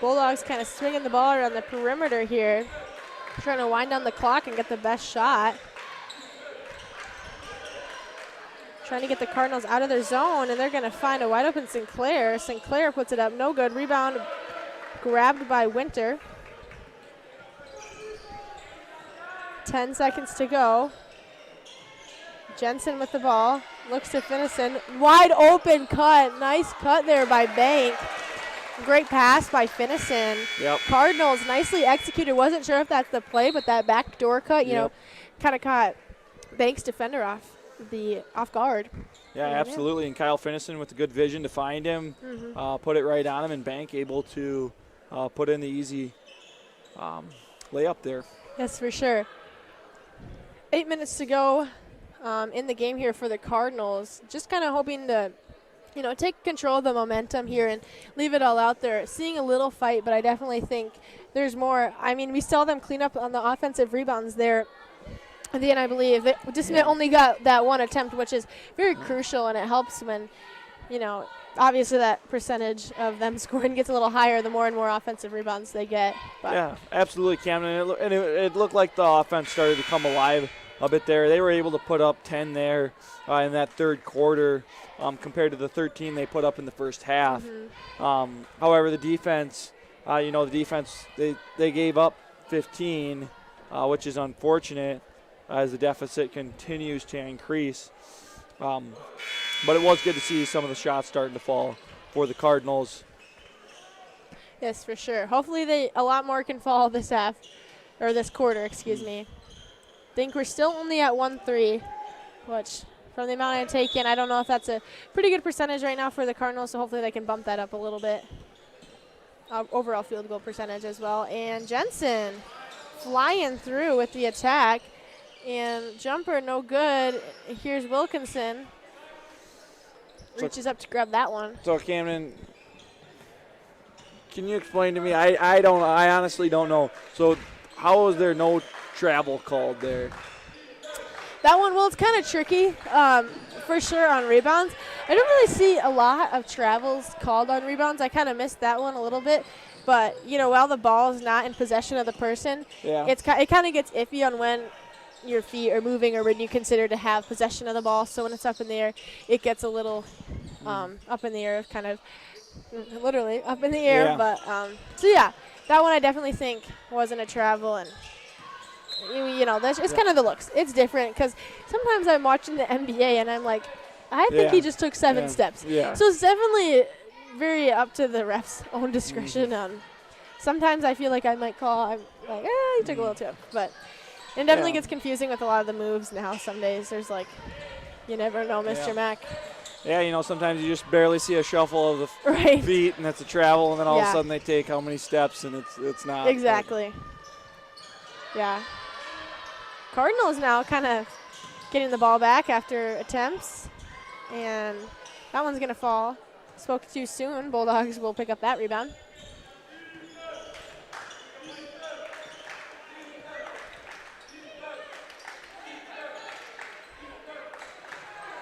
Bulldogs kind of swinging the ball around the perimeter here, trying to wind down the clock and get the best shot. Trying to get the Cardinals out of their zone, and they're going to find a wide open Sinclair. Sinclair puts it up, no good. Rebound grabbed by Winter. 10 seconds to go. Jensen with the ball, looks to Finnison. Wide open cut, nice cut there by Bank. Great pass by Finnison. Yep. Cardinals nicely executed. Wasn't sure if that's the play, but that backdoor cut, you know, kind of caught Banks' defender off guard. Yeah, absolutely. And Kyle Finnison with the good vision to find him, put it right on him, and Bank able to put in the easy layup there. Yes, for sure. 8 minutes to go in the game here for the Cardinals. Just kind of hoping to, you know, take control of the momentum here and leave it all out there. Seeing a little fight, but I definitely think there's more. I mean, we saw them clean up on the offensive rebounds there. And then I believe that DeSmet only got that one attempt, which is very crucial, and it helps when, you know, obviously that percentage of them scoring gets a little higher the more and more offensive rebounds they get. But yeah, absolutely, Cameron. And it looked like the offense started to come alive a bit there. They were able to put up 10 there in that third quarter compared to the 13 they put up in the first half. However, the defense, they gave up 15, which is unfortunate as the deficit continues to increase. But it was good to see some of the shots starting to fall for the Cardinals. Yes, for sure. Hopefully a lot more can fall this half, or this quarter, excuse me. Think we're still only at 1-3, which from the amount I've taken, I don't know if that's a pretty good percentage right now for the Cardinals, so hopefully they can bump that up a little bit. Overall field goal percentage as well. And Jensen flying through with the attack. And jumper no good. Here's Wilkinson. Reaches up to grab that one. So Camden, can you explain to me? I honestly don't know. So how is there no travel called there? That one, well, it's kind of tricky for sure on rebounds. I don't really see a lot of travels called on rebounds. I kind of missed that one a little bit. But, you know, while the ball is not in possession of the person, it kind of gets iffy on when your feet are moving or when you consider to have possession of the ball. So when it's up in the air, it gets a little up in the air, kind of literally up in the air. Yeah. But so yeah, that one I definitely think wasn't a travel. And you know, it's kind of the looks. It's different because sometimes I'm watching the NBA and I'm like, I think he just took 7 steps. Yeah. So it's definitely very up to the ref's own discretion. Sometimes I feel like I might call, I'm like, he took a little tip, but it definitely gets confusing with a lot of the moves now. Some days there's like, you never know, Mr. Mack. Yeah, you know, sometimes you just barely see a shuffle of the feet, and it's a travel, and then all of a sudden they take how many steps, and it's not. Exactly. Yeah. Cardinals now kind of getting the ball back after attempts, and that one's going to fall. Spoke too soon. Bulldogs will pick up that rebound.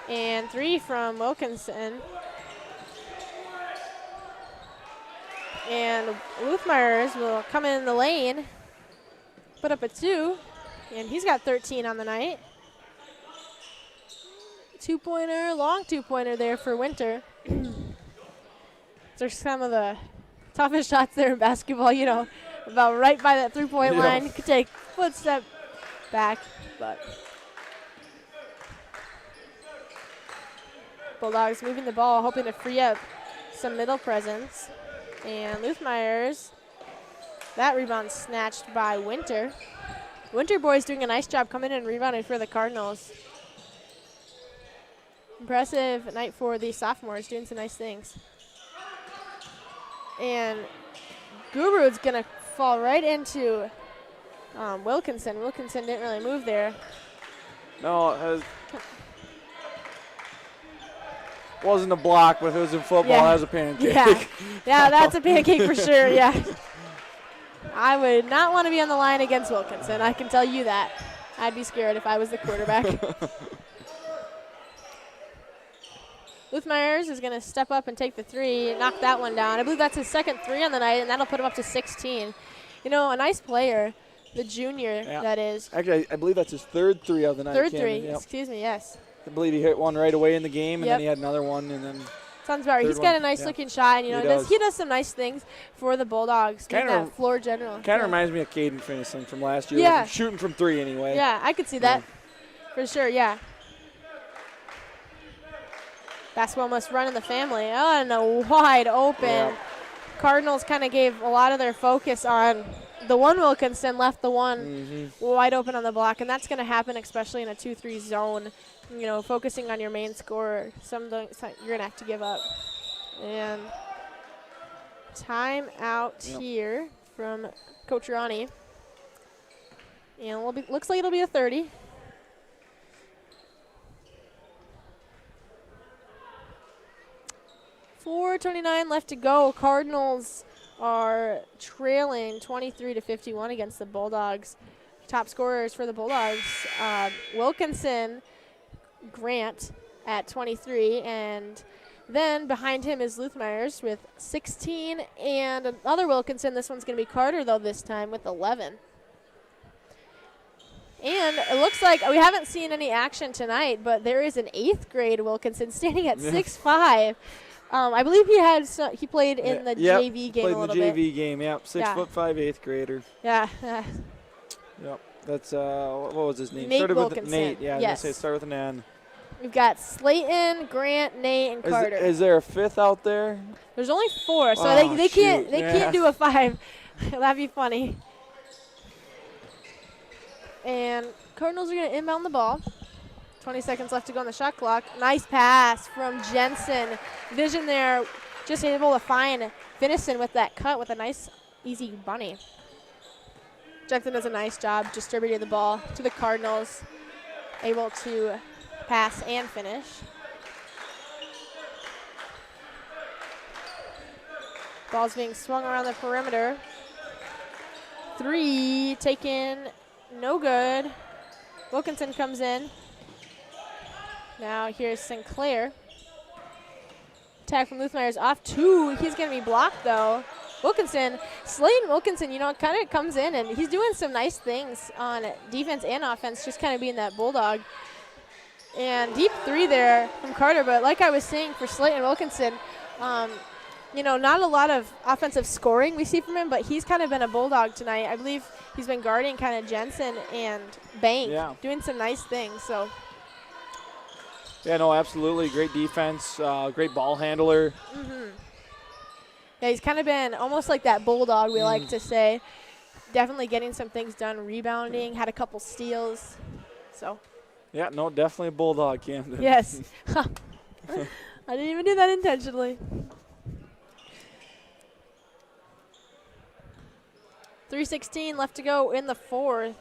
And 3 from Wilkinson. And Luthmeyers will come in the lane, put up a 2, and he's got 13 on the night. 2-pointer, long 2-pointer there for Winter. after some of the toughest shots there in basketball, you know, about right by that three-point line. Could take footstep back, but Bulldogs moving the ball, hoping to free up some middle presence. And Luthmeyer's, that rebound snatched by Winter. Winter boys doing a nice job coming in and rebounding for the Cardinals. Impressive night for the sophomores, doing some nice things. And Guru's going to fall right into Wilkinson. Wilkinson didn't really move there. No, it wasn't a block, but if it was in football, Yeah. that was a pancake. Yeah, that's a pancake for sure, yeah. I would not want to be on the line against Wilkinson, I can tell you that. I'd be scared if I was the quarterback. Luthmeyers is going to step up and take the three, knock that one down. I believe that's his second three on the night, and that'll put him up to 16. You know, a nice player, the junior, that is. Actually, I believe that's his third three of the night. Third three, Yep. excuse me, yes. I believe he hit one right away in the game, and Yep. then he had another one, and then Sounds about right. He's got a nice looking shot, and you know, he does some nice things for the Bulldogs. Kinda that floor general. Kind of reminds me of Caden Finnison from last year. Yeah. Shooting from three anyway. Yeah, I could see that for sure, yeah. Basketball must run in the family. Oh, and a wide open. Yeah. Cardinals kind of gave a lot of their focus on the one Wilkinson, left the one wide open on the block, and that's going to happen especially in a 2-3 zone. You know, focusing on your main scorer, you're going to have to give up. And time out here from Coach Ronnie. And looks like it'll be a 30. .4:29 left to go. Cardinals are trailing 23-51 against the Bulldogs. Top scorers for the Bulldogs, Wilkinson, Grant at 23, and then behind him is Luthmeyers with 16, and another Wilkinson. This one's going to be Carter, though, this time with 11. And it looks like we haven't seen any action tonight, but there is an 8th grade Wilkinson standing at 6'5". I believe he played in the JV game a little bit. Played in the JV game, yep. 6'5", 8th grader. Yeah. Yep. That's, what was his name? Nate Started Wilkinson. with Nate. Yeah, I was Yes. going to say start with an N. We've got Slayton, Grant, Nate, and Carter. Is there a 5th out there? There's only 4, so Oh, they can't shoot. can't do a 5. That'd be funny. And Cardinals are going to inbound the ball. 20 seconds left to go on the shot clock. Nice pass from Jensen. Vision there, just able to find Finnison with that cut with a nice, easy bunny. Jensen does a nice job distributing the ball to the Cardinals. Able to pass and finish. Ball's being swung around the perimeter. 3 taken, no good. Wilkinson comes in. Now here's Sinclair. Attack from Luthmeyer's off 2. He's going to be blocked, though. Slayton Wilkinson, you know, kind of comes in, and he's doing some nice things on defense and offense, just kind of being that bulldog. And deep 3 there from Carter, but like I was saying for Slayton Wilkinson, you know, not a lot of offensive scoring we see from him, but he's kind of been a bulldog tonight. I believe he's been guarding kind of Jensen and Bank, doing some nice things. So. Yeah, no, absolutely. Great defense, great ball handler. Yeah, he's kind of been almost like that bulldog we like to say. Definitely getting some things done, rebounding, had a couple steals. So. Yeah, no, definitely a bulldog, Camden. Yes. I didn't even do that intentionally. 3:16 left to go in the 4th.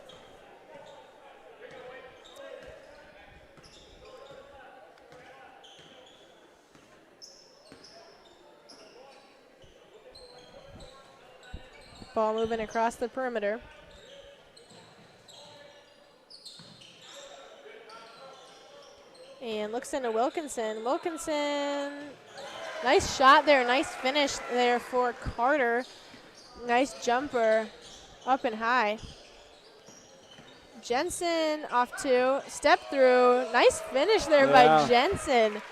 Ball moving across the perimeter. And looks into Wilkinson. Wilkinson, nice shot there. Nice finish there for Carter. Nice jumper up and high. Jensen off 2. Step through. Nice finish there by Jensen.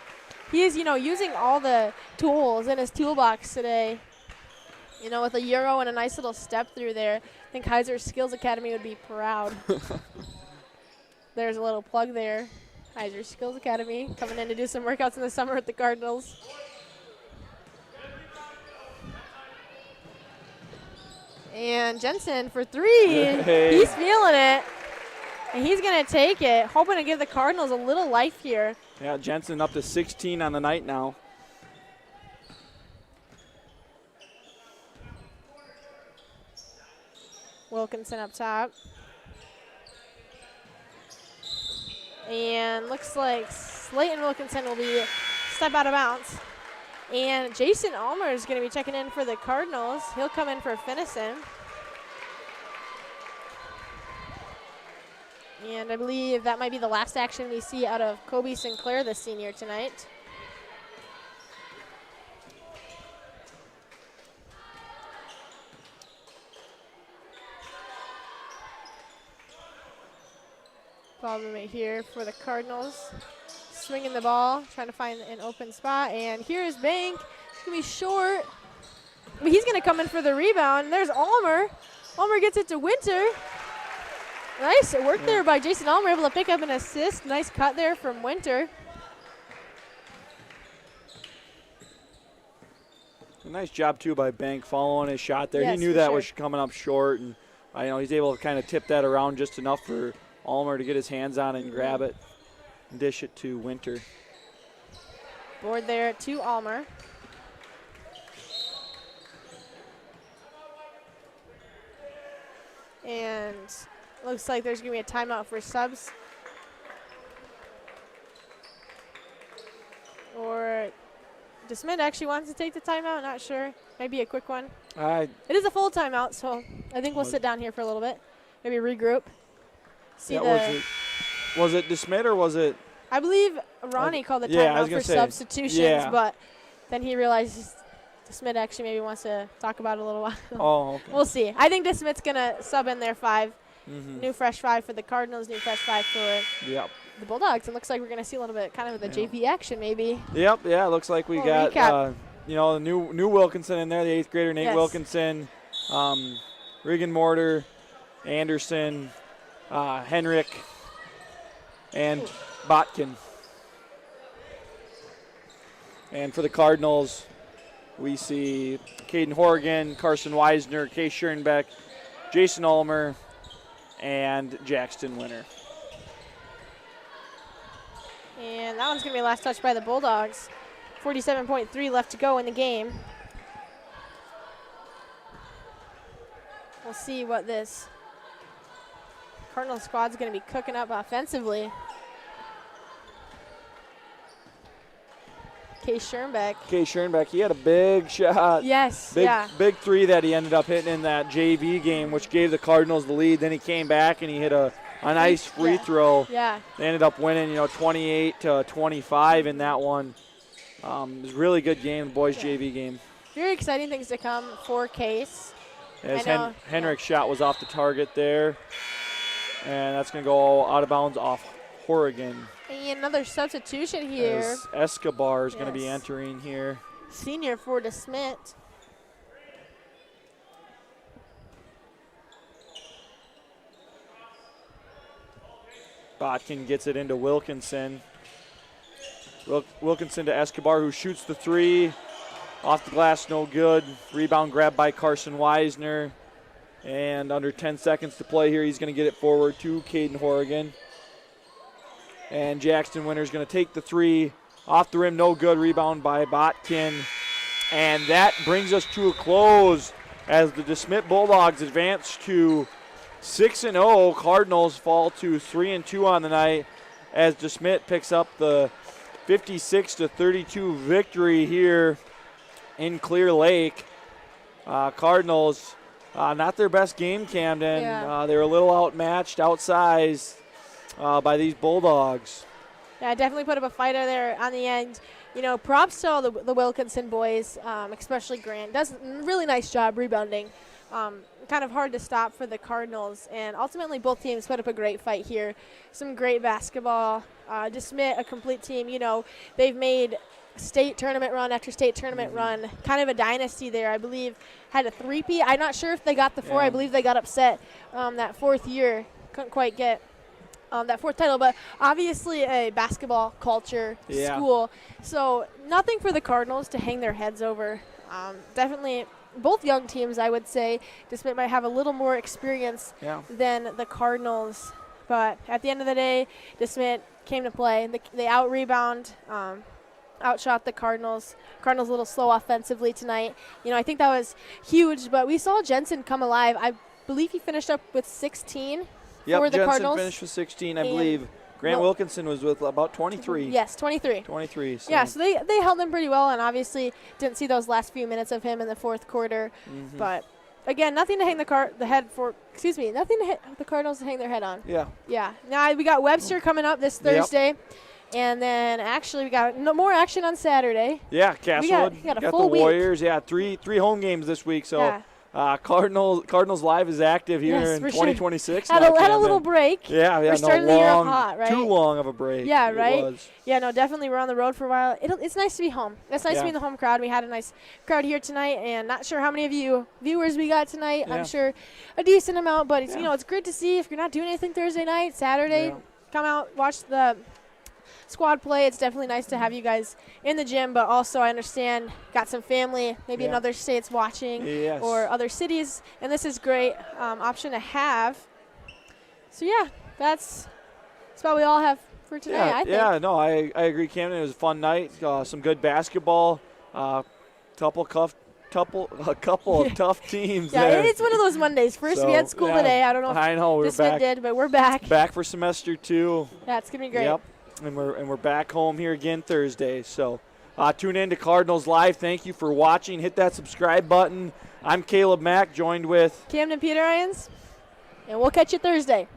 he is, using all the tools in his toolbox today. With a Euro and a nice little step through there. I think Heiser Skills Academy would be proud. There's a little plug there. Heiser Skills Academy coming in to do some workouts in the summer with the Cardinals. And Jensen for 3. Hey. He's feeling it. And he's going to take it, hoping to give the Cardinals a little life here. Yeah, Jensen up to 16 on the night now. Wilkinson up top. And looks like Slayton Wilkinson will be step out of bounds. And Jason Ulmer is going to be checking in for the Cardinals. He'll come in for Finnison. And I believe that might be the last action we see out of Kobe Sinclair, the senior, tonight. Problem right here for the Cardinals. Swinging the ball, trying to find an open spot. And here's Bank. It's going to be short. But he's going to come in for the rebound. There's Ulmer. Ulmer gets it to Winter. Nice work there by Jason Ulmer, able to pick up an assist. Nice cut there from Winter. A nice job, too, by Bank following his shot there. Yes, he knew for that sure. was coming up short, and he's able to kind of tip that around just enough for Ulmer to get his hands on it and grab it and dish it to Winter. Board there to Ulmer. And looks like there's going to be a timeout for subs. Or DeSmet actually wants to take the timeout, not sure. Maybe a quick one. It is a full timeout, so I think we'll sit down here for a little bit. Maybe regroup. Was it DeSmet or was it? I believe Ronnie called the yeah, I was timeout gonna for say, substitutions, yeah. but then he realizes DeSmet actually maybe wants to talk about it a little while. Oh, okay. We'll see. I think DeSmet's going to sub in their 5. Mm-hmm. New fresh 5 for the Cardinals, new fresh 5 for Yep. the Bulldogs. It looks like we're going to see a little bit kind of the JV action maybe. Yep, yeah, it looks like we Little got, the new Wilkinson in there, the 8th grader, Nate Yes. Wilkinson, Regan Mortar, Anderson, Henrik, and Botkin. And for the Cardinals, we see Caden Horrigan, Carson Weisner, Kay Schoenbeck, Jason Ulmer, and Jackson Winter. And that one's going to be last touch by the Bulldogs. 47.3 left to go in the game. We'll see what this Cardinals squad's going to be cooking up offensively. Kay Schoenbeck. He had a big shot. Yes, Big 3 that he ended up hitting in that JV game, which gave the Cardinals the lead. Then he came back and he hit a nice free throw. Yeah. They ended up winning, 28-25 in that one. It was a really good game, the boys' JV game. Very exciting things to come for Case. As Henrik's shot was off the target there. And that's going to go out of bounds off Horrigan. And another substitution here. As Escobar is going to be entering here. Senior for DeSmet. Botkin gets it into Wilkinson. Wilkinson to Escobar, who shoots the 3. Off the glass, no good. Rebound grabbed by Carson Weisner. And under 10 seconds to play here, he's going to get it forward to Caden Horrigan. And Jackson Winter's going to take the 3. Off the rim, no good. Rebound by Botkin. And that brings us to a close as the DeSmet Bulldogs advance to 6-0. Cardinals fall to 3-2 on the night as DeSmet picks up the 56-32 victory here in Clear Lake. Cardinals, not their best game, Camden. Yeah. They were a little outmatched, outsized by these Bulldogs. Yeah, definitely put up a fighter there on the end. Props to all the Wilkinson boys, especially Grant. Does a really nice job rebounding kind of hard to stop for the Cardinals. And ultimately, both teams put up a great fight here. Some great basketball. DeSmet, a complete team. You know, they've made state tournament run after state tournament run, kind of a dynasty there. I believe had a three-peat. I'm not sure if they got the four. I believe they got upset that fourth year. Couldn't quite get that fourth title, but obviously a basketball culture school. So nothing for the Cardinals to hang their heads over. Definitely both young teams, I would say. DeSmet might have a little more experience than the Cardinals, but at the end of the day, DeSmet came to play. They out-rebound, outshot the Cardinals. Cardinals a little slow offensively tonight. You know, I think that was huge, but we saw Jensen come alive. I believe he finished up with 16 for the Jensen Cardinals. Finished with 16, I believe. Grant Wilkinson was with about 23. Yes, 23. 23. So. Yeah, so they held him pretty well, and obviously didn't see those last few minutes of him in the fourth quarter. But again, nothing to hang nothing to hit the Cardinals to hang their head on. Yeah. Now we got Webster coming up this Thursday. And then actually we got more action on Saturday. Yeah, Castlewood. We got a got full the Warriors. Yeah, three home games this week. So Cardinals Live is active here in 2026. Had a little break. Yeah. We're starting the year off hot, right? Too long of a break. Yeah, right? Yeah, no, definitely we're on the road for a while. It's nice to be home. It's nice to be in the home crowd. We had a nice crowd here tonight, and not sure how many of you viewers we got tonight. I'm sure a decent amount, but it's it's great to see. If you're not doing anything Thursday night, Saturday, come out, watch the squad play. It's definitely nice to have you guys in the gym, but also I understand got some family maybe in other states watching or other cities, and this is great option to have. So that's about we all have for today. I think. No, I agree, Camden. It was a fun night. Some good basketball. Couple of tough teams. There. It's one of those Mondays. First we had school today. I don't know if I know we're back. Did, but we're back. Back for semester 2. Yeah, it's gonna be great. Yep. And we're back home here again Thursday. So tune in to Cardinals Live. Thank you for watching. Hit that subscribe button. I'm Caleb Mack, joined with Camden Peter Irons, and we'll catch you Thursday.